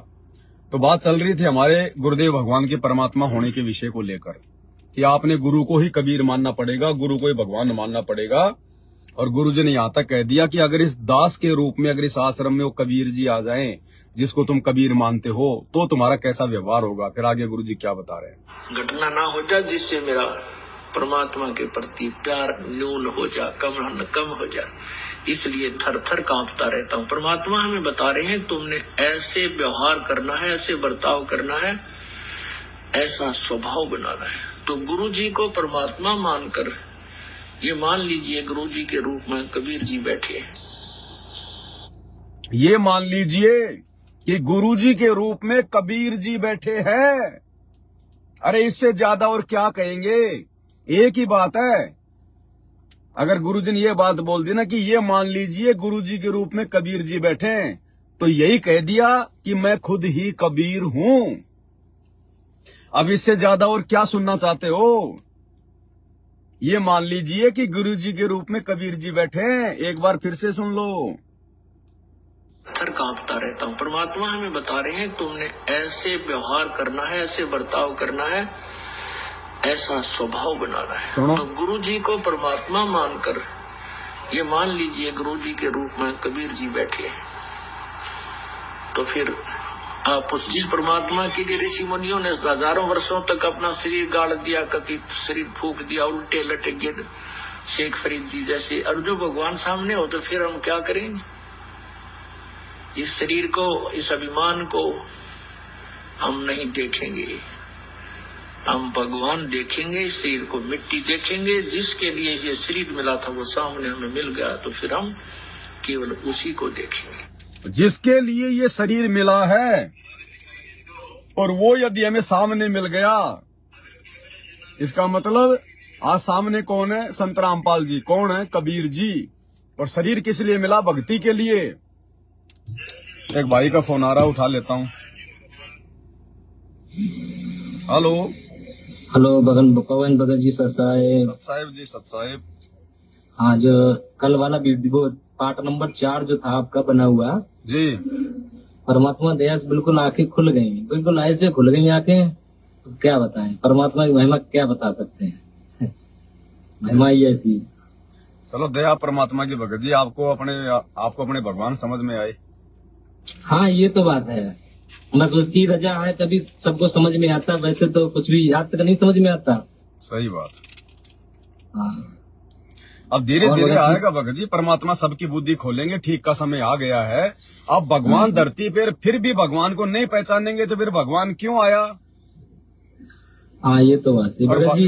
तो बात चल रही थी हमारे गुरुदेव भगवान के परमात्मा होने के विषय को लेकर कि आपने गुरु को ही कबीर मानना पड़ेगा, गुरु को ही भगवान मानना पड़ेगा। और गुरु जी ने यहाँ तक कह दिया कि अगर इस दास के रूप में, अगर इस आश्रम में वो कबीर जी आ जाएं जिसको तुम कबीर मानते हो, तो तुम्हारा कैसा व्यवहार होगा। फिर आगे गुरु जी क्या बता रहे हैं। घटना ना हो जाए जिससे मेरा परमात्मा के प्रति प्यार न्यून हो जा, कम हो जा, इसलिए थर थर कांपता रहता हूँ। परमात्मा हमें बता रहे हैं तुमने ऐसे व्यवहार करना है, ऐसे बर्ताव करना है, ऐसा स्वभाव बनाना है। तो गुरु जी को परमात्मा मानकर ये मान लीजिए गुरु जी के रूप में कबीर जी बैठे। ये मान लीजिए कि गुरु जी के रूप में कबीर जी बैठे हैं। अरे इससे ज्यादा और क्या कहेंगे, एक ही बात है। अगर गुरु जी ने ये बात बोल दी ना कि ये मान लीजिए गुरु जी के रूप में कबीर जी बैठे, तो यही कह दिया कि मैं खुद ही कबीर हूं। अब इससे ज्यादा और क्या सुनना चाहते हो। ये मान लीजिए कि गुरु जी के रूप में कबीर जी बैठे, एक बार फिर से सुन लो। थर कांपता रहता हूँ। परमात्मा हमें बता रहे हैं तुमने ऐसे व्यवहार करना है, ऐसे बर्ताव करना है, ऐसा स्वभाव बनाना है। तो गुरु जी को परमात्मा मानकर ये मान लीजिए गुरु जी के रूप में कबीर जी बैठे, तो फिर आप उस जिस परमात्मा के लिए ऋषि मुनियों ने हजारों वर्षों तक अपना शरीर गाड़ दिया, कभी शरीर फूक दिया, उल्टे लटके शेख फरीद जी जैसे, और जो भगवान सामने हो तो फिर हम क्या करेंगे। इस शरीर को, इस अभिमान को हम नहीं देखेंगे, हम भगवान देखेंगे। इस शरीर को मिट्टी देखेंगे, जिसके लिए ये शरीर मिला था वो सामने हमें मिल गया, तो फिर हम केवल उसी को देखेंगे जिसके लिए ये शरीर मिला है। और वो यदि हमें सामने मिल गया, इसका मतलब आज सामने कौन है, संत रामपाल जी, कौन है, कबीर जी। और शरीर किस लिए मिला, भक्ति के लिए। एक भाई का फोन आ रहा, उठा लेता हूँ। हेलो हेलो, पवन भगत जी, सत साहेब जी, सत साहेब। हाँ, जो कल वाला वीडियो पार्ट नंबर 4 जो था आपका बना हुआ जी, परमात्मा दया से बिल्कुल आंखें खुल गई, बिल्कुल ऐसे खुल गई आंखें, तो क्या बताएं, परमात्मा की महिमा क्या बता सकते हैं। महिमा ही ऐसी है। चलो दया परमात्मा की भगत जी, आपको अपने भगवान समझ में आए। हाँ, ये तो बात है, बस उसकी रजा है तभी सबको समझ में आता, वैसे तो कुछ भी आज तक नहीं समझ में आता। सही बात। हाँ, अब धीरे धीरे आएगा भगत जी, परमात्मा सबकी बुद्धि खोलेंगे, ठीक का समय आ गया है। अब भगवान धरती पर फिर भी भगवान को नहीं पहचानेंगे तो फिर भगवान क्यों आया। हाँ, ये तो बात है भगत जी।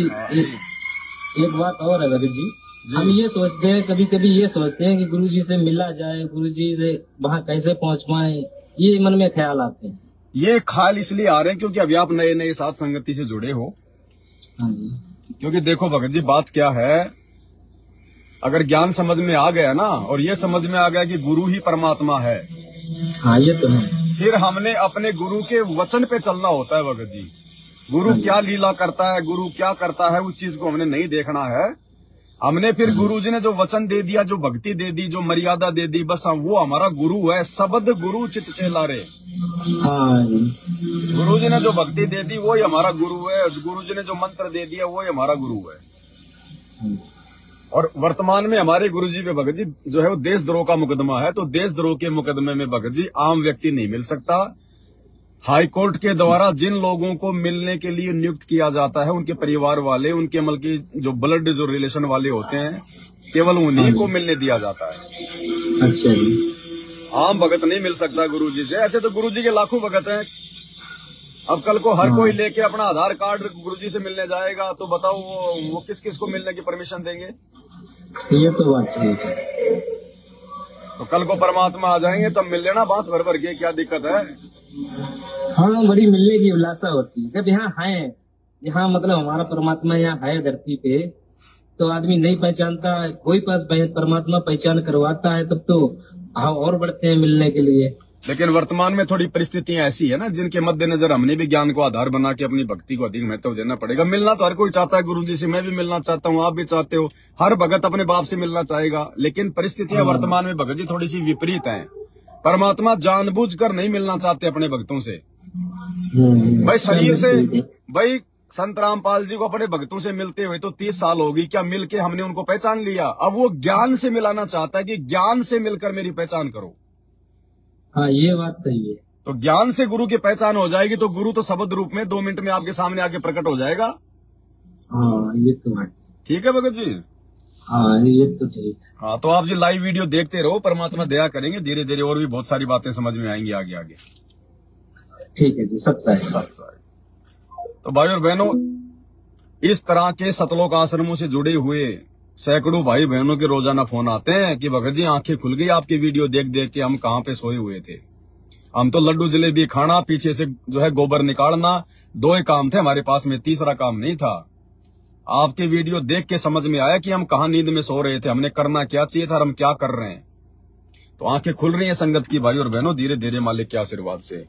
एक बात और है भगत जी, हम ये सोचते हैं, कभी कभी ये सोचते हैं कि गुरु जी से मिला जाए, गुरु जी से वहाँ कैसे पहुँच पाए, ये मन में ख्याल आते हैं। ये ख्याल इसलिए आ रहे हैं क्योंकि अभी आप नए नए साथ संगति से जुड़े हो। हाँ जी। क्योंकि देखो भगत जी, बात क्या है, अगर ज्ञान समझ में आ गया ना, और ये समझ में आ गया कि गुरु ही परमात्मा है, हाँ ये तो है, फिर हमने अपने गुरु के वचन पे चलना होता है भगत जी। गुरु क्या लीला करता है, गुरु क्या करता है, उस चीज को हमने नहीं देखना है। हमने फिर गुरु जी ने जो वचन दे दिया, जो भक्ति दे दी, जो मर्यादा दे दी, बस वो हमारा गुरु है। शब्द गुरु चित चेला रे, हाँ जी। गुरु जी ने जो भक्ति दे दी वही हमारा गुरु है, गुरु जी ने जो मंत्र दे दिया वही हमारा गुरु है। और वर्तमान में हमारे गुरु जी पे भगत जी जो है वो देशद्रोह का मुकदमा है, तो देशद्रोह के मुकदमे में भगत जी आम व्यक्ति नहीं मिल सकता। हाई कोर्ट के द्वारा जिन लोगों को मिलने के लिए नियुक्त किया जाता है, उनके परिवार वाले, उनके मतलब की जो ब्लड जो रिलेशन वाले होते हैं, केवल उन्हीं को मिलने दिया जाता है। अच्छा जी। आम भगत नहीं मिल सकता गुरु जी से। ऐसे तो गुरु जी के लाखों भगत हैं। अब कल को हर कोई लेके अपना आधार कार्ड गुरु जी से मिलने जाएगा तो बताओ वो किस किस को मिलने की परमिशन देंगे? ये तो बात ठीक है। तो कल को परमात्मा आ जाएंगे तब मिल लेना बात भर भर के, क्या दिक्कत है? हाँ, बड़ी मिलने की अभिलाषा होती है। जब यहाँ है, यहाँ मतलब हमारा परमात्मा यहाँ है धरती पे, तो आदमी नहीं पहचानता, कोई परमात्मा पहचान करवाता है तब तो हम और बढ़ते हैं मिलने के लिए। लेकिन वर्तमान में थोड़ी परिस्थितियां ऐसी है ना जिनके मद्देनजर हमने भी ज्ञान को आधार बना के अपनी भक्ति को अधिक महत्व देना पड़ेगा। मिलना तो हर कोई चाहता है गुरु जी से, मैं भी मिलना चाहता हूँ, आप भी चाहते हो, हर भगत अपने बाप से मिलना चाहेगा। लेकिन परिस्थितियां वर्तमान में भगत जी थोड़ी सी विपरीत हैं। परमात्मा जानबूझकर नहीं मिलना चाहते अपने भक्तों से। भाई शरीर से, भाई संत रामपाल जी को अपने भक्तों से मिलते हुए तो 30 साल हो गई, क्या मिलके हमने उनको पहचान लिया? अब वो ज्ञान से मिलाना चाहता है कि ज्ञान से मिलकर मेरी पहचान करो। हाँ, ये बात सही है। तो ज्ञान से गुरु की पहचान हो जाएगी तो गुरु तो शब्द रूप में 2 मिनट में आपके सामने आके प्रकट हो जाएगा। हाँ, ये तो बात ठीक है भगत जी। हाँ, ये तो ठीक है। हाँ, तो आप जी लाइव वीडियो देखते रहो, परमात्मा दया करेंगे, धीरे धीरे और भी बहुत सारी बातें समझ में आएंगी आगे आगे। ठीक है जी, सत्संग। तो भाई और बहनों, इस तरह के सतलोक आश्रमों से जुड़े हुए सैकड़ों भाई बहनों के रोजाना फोन आते हैं कि भगत जी आंखें खुल गई आपकी वीडियो देख देख के, हम कहाँ पे सोए हुए थे। हम तो लड्डू जलेबी खाना, पीछे से जो है गोबर निकालना, 2 ही काम थे हमारे पास में, तीसरा काम नहीं था। आपकी वीडियो देख के समझ में आया कि हम कहाँ नींद में सो रहे थे, हमने करना क्या चाहिए था, हम क्या कर रहे हैं। तो आंखें खुल रही है संगत की भाई और बहनों, धीरे धीरे मालिक के आशीर्वाद से।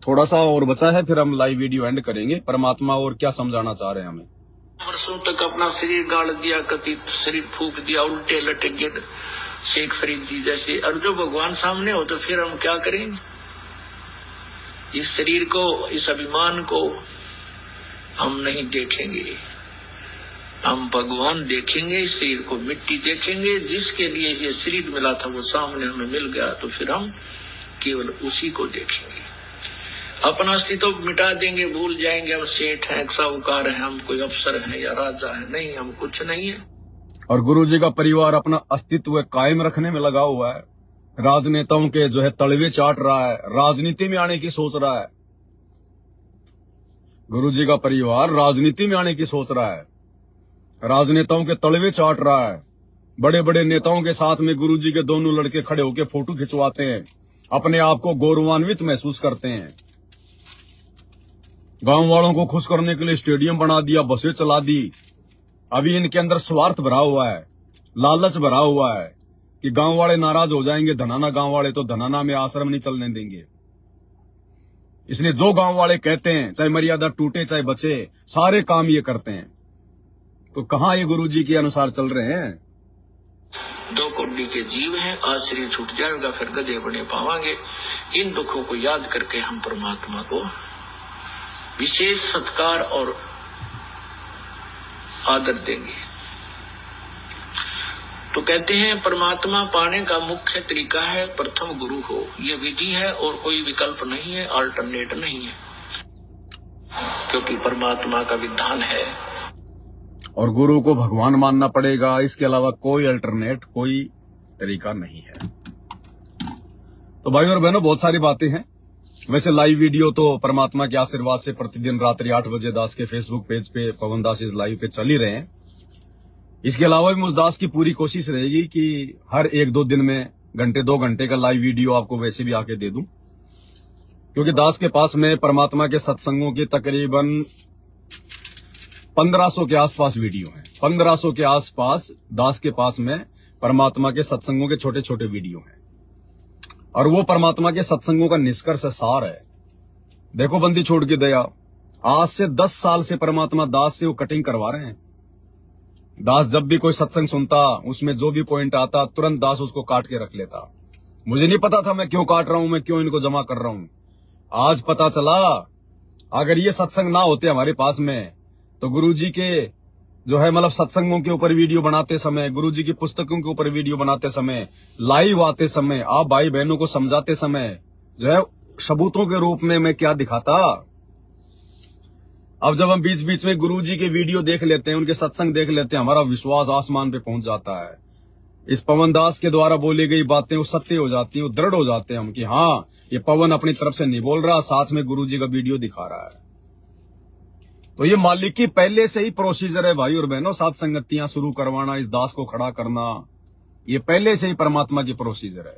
थोड़ा सा और बचा है, फिर हम लाइव वीडियो एंड करेंगे। परमात्मा और क्या समझाना चाह रहे हैं हमें। वर्षों तक अपना शरीर गाड़ दिया, कति शरीर फूक दिया, उल्टे लटक गए शेख फरीद जी जैसे। और जो भगवान सामने हो तो फिर हम क्या करेंगे? इस शरीर को, इस अभिमान को हम नहीं देखेंगे, हम भगवान देखेंगे। इस शरीर को मिट्टी देखेंगे, जिसके लिए ये शरीर मिला था वो सामने हमें मिल गया, तो फिर हम केवल उसी को देखेंगे। अपना अस्तित्व तो मिटा देंगे, भूल जाएंगे हम सेठ हैं, साहूकार हैं, हम कोई अफसर हैं या राजा है। नहीं, हम कुछ नहीं है। और गुरु जी का परिवार अपना अस्तित्व कायम रखने में लगा हुआ है। राजनेताओं के जो है तलवे चाट रहा है, राजनीति में आने की सोच रहा है। गुरु जी का परिवार राजनीति में आने की सोच रहा है, राजनेताओं के तलवे चाट रहा है। बड़े बड़े नेताओं के साथ में गुरु जी के दोनों लड़के खड़े होकर फोटो खिंचवाते हैं, अपने आप को गौरवान्वित महसूस करते हैं। गांव वालों को खुश करने के लिए स्टेडियम बना दिया, बसें चला दी। अभी इनके अंदर स्वार्थ भरा हुआ है, लालच भरा हुआ है कि गांव वाले नाराज हो जाएंगे, धनाना गांव वाले, तो धनाना में आश्रम नहीं चलने देंगे। इसलिए जो गांव वाले कहते हैं, चाहे मर्यादा टूटे चाहे बचे, सारे काम ये करते हैं। तो कहां ये गुरु जी के अनुसार चल रहे हैं? 2 कौड़ी के जीव हैं, आज शरीर छूट जाएगा, फिर गधे बने पावांगे। इन दुखों को याद करके हम परमात्मा को विशेष सत्कार और आदर देंगे। तो कहते हैं परमात्मा पाने का मुख्य तरीका है प्रथम गुरु हो। ये विधि है और कोई विकल्प नहीं है, अल्टरनेट नहीं है, क्योंकि परमात्मा का विधान है। और गुरु को भगवान मानना पड़ेगा, इसके अलावा कोई अल्टरनेट, कोई तरीका नहीं है। तो भाई और बहनों, बहुत सारी बातें हैं। वैसे लाइव वीडियो तो परमात्मा के आशीर्वाद से प्रतिदिन रात्रि 8 बजे दास के फेसबुक पेज पे पवन दास इस लाइव पे चल ही रहे हैं। इसके अलावा भी मुझ दास की पूरी कोशिश रहेगी कि हर 1-2 दिन में घंटे 2 घंटे का लाइव वीडियो आपको वैसे भी आके दे दूं, क्योंकि दास के पास में परमात्मा के सत्संगों की तकरीबन 1500 के आसपास वीडियो हैं। 1500 के आसपास दास के पास में परमात्मा के सत्संगों के छोटे छोटे वीडियो हैं, और वो परमात्मा के सत्संगों का निष्कर्ष सार है। देखो बंदी छोड़ के दया, आज से 10 साल से परमात्मा दास से वो कटिंग करवा रहे हैं। दास जब भी कोई सत्संग सुनता, उसमें जो भी पॉइंट आता, तुरंत दास उसको काट के रख लेता। मुझे नहीं पता था मैं क्यों काट रहा हूं, मैं क्यों इनको जमा कर रहा हूं। आज पता चला अगर ये सत्संग ना होते हमारे पास में तो गुरुजी के जो है मतलब सत्संगों के ऊपर वीडियो बनाते समय, गुरुजी की पुस्तकों के ऊपर वीडियो बनाते समय, लाइव आते समय, आप भाई बहनों को समझाते समय जो है सबूतों के रूप में मैं क्या दिखाता। अब जब हम बीच बीच में गुरुजी के वीडियो देख लेते हैं, उनके सत्संग देख लेते हैं, हमारा विश्वास आसमान पे पहुंच जाता है। इस पवन दास के द्वारा बोली गई बातें वो सत्य हो जाती हैं, वो दृढ़ हो जाते हैं हम कि हाँ ये पवन अपनी तरफ से नहीं बोल रहा, साथ में गुरुजी का वीडियो दिखा रहा है। तो ये मालिक की पहले से ही प्रोसीजर है भाई और बहनों, साथ संगतियां शुरू करवाना, इस दास को खड़ा करना, ये पहले से ही परमात्मा की प्रोसीजर है।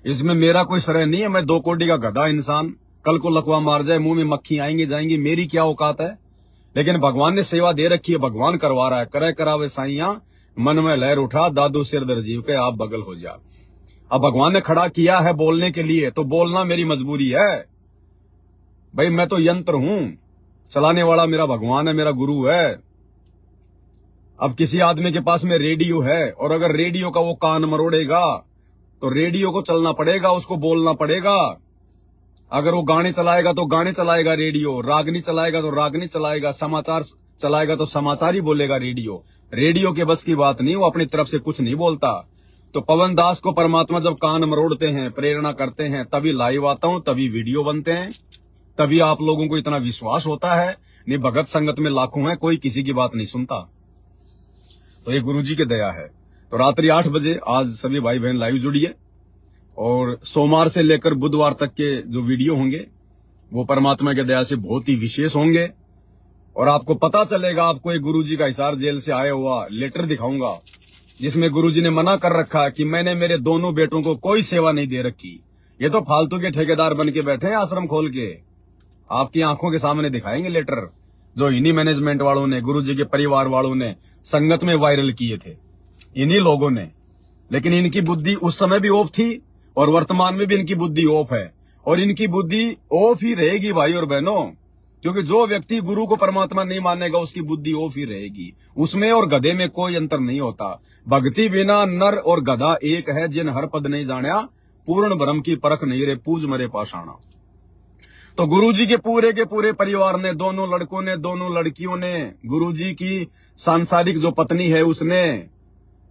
इसमें मेरा कोई श्रेय नहीं है, मैं 2 कोड़ी का गधा इंसान, कल को लकवा मार जाए, मुंह में मक्खी आएंगी जाएंगी, मेरी क्या औकात है। लेकिन भगवान ने सेवा दे रखी है, भगवान करवा रहा है। करे करावे साइया मन में लहर उठा, दादू सिर दर्जीव के आप बगल हो जा। अब भगवान ने खड़ा किया है बोलने के लिए, तो बोलना मेरी मजबूरी है भाई। मैं तो यंत्र हूं, चलाने वाला मेरा भगवान है, मेरा गुरु है। अब किसी आदमी के पास में रेडियो है और अगर रेडियो का वो कान मरोड़ेगा तो रेडियो को चलना पड़ेगा, उसको बोलना पड़ेगा। अगर वो गाने चलाएगा तो गाने चलाएगा रेडियो, रागनी चलाएगा तो रागनी चलाएगा, समाचार चलाएगा तो समाचार ही बोलेगा रेडियो। रेडियो के बस की बात नहीं, वो अपनी तरफ से कुछ नहीं बोलता। तो पवन दास को परमात्मा जब कान मरोड़ते हैं, प्रेरणा करते हैं, तभी लाइव आता हूं, तभी वीडियो बनते हैं, तभी आप लोगों को इतना विश्वास होता है। नहीं भगत संगत में लाखों हैं, कोई किसी की बात नहीं सुनता। तो ये गुरुजी की दया है। तो रात्रि 8 बजे आज सभी भाई बहन लाइव जुड़िए और सोमवार से लेकर बुधवार तक के जो वीडियो होंगे वो परमात्मा की दया से बहुत ही विशेष होंगे। और आपको पता चलेगा, आपको एक गुरुजी का हिसार जेल से आया हुआ लेटर दिखाऊंगा जिसमें गुरुजी ने मना कर रखा कि मैंने मेरे दोनों बेटों को कोई सेवा नहीं दे रखी। ये तो फालतू के ठेकेदार बन के बैठे हैं आश्रम खोल के, आपकी आंखों के सामने दिखाएंगे लेटर जो इन्हीं मैनेजमेंट वालों ने, गुरुजी के परिवार वालों ने संगत में वायरल किए थे, इन्हीं लोगों ने। लेकिन इनकी बुद्धि उस समय भी ऑफ थी और वर्तमान में भी इनकी बुद्धि ऑफ है और इनकी बुद्धि ऑफ ही रहेगी भाई और बहनों, क्योंकि जो व्यक्ति गुरु को परमात्मा नहीं मानेगा उसकी बुद्धि ऑफ ही रहेगी। उसमें और गधे में कोई अंतर नहीं होता। भक्ति बिना नर और गधा एक है, जिन हर पद नहीं जाना, पूर्ण ब्रह्म की परख नहीं रे, पूज मरे पाषाणा। तो गुरुजी के पूरे परिवार ने, दोनों लड़कों ने, दोनों लड़कियों ने, गुरुजी की सांसारिक जो पत्नी है उसने,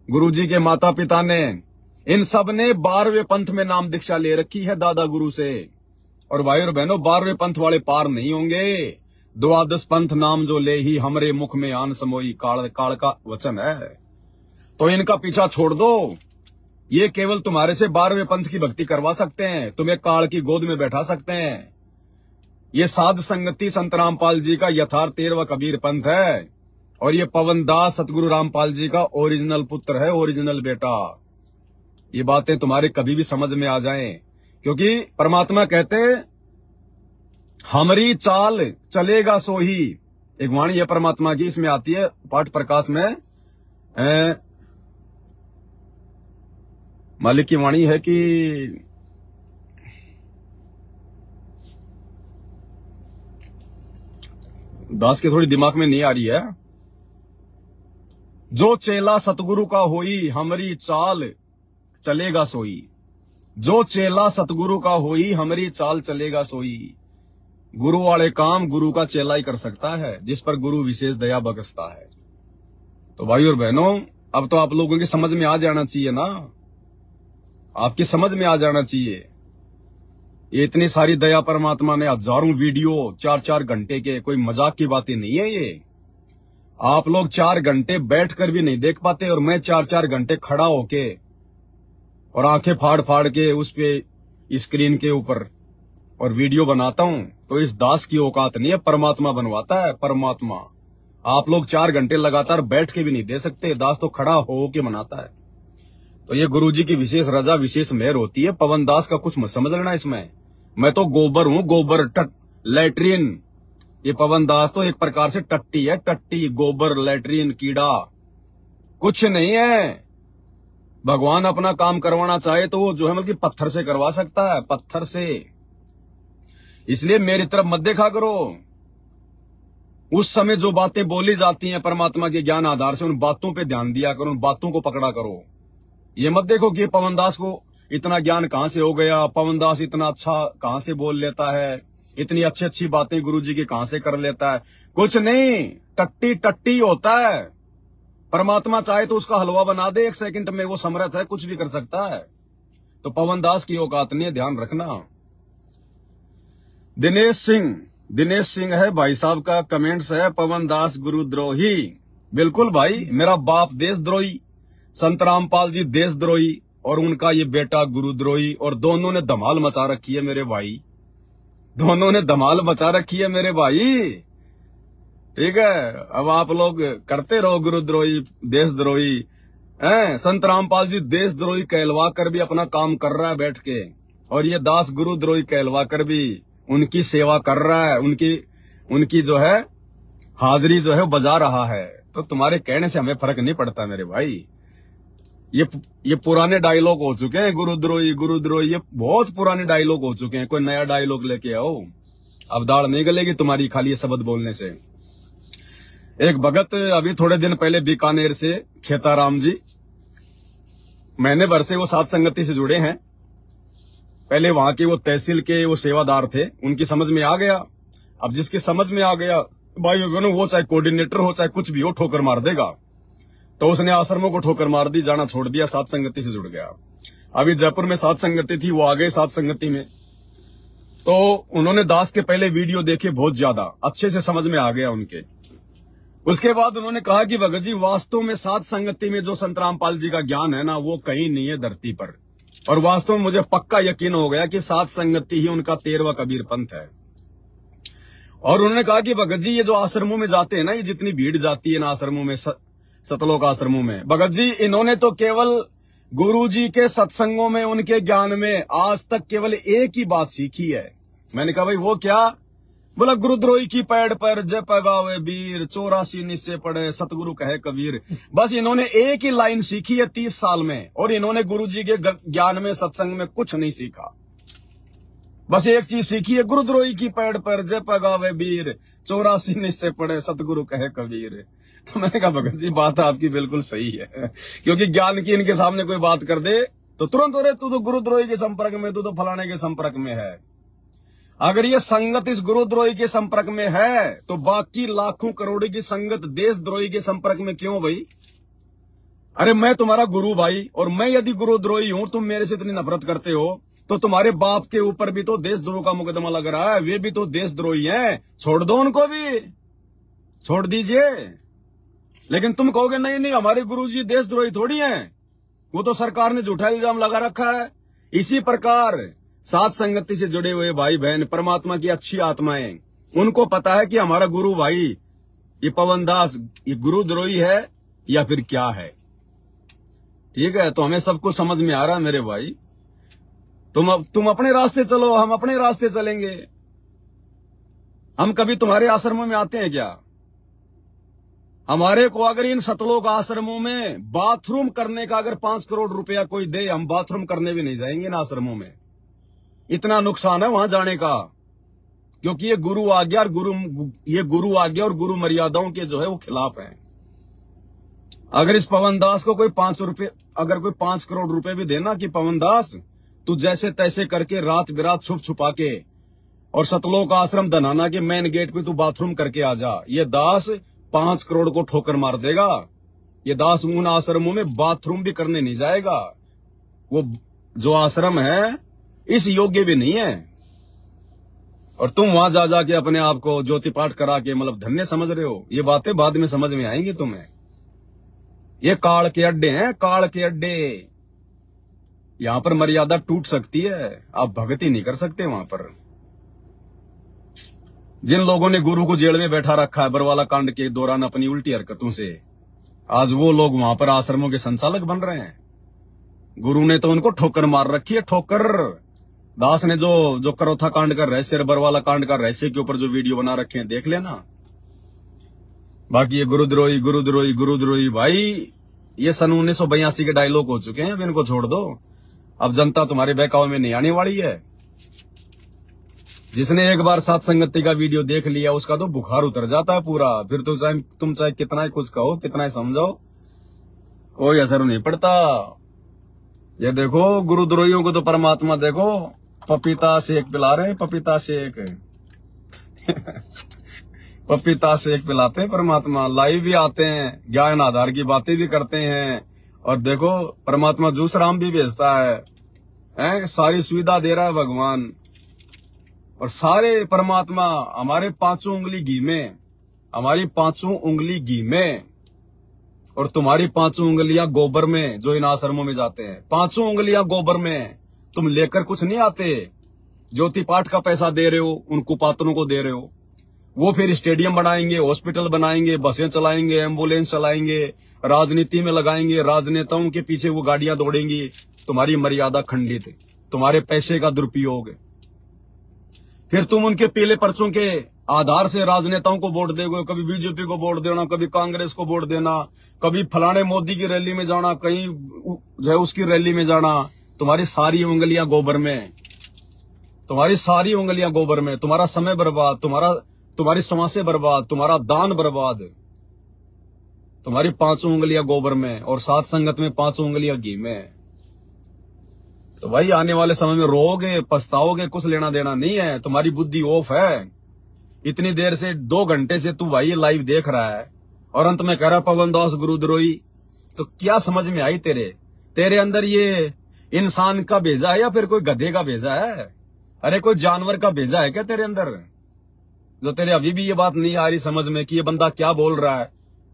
गुरुजी के माता पिता ने, इन सब ने 12वें पंथ में नाम दीक्षा ले रखी है दादा गुरु से। और भाई और बहनों 12वें पंथ वाले पार नहीं होंगे। 12 पंथ नाम जो ले ही हमरे मुख में आन समोई, काल काल का वचन है। तो इनका पीछा छोड़ दो, ये केवल तुम्हारे से 12वें पंथ की भक्ति करवा सकते हैं, तुम्हें काल की गोद में बैठा सकते हैं। ये साध संगति संत रामपाल जी का यथार्थ 13वां कबीर पंथ है और ये पवन दास सतगुरु रामपाल जी का ओरिजिनल पुत्र है, ओरिजिनल बेटा। ये बातें तुम्हारे कभी भी समझ में आ जाएं, क्योंकि परमात्मा कहते हमारी चाल चलेगा सो ही। एक वाणी है परमात्मा की, इसमें आती है पाठ प्रकाश में, मालिक की वाणी है कि दास के थोड़ी दिमाग में नहीं आ रही है। जो चेला सतगुरु का होई, हमारी चाल चलेगा सोई। जो चेला सतगुरु का होई, हमारी चाल चलेगा सोई। गुरु वाले काम गुरु का चेला ही कर सकता है, जिस पर गुरु विशेष दया बरसता है। तो भाई और बहनों, अब तो आप लोगों की समझ में आ जाना चाहिए ना, आपकी समझ में आ जाना चाहिए। ये इतनी सारी दया परमात्मा ने, हजारों वीडियो 4-4 घंटे के, कोई मजाक की बातें नहीं है ये। आप लोग 4 घंटे बैठकर भी नहीं देख पाते और मैं 4-4 घंटे खड़ा होके और आंखें फाड़ फाड़ के उस पे स्क्रीन के ऊपर और वीडियो बनाता हूं। तो इस दास की औकात नहीं है, परमात्मा बनवाता है, परमात्मा। आप लोग 4 घंटे लगातार बैठ के भी नहीं दे सकते, दास तो खड़ा हो के मनाता है। तो ये गुरुजी की विशेष रजा, विशेष मेहर होती है। पवन दास का कुछ मत समझ लेना इसमें, मैं तो गोबर हूं, गोबर, लैट्रिन। ये पवन दास तो एक प्रकार से टट्टी है, टट्टी, गोबर, लैट्रिन, कीड़ा, कुछ नहीं है। भगवान अपना काम करवाना चाहे तो वो जो है मतलब पत्थर से करवा सकता है, पत्थर से। इसलिए मेरी तरफ मत देखा करो। उस समय जो बातें बोली जाती हैं परमात्मा के ज्ञान आधार से, उन बातों पे ध्यान दिया करो, उन बातों को पकड़ा करो। ये मत देखो कि पवन दास को इतना ज्ञान कहां से हो गया, पवन दास इतना अच्छा कहां से बोल लेता है, इतनी अच्छी अच्छी बातें गुरुजी की कहां से कर लेता है? कुछ नहीं, टट्टी टट्टी होता है। परमात्मा चाहे तो उसका हलवा बना दे 1 सेकंड में, वो समर्थ है, कुछ भी कर सकता है। तो पवन दास की औकात नहीं है, ध्यान रखना। दिनेश सिंह है भाई साहब का कमेंट्स है, पवन दास गुरुद्रोही। बिल्कुल भाई, मेरा बाप देशद्रोही, संत रामपाल जी देशद्रोही, और उनका ये बेटा गुरुद्रोही, और दोनों ने धमाल मचा रखी है मेरे भाई, दोनों ने धमाल मचा रखी है मेरे भाई। ठीक है, अब आप लोग करते रहो गुरुद्रोही देशद्रोही। संत रामपाल जी देशद्रोही कहलवा कर भी अपना काम कर रहा है बैठ के, और ये दास गुरुद्रोही कहलवा कर भी उनकी सेवा कर रहा है, उनकी जो है हाजिरी जो है वो बजा रहा है। तो तुम्हारे कहने से हमें फर्क नहीं पड़ता मेरे भाई। ये पुराने डायलॉग हो चुके हैं, गुरुद्रोही गुरुद्रोही, ये बहुत पुराने डायलॉग हो चुके हैं। कोई नया डायलॉग लेके आओ, अब दाढ़ नहीं गलेगी तुम्हारी खाली ये शब्द बोलने से। एक भगत अभी थोड़े दिन पहले बीकानेर से, खेताराम जी, महीने भर से वो साध संगति से जुड़े हैं। पहले वहां के वो तहसील के वो सेवादार थे, उनकी समझ में आ गया। अब जिसकी समझ में आ गया भाई, वो चाहे कोऑर्डिनेटर हो चाहे कुछ भी हो, ठोकर मार देगा। तो उसने आश्रमों को ठोकर मार दी, जाना छोड़ दिया, साध संगति से जुड़ गया। अभी जयपुर में साध संगति थी, वो आ गए साध संगति में। तो उन्होंने दास के पहले वीडियो देखे, बहुत ज्यादा अच्छे से समझ में आ गया उनके। उसके बाद उन्होंने कहा कि भगत जी वास्तव में साध संगति में जो संत रामपाल जी का ज्ञान है ना, वो कहीं नहीं है धरती पर। और वास्तव में मुझे पक्का यकीन हो गया कि साध संगति ही उनका 13वां कबीर पंथ है। और उन्होंने कहा कि भगत जी ये जो आश्रमों में जाते हैं ना, ये जितनी भीड़ जाती है ना आश्रमों में, सतलोक आश्रमों में, भगत जी इन्होंने तो केवल गुरु जी के सत्संगों में, उनके ज्ञान में आज तक केवल एक ही बात सीखी है। मैंने कहा भाई वो क्या? बोला गुरुद्रोही की पैड़ पर जय पगावे वीर, 84 निश्चय पड़े सतगुरु कहे कबीर। बस इन्होंने एक ही लाइन सीखी है 30 साल में, और इन्होंने गुरु जी के ज्ञान में, सत्संग में कुछ नहीं सीखा। बस एक चीज सीखी है, गुरुद्रोही की पैड़ पर जय पगावे वीर, 84 निश्चय पड़े सतगुरु कहे कबीर। तो मैंने कहा भगत जी बात आपकी बिल्कुल सही है, क्योंकि ज्ञान की इनके सामने कोई बात कर दे तो तुरंत, अरे तू तो गुरुद्रोही के संपर्क में, तू तो फलाने के संपर्क में है। अगर ये संगत इस गुरुद्रोही के संपर्क में है, तो बाकी लाखों करोड़ों की संगत देशद्रोही के संपर्क में क्यों भाई? अरे मैं तुम्हारा गुरु भाई, और मैं यदि गुरुद्रोही हूं, तुम मेरे से इतनी नफरत करते हो, तो तुम्हारे बाप के ऊपर भी तो देशद्रोह का मुकदमा लग रहा है, वे भी तो देशद्रोही हैं, छोड़ दो उनको भी, छोड़ दीजिए। लेकिन तुम कहोगे नहीं नहीं हमारे गुरुजी देशद्रोही थोड़ी हैं, वो तो सरकार ने झूठा इल्जाम लगा रखा है। इसी प्रकार साध संगति से जुड़े हुए भाई बहन, परमात्मा की अच्छी आत्माएं, उनको पता है कि हमारा गुरु भाई ये पवन दास ये गुरुद्रोही है या फिर क्या है। ठीक है, तो हमें सब कुछ समझ में आ रहा है मेरे भाई। तुम अपने रास्ते चलो, हम अपने रास्ते चलेंगे। हम कभी तुम्हारे आश्रमों में आते हैं क्या? हमारे को अगर इन सतलोक आश्रमों में बाथरूम करने का अगर 5 करोड़ रुपया कोई दे, हम बाथरूम करने भी नहीं जाएंगे इन आश्रमों में। इतना नुकसान है वहां जाने का, क्योंकि ये गुरु आज्ञा और गुरु मर्यादाओं के जो है वो खिलाफ है। अगर इस पवन दास को कोई 5 करोड़ रुपए भी देना कि पवन दास तू जैसे तैसे करके रात बिरात छुप छुपा के और सतलोक आश्रम धनाना के मेन गेट पे तू बाथरूम करके आ जा, ये दास 5 करोड़ को ठोकर मार देगा। ये दास उन आश्रमों में बाथरूम भी करने नहीं जाएगा। वो जो आश्रम है इस योग्य भी नहीं है, और तुम वहां जा जाके अपने आप को ज्योति पाठ करा के मतलब धन्य समझ रहे हो। ये बातें बाद में समझ में आएंगी तुम्हें। ये काल के अड्डे हैं, काल के अड्डे। यहां पर मर्यादा टूट सकती है, आप भक्ति नहीं कर सकते वहां पर। जिन लोगों ने गुरु को जेल में बैठा रखा है बरवाला कांड के दौरान अपनी उल्टी हरकतों से, आज वो लोग वहां पर आश्रमों के संचालक बन रहे हैं। गुरु ने तो उनको ठोकर मार रखी है, ठोकर। दास ने जो करोथा कांड का रहस्य, बरवाला कांड का रहस्य के ऊपर जो वीडियो बना रखे हैं देख लेना। बाकी ये गुरुद्रोही गुरुद्रोही गुरुद्रोही भाई, ये सन 1982 के डायलॉग हो चुके हैं, अब इनको छोड़ दो। अब जनता तुम्हारे बहकावे में नहीं आने वाली है। जिसने एक बार साथ संगति का वीडियो देख लिया उसका तो बुखार उतर जाता है पूरा। फिर तो तुम चाहे कितना ही कुछ कहो, कितना ही समझाओ, कोई असर नहीं पड़ता। ये देखो गुरुद्रोहियों को तो परमात्मा देखो पपीता शेक पिला रहे, पपीता शेक। पपीता शेक पिलाते हैं परमात्मा, लाइव भी आते हैं, ज्ञान आधार की बातें भी करते हैं। और देखो परमात्मा जूस राम भी भेजता है, सारी सुविधा दे रहा है भगवान। और सारे परमात्मा हमारे पांचों उंगली घी में, हमारी पांचों उंगली घी में और तुम्हारी पांचों उंगलियां गोबर में, जो इन आश्रमों में जाते हैं, पांचों उंगलियां गोबर में। तुम लेकर कुछ नहीं आते, ज्योति पाठ का पैसा दे रहे हो, उन कुपात्रों को दे रहे हो। वो फिर स्टेडियम बनाएंगे, हॉस्पिटल बनाएंगे, बसें चलाएंगे, एम्बुलेंस चलाएंगे, राजनीति में लगाएंगे, राजनेताओं के पीछे वो गाड़ियां दौड़ेंगी। तुम्हारी मर्यादा खंडित, तुम्हारे पैसे का दुरुपयोग। फिर तुम उनके पीले पर्चों के आधार से राजनेताओं को वोट दोगे, कभी बीजेपी को वोट देना, कभी कांग्रेस को वोट देना, कभी फलाने मोदी की रैली में जाना, कहीं जो है उसकी रैली में जाना। तुम्हारी सारी उंगलियां गोबर में, तुम्हारी सारी उंगलियां गोबर में। तुम्हारा समय बर्बाद, तुम्हारी समासें बर्बाद, तुम्हारा दान बर्बाद। तुम्हारी पांचों उंगलियां गोबर में और सात संगत में पांचों उंगलियां घी में। तो भाई आने वाले समय में रोओगे, पछताओगे, कुछ लेना देना नहीं है। तुम्हारी बुद्धि ऑफ है। इतनी देर से 2 घंटे से तू भाई लाइव देख रहा है और अंत में कह रहा पवन दास गुरुद्रोही। तो क्या समझ में आई तेरे अंदर ये इंसान का भेजा है या फिर कोई गधे का भेजा है? अरे कोई जानवर का भेजा है क्या तेरे अंदर, जो तेरे अभी भी ये बात नहीं आ रही समझ में कि ये बंदा क्या बोल रहा है?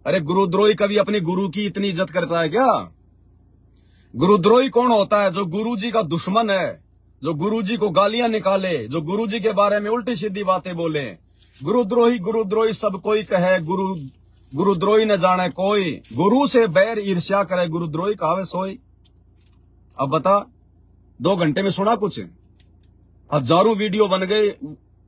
अरे गुरुद्रोही कभी अपनी गुरु की इतनी इज्जत करता है क्या? गुरुद्रोही कौन होता है? जो गुरु जी का दुश्मन है, जो गुरु जी को गालियां निकाले, जो गुरु जी के बारे में उल्टी सीधी बातें बोले। गुरुद्रोही गुरुद्रोही सब कोई कहे, गुरुद्रोही न जाने कोई। गुरु से बैर ईर्ष्या करे, गुरुद्रोही कहावे सोई। अब बता, 2 घंटे में सुना कुछ? हजारों वीडियो बन गए,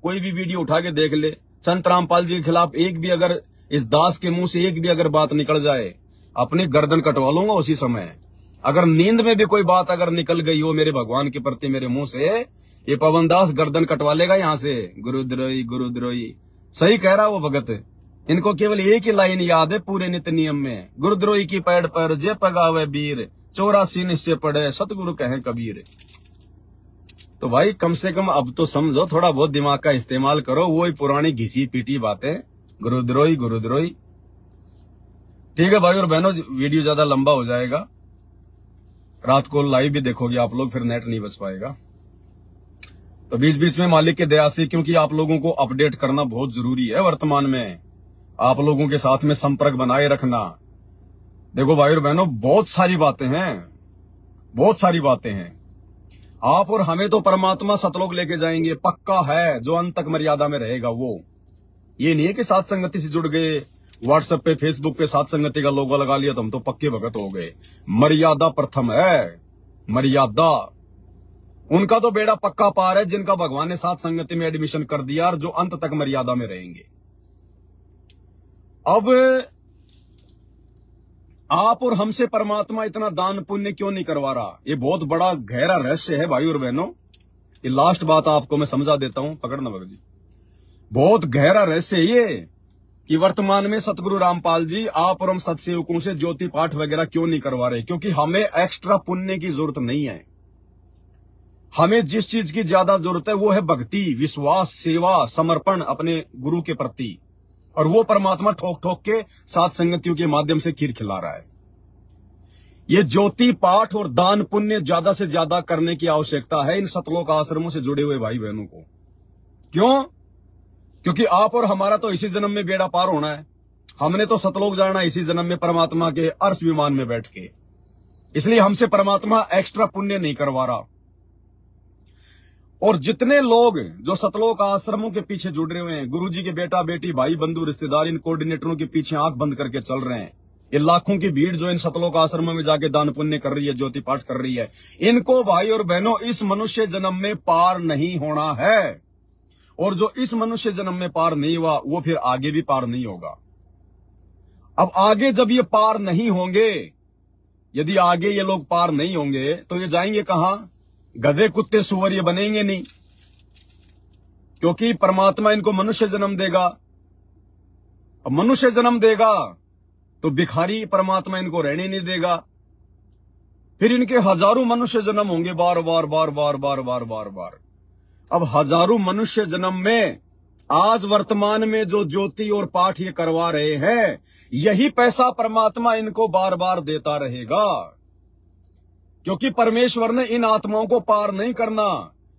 कोई भी वीडियो उठा के देख ले। संत रामपाल जी के खिलाफ एक भी अगर इस दास के मुंह से एक भी अगर बात निकल जाए, अपनी गर्दन कटवा लूंगा उसी समय। अगर नींद में भी कोई बात अगर निकल गई हो मेरे भगवान के प्रति मेरे मुंह से, ये पवन दास गर्दन कटवा लेगा यहां से। गुरुद्रोही गुरुद्रोही, सही कह रहा वो भगत। इनको केवल एक ही लाइन याद है पूरे नित्य नियम में, गुरुद्रोही की पैड़ पर जे पगावे वीर, 84 निश्चय पड़े सतगुरु कहे कबीर। तो भाई कम से कम अब तो समझो, थोड़ा बहुत दिमाग का इस्तेमाल करो। वो ही पुरानी घिसी पीटी बातें, गुरुद्रोही गुरुद्रोही। ठीक है भाई और बहनों, वीडियो ज्यादा लंबा हो जाएगा, रात को लाइव भी देखोगे आप लोग, फिर नेट नहीं बच पाएगा। तो बीच बीच में मालिक की दया से, क्योंकि आप लोगों को अपडेट करना बहुत जरूरी है वर्तमान में, आप लोगों के साथ में संपर्क बनाए रखना। देखो भाई और बहनों, बहुत सारी बातें हैं, बहुत सारी बातें हैं। आप और हमें तो परमात्मा सतलोक लेके जाएंगे, पक्का है। जो अंत तक मर्यादा में रहेगा वो, ये नहीं है कि सात संगति से जुड़ गए, व्हाट्सएप पे फेसबुक पे सात संगति का लोगो लगा लिया तो हम तो पक्के भगत हो गए। मर्यादा प्रथम है, मर्यादा। उनका तो बेड़ा पक्का पार है जिनका भगवान ने सात संगति में एडमिशन कर दिया और जो अंत तक मर्यादा में रहेंगे। अब आप और हमसे परमात्मा इतना दान पुण्य क्यों नहीं करवा रहा? ये बहुत बड़ा गहरा रहस्य है भाई और बहनों। ये लास्ट बात आपको मैं समझा देता हूं, पकड़ना भगत जी। बहुत गहरा रहस्य है ये कि वर्तमान में सतगुरु रामपाल जी आप और हम सत्सेवकों से ज्योति पाठ वगैरह क्यों नहीं करवा रहे? क्योंकि हमें एक्स्ट्रा पुण्य की जरूरत नहीं है। हमें जिस चीज की ज्यादा जरूरत है वो है भक्ति, विश्वास, सेवा, समर्पण अपने गुरु के प्रति। और वो परमात्मा ठोक ठोक के सात संगतियों के माध्यम से खीर खिला रहा है। ये ज्योति पाठ और दान पुण्य ज्यादा से ज्यादा करने की आवश्यकता है इन सतलोक आश्रमों से जुड़े हुए भाई बहनों को। क्यों? क्योंकि आप और हमारा तो इसी जन्म में बेड़ा पार होना है। हमने तो सतलोक जाना इसी जन्म में परमात्मा के अर्श विमान में बैठ के। इसलिए हमसे परमात्मा एक्स्ट्रा पुण्य नहीं करवा रहा। और जितने लोग जो सतलोक आश्रमों के पीछे जुड़ रहे हुए हैं, गुरु जी के बेटा बेटी भाई बंधु रिश्तेदार, इन कोऑर्डिनेटरों के पीछे आंख बंद करके चल रहे हैं, ये लाखों की भीड़ जो इन सतलोक आश्रमों में जाके दान पुण्य कर रही है, ज्योति पाठ कर रही है, इनको भाई और बहनों इस मनुष्य जन्म में पार नहीं होना है। और जो इस मनुष्य जन्म में पार नहीं हुआ वो फिर आगे भी पार नहीं होगा। अब आगे जब ये पार नहीं होंगे, यदि आगे ये लोग पार नहीं होंगे तो ये जाएंगे कहां? गधे कुत्ते सुअर ये बनेंगे नहीं। क्योंकि परमात्मा इनको मनुष्य जन्म देगा। अब मनुष्य जन्म देगा तो भिखारी परमात्मा इनको रहने नहीं देगा। फिर इनके हजारों मनुष्य जन्म होंगे, बार बार बार बार बार बार बार बार। अब हजारों मनुष्य जन्म में आज वर्तमान में जो ज्योति और पाठ ये करवा रहे हैं, यही पैसा परमात्मा इनको बार बार देता रहेगा, क्योंकि परमेश्वर ने इन आत्माओं को पार नहीं करना।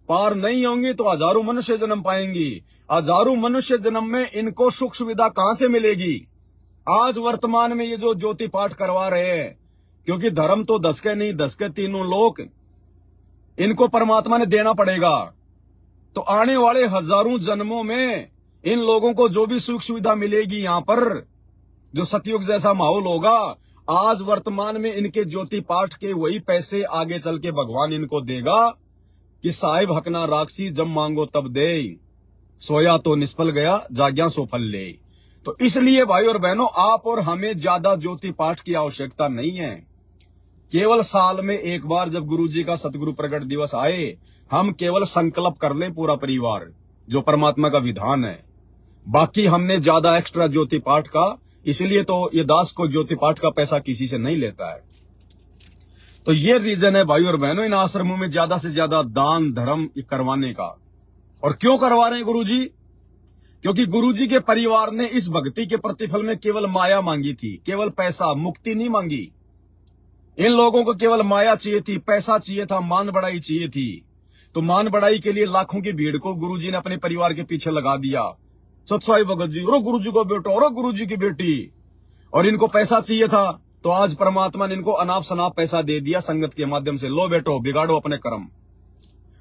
पार नहीं होंगी तो हजारों मनुष्य जन्म पाएंगी। हजारों मनुष्य जन्म में इनको सुख सुविधा कहां से मिलेगी? आज वर्तमान में ये जो ज्योति पाठ करवा रहे हैं, क्योंकि धर्म तो 10 के नहीं 10 के तीनों लोक इनको परमात्मा ने देना पड़ेगा। तो आने वाले हजारों जन्मों में इन लोगों को जो भी सुख सुविधा मिलेगी, यहां पर जो सतयुग जैसा माहौल होगा, आज वर्तमान में इनके ज्योति पाठ के वही पैसे आगे चल के भगवान इनको देगा कि साहिब हकना राक्षी जब मांगो तब दे, सोया तो निष्फल गया जाग्या सो फल ले। तो इसलिए भाई और बहनों, आप और हमें ज्यादा ज्योति पाठ की आवश्यकता नहीं है। केवल साल में एक बार जब गुरुजी का सतगुरु प्रकट दिवस आए, हम केवल संकल्प कर लें पूरा परिवार, जो परमात्मा का विधान है। बाकी हमने ज्यादा एक्स्ट्रा ज्योति पाठ का, इसलिए तो ये दास को ज्योति पाठ का पैसा किसी से नहीं लेता है। तो ये रीजन है भाई और बहनों, इन आश्रमों में ज्यादा से ज्यादा दान धर्म करवाने का। और क्यों करवा रहे हैं गुरुजी? क्योंकि गुरुजी के परिवार ने इस भक्ति के प्रतिफल में केवल माया मांगी थी, केवल पैसा, मुक्ति नहीं मांगी। इन लोगों को केवल माया चाहिए थी, पैसा चाहिए था, मान बढ़ाई चाहिए थी। तो मान बढ़ाई के लिए लाखों की भीड़ को गुरुजी ने अपने परिवार के पीछे लगा दिया। सतसाई भगत जी, और गुरुजी को बेटो, और गुरुजी की बेटी, और इनको पैसा चाहिए था। तो आज परमात्मा ने इनको अनाप शनाप पैसा दे दिया संगत के माध्यम से। लो बेटो, बिगाड़ो अपने कर्म।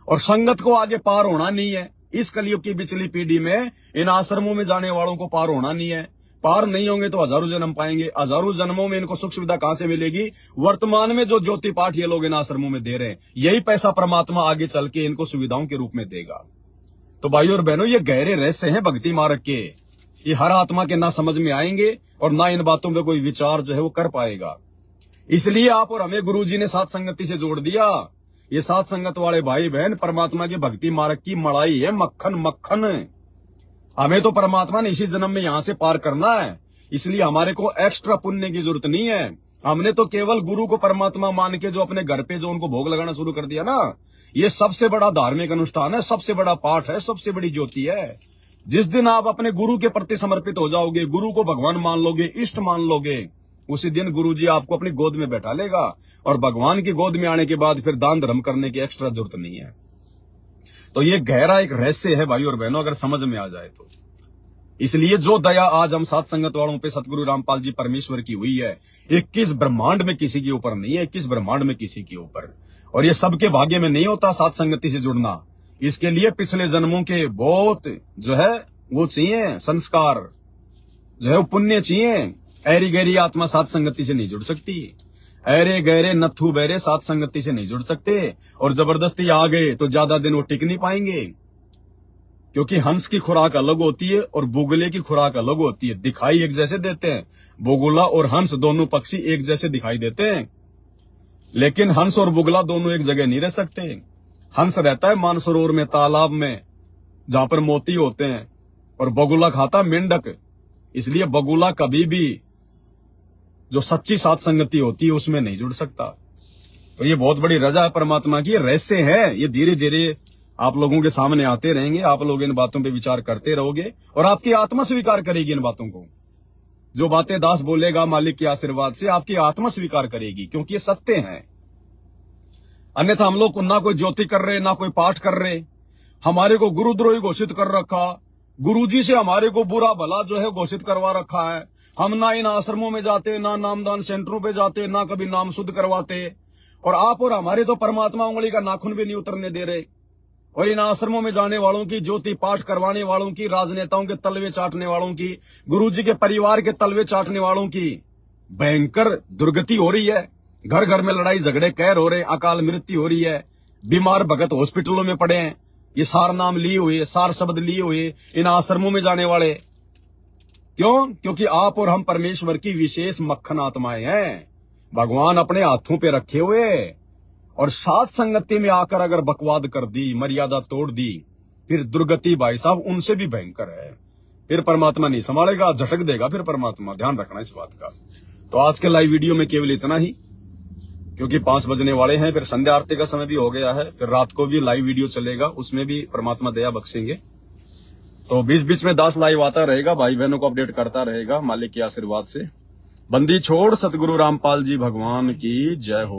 और संगत को आगे पार होना नहीं है। इस कलयुग की पिछली पीढ़ी में इन आश्रमों में जाने वालों को पार होना नहीं है। पार नहीं होंगे तो हजारों जन्म पाएंगे। हजारों जन्मों में इनको सुख सुविधा कहां से मिलेगी? वर्तमान में जो ज्योति पाठ ये लोग इन आश्रमों में दे रहे हैं, यही पैसा परमात्मा आगे चल के इनको सुविधाओं के रूप में देगा। तो भाइयों और बहनों, ये गहरे रहस्य हैं भक्ति मार्ग के। ये हर आत्मा के ना समझ में आएंगे और ना इन बातों पे कोई विचार जो है वो कर पाएगा। इसलिए आप और हमें गुरुजी ने साथ संगति से जोड़ दिया। ये साथ संगत वाले भाई बहन परमात्मा के भक्ति मार्ग की मलाई है, मक्खन मक्खन। हमें तो परमात्मा ने इसी जन्म में यहां से पार करना है, इसलिए हमारे को एक्स्ट्रा पुण्य की जरूरत नहीं है। हमने तो केवल गुरु को परमात्मा मान के जो अपने घर पे जो उनको भोग लगाना शुरू कर दिया ना, ये सबसे बड़ा धार्मिक अनुष्ठान है, सबसे बड़ा पाठ है, सबसे बड़ी ज्योति है। जिस दिन आप अपने गुरु के प्रति समर्पित हो जाओगे, गुरु को भगवान मान लोगे, इष्ट मान लोगे, उसी दिन गुरुजी आपको अपनी गोद में बैठा लेगा। और भगवान की गोद में आने के बाद फिर दान धर्म करने की एक्स्ट्रा जरूरत नहीं है। तो ये गहरा एक रहस्य है भाई और बहनों, अगर समझ में आ जाए तो। इसलिए जो दया आज हम साथ संगत वालों पे सतगुरु रामपाल जी परमेश्वर की हुई है, 21 ब्रह्मांड में किसी के ऊपर नहीं है, 21 ब्रह्मांड में किसी के ऊपर। और ये सबके भाग्य में नहीं होता साथ संगति से जुड़ना। इसके लिए पिछले जन्मों के बहुत जो है वो चाहिए, संस्कार जो है वो पुण्य चाहिए। ऐरी गहरी आत्मा साथ संगति से नहीं जुड़ सकती। ऐरे गहरे नथु बहरे साथ संगति से नहीं जुड़ सकते। और जबरदस्ती आ गए तो ज्यादा दिन वो टिक नहीं पाएंगे, क्योंकि हंस की खुराक अलग होती है और बुगले की खुराक अलग होती है। दिखाई एक जैसे देते हैं, बुगला और हंस दोनों पक्षी एक जैसे दिखाई देते हैं, लेकिन हंस और बुगला दोनों एक जगह नहीं रह सकते। हंस रहता है मानसरोवर में, तालाब में, जहां पर मोती होते हैं, और बगुला खाता मेंढक। इसलिए बगुला कभी भी जो सच्ची साथ संगति होती है उसमें नहीं जुड़ सकता। तो ये बहुत बड़ी रजा है परमात्मा की, रहस्य है। ये धीरे धीरे आप लोगों के सामने आते रहेंगे। आप लोग इन बातों पे विचार करते रहोगे और आपकी आत्मा स्वीकार करेगी इन बातों को। जो बातें दास बोलेगा मालिक के आशीर्वाद से, आपकी आत्मा स्वीकार करेगी, क्योंकि ये सत्य है। अन्यथा हम लोग ना कोई ज्योति कर रहे, ना कोई पाठ कर रहे, हमारे को गुरुद्रोही घोषित कर रखा, गुरुजी से हमारे को बुरा भला जो है घोषित करवा रखा है। हम ना इन आश्रमों में जाते, ना नामदान सेंटरों पे जाते, ना कभी नाम शुद्ध करवाते, और आप और हमारे तो परमात्मा उंगली का नाखून भी नहीं उतरने दे रहे। और इन आश्रमों में जाने वालों की, ज्योति पाठ करवाने वालों की, राजनेताओं के तलवे चाटने वालों की, गुरुजी के परिवार के तलवे चाटने वालों की भयंकर दुर्गति हो रही है। घर घर में लड़ाई झगड़े कहर हो रहे, अकाल मृत्यु हो रही है, बीमार भगत हॉस्पिटलों में पड़े हैं। ये सार नाम लिए हुए, सार शब्द लिए हुए इन आश्रमों में जाने वाले। क्यों? क्योंकि आप और हम परमेश्वर की विशेष मक्खन आत्माएं हैं, भगवान अपने हाथों पे रखे हुए। और साथ संगति में आकर अगर बकवाद कर दी, मर्यादा तोड़ दी, फिर दुर्गति भाई साहब उनसे भी भयंकर है। फिर परमात्मा नहीं संभालेगा, झटक देगा फिर परमात्मा। ध्यान रखना इस बात का। तो आज के लाइव वीडियो में केवल इतना ही, क्योंकि 5 बजने वाले हैं, फिर संध्या आरती का समय भी हो गया है। फिर रात को भी लाइव वीडियो चलेगा, उसमें भी परमात्मा दया बख्शेंगे। तो बीच बीच में दास लाइव आता रहेगा, भाई बहनों को अपडेट करता रहेगा मालिक के आशीर्वाद से। बंदी छोड़ सतगुरु रामपाल जी भगवान की जय हो।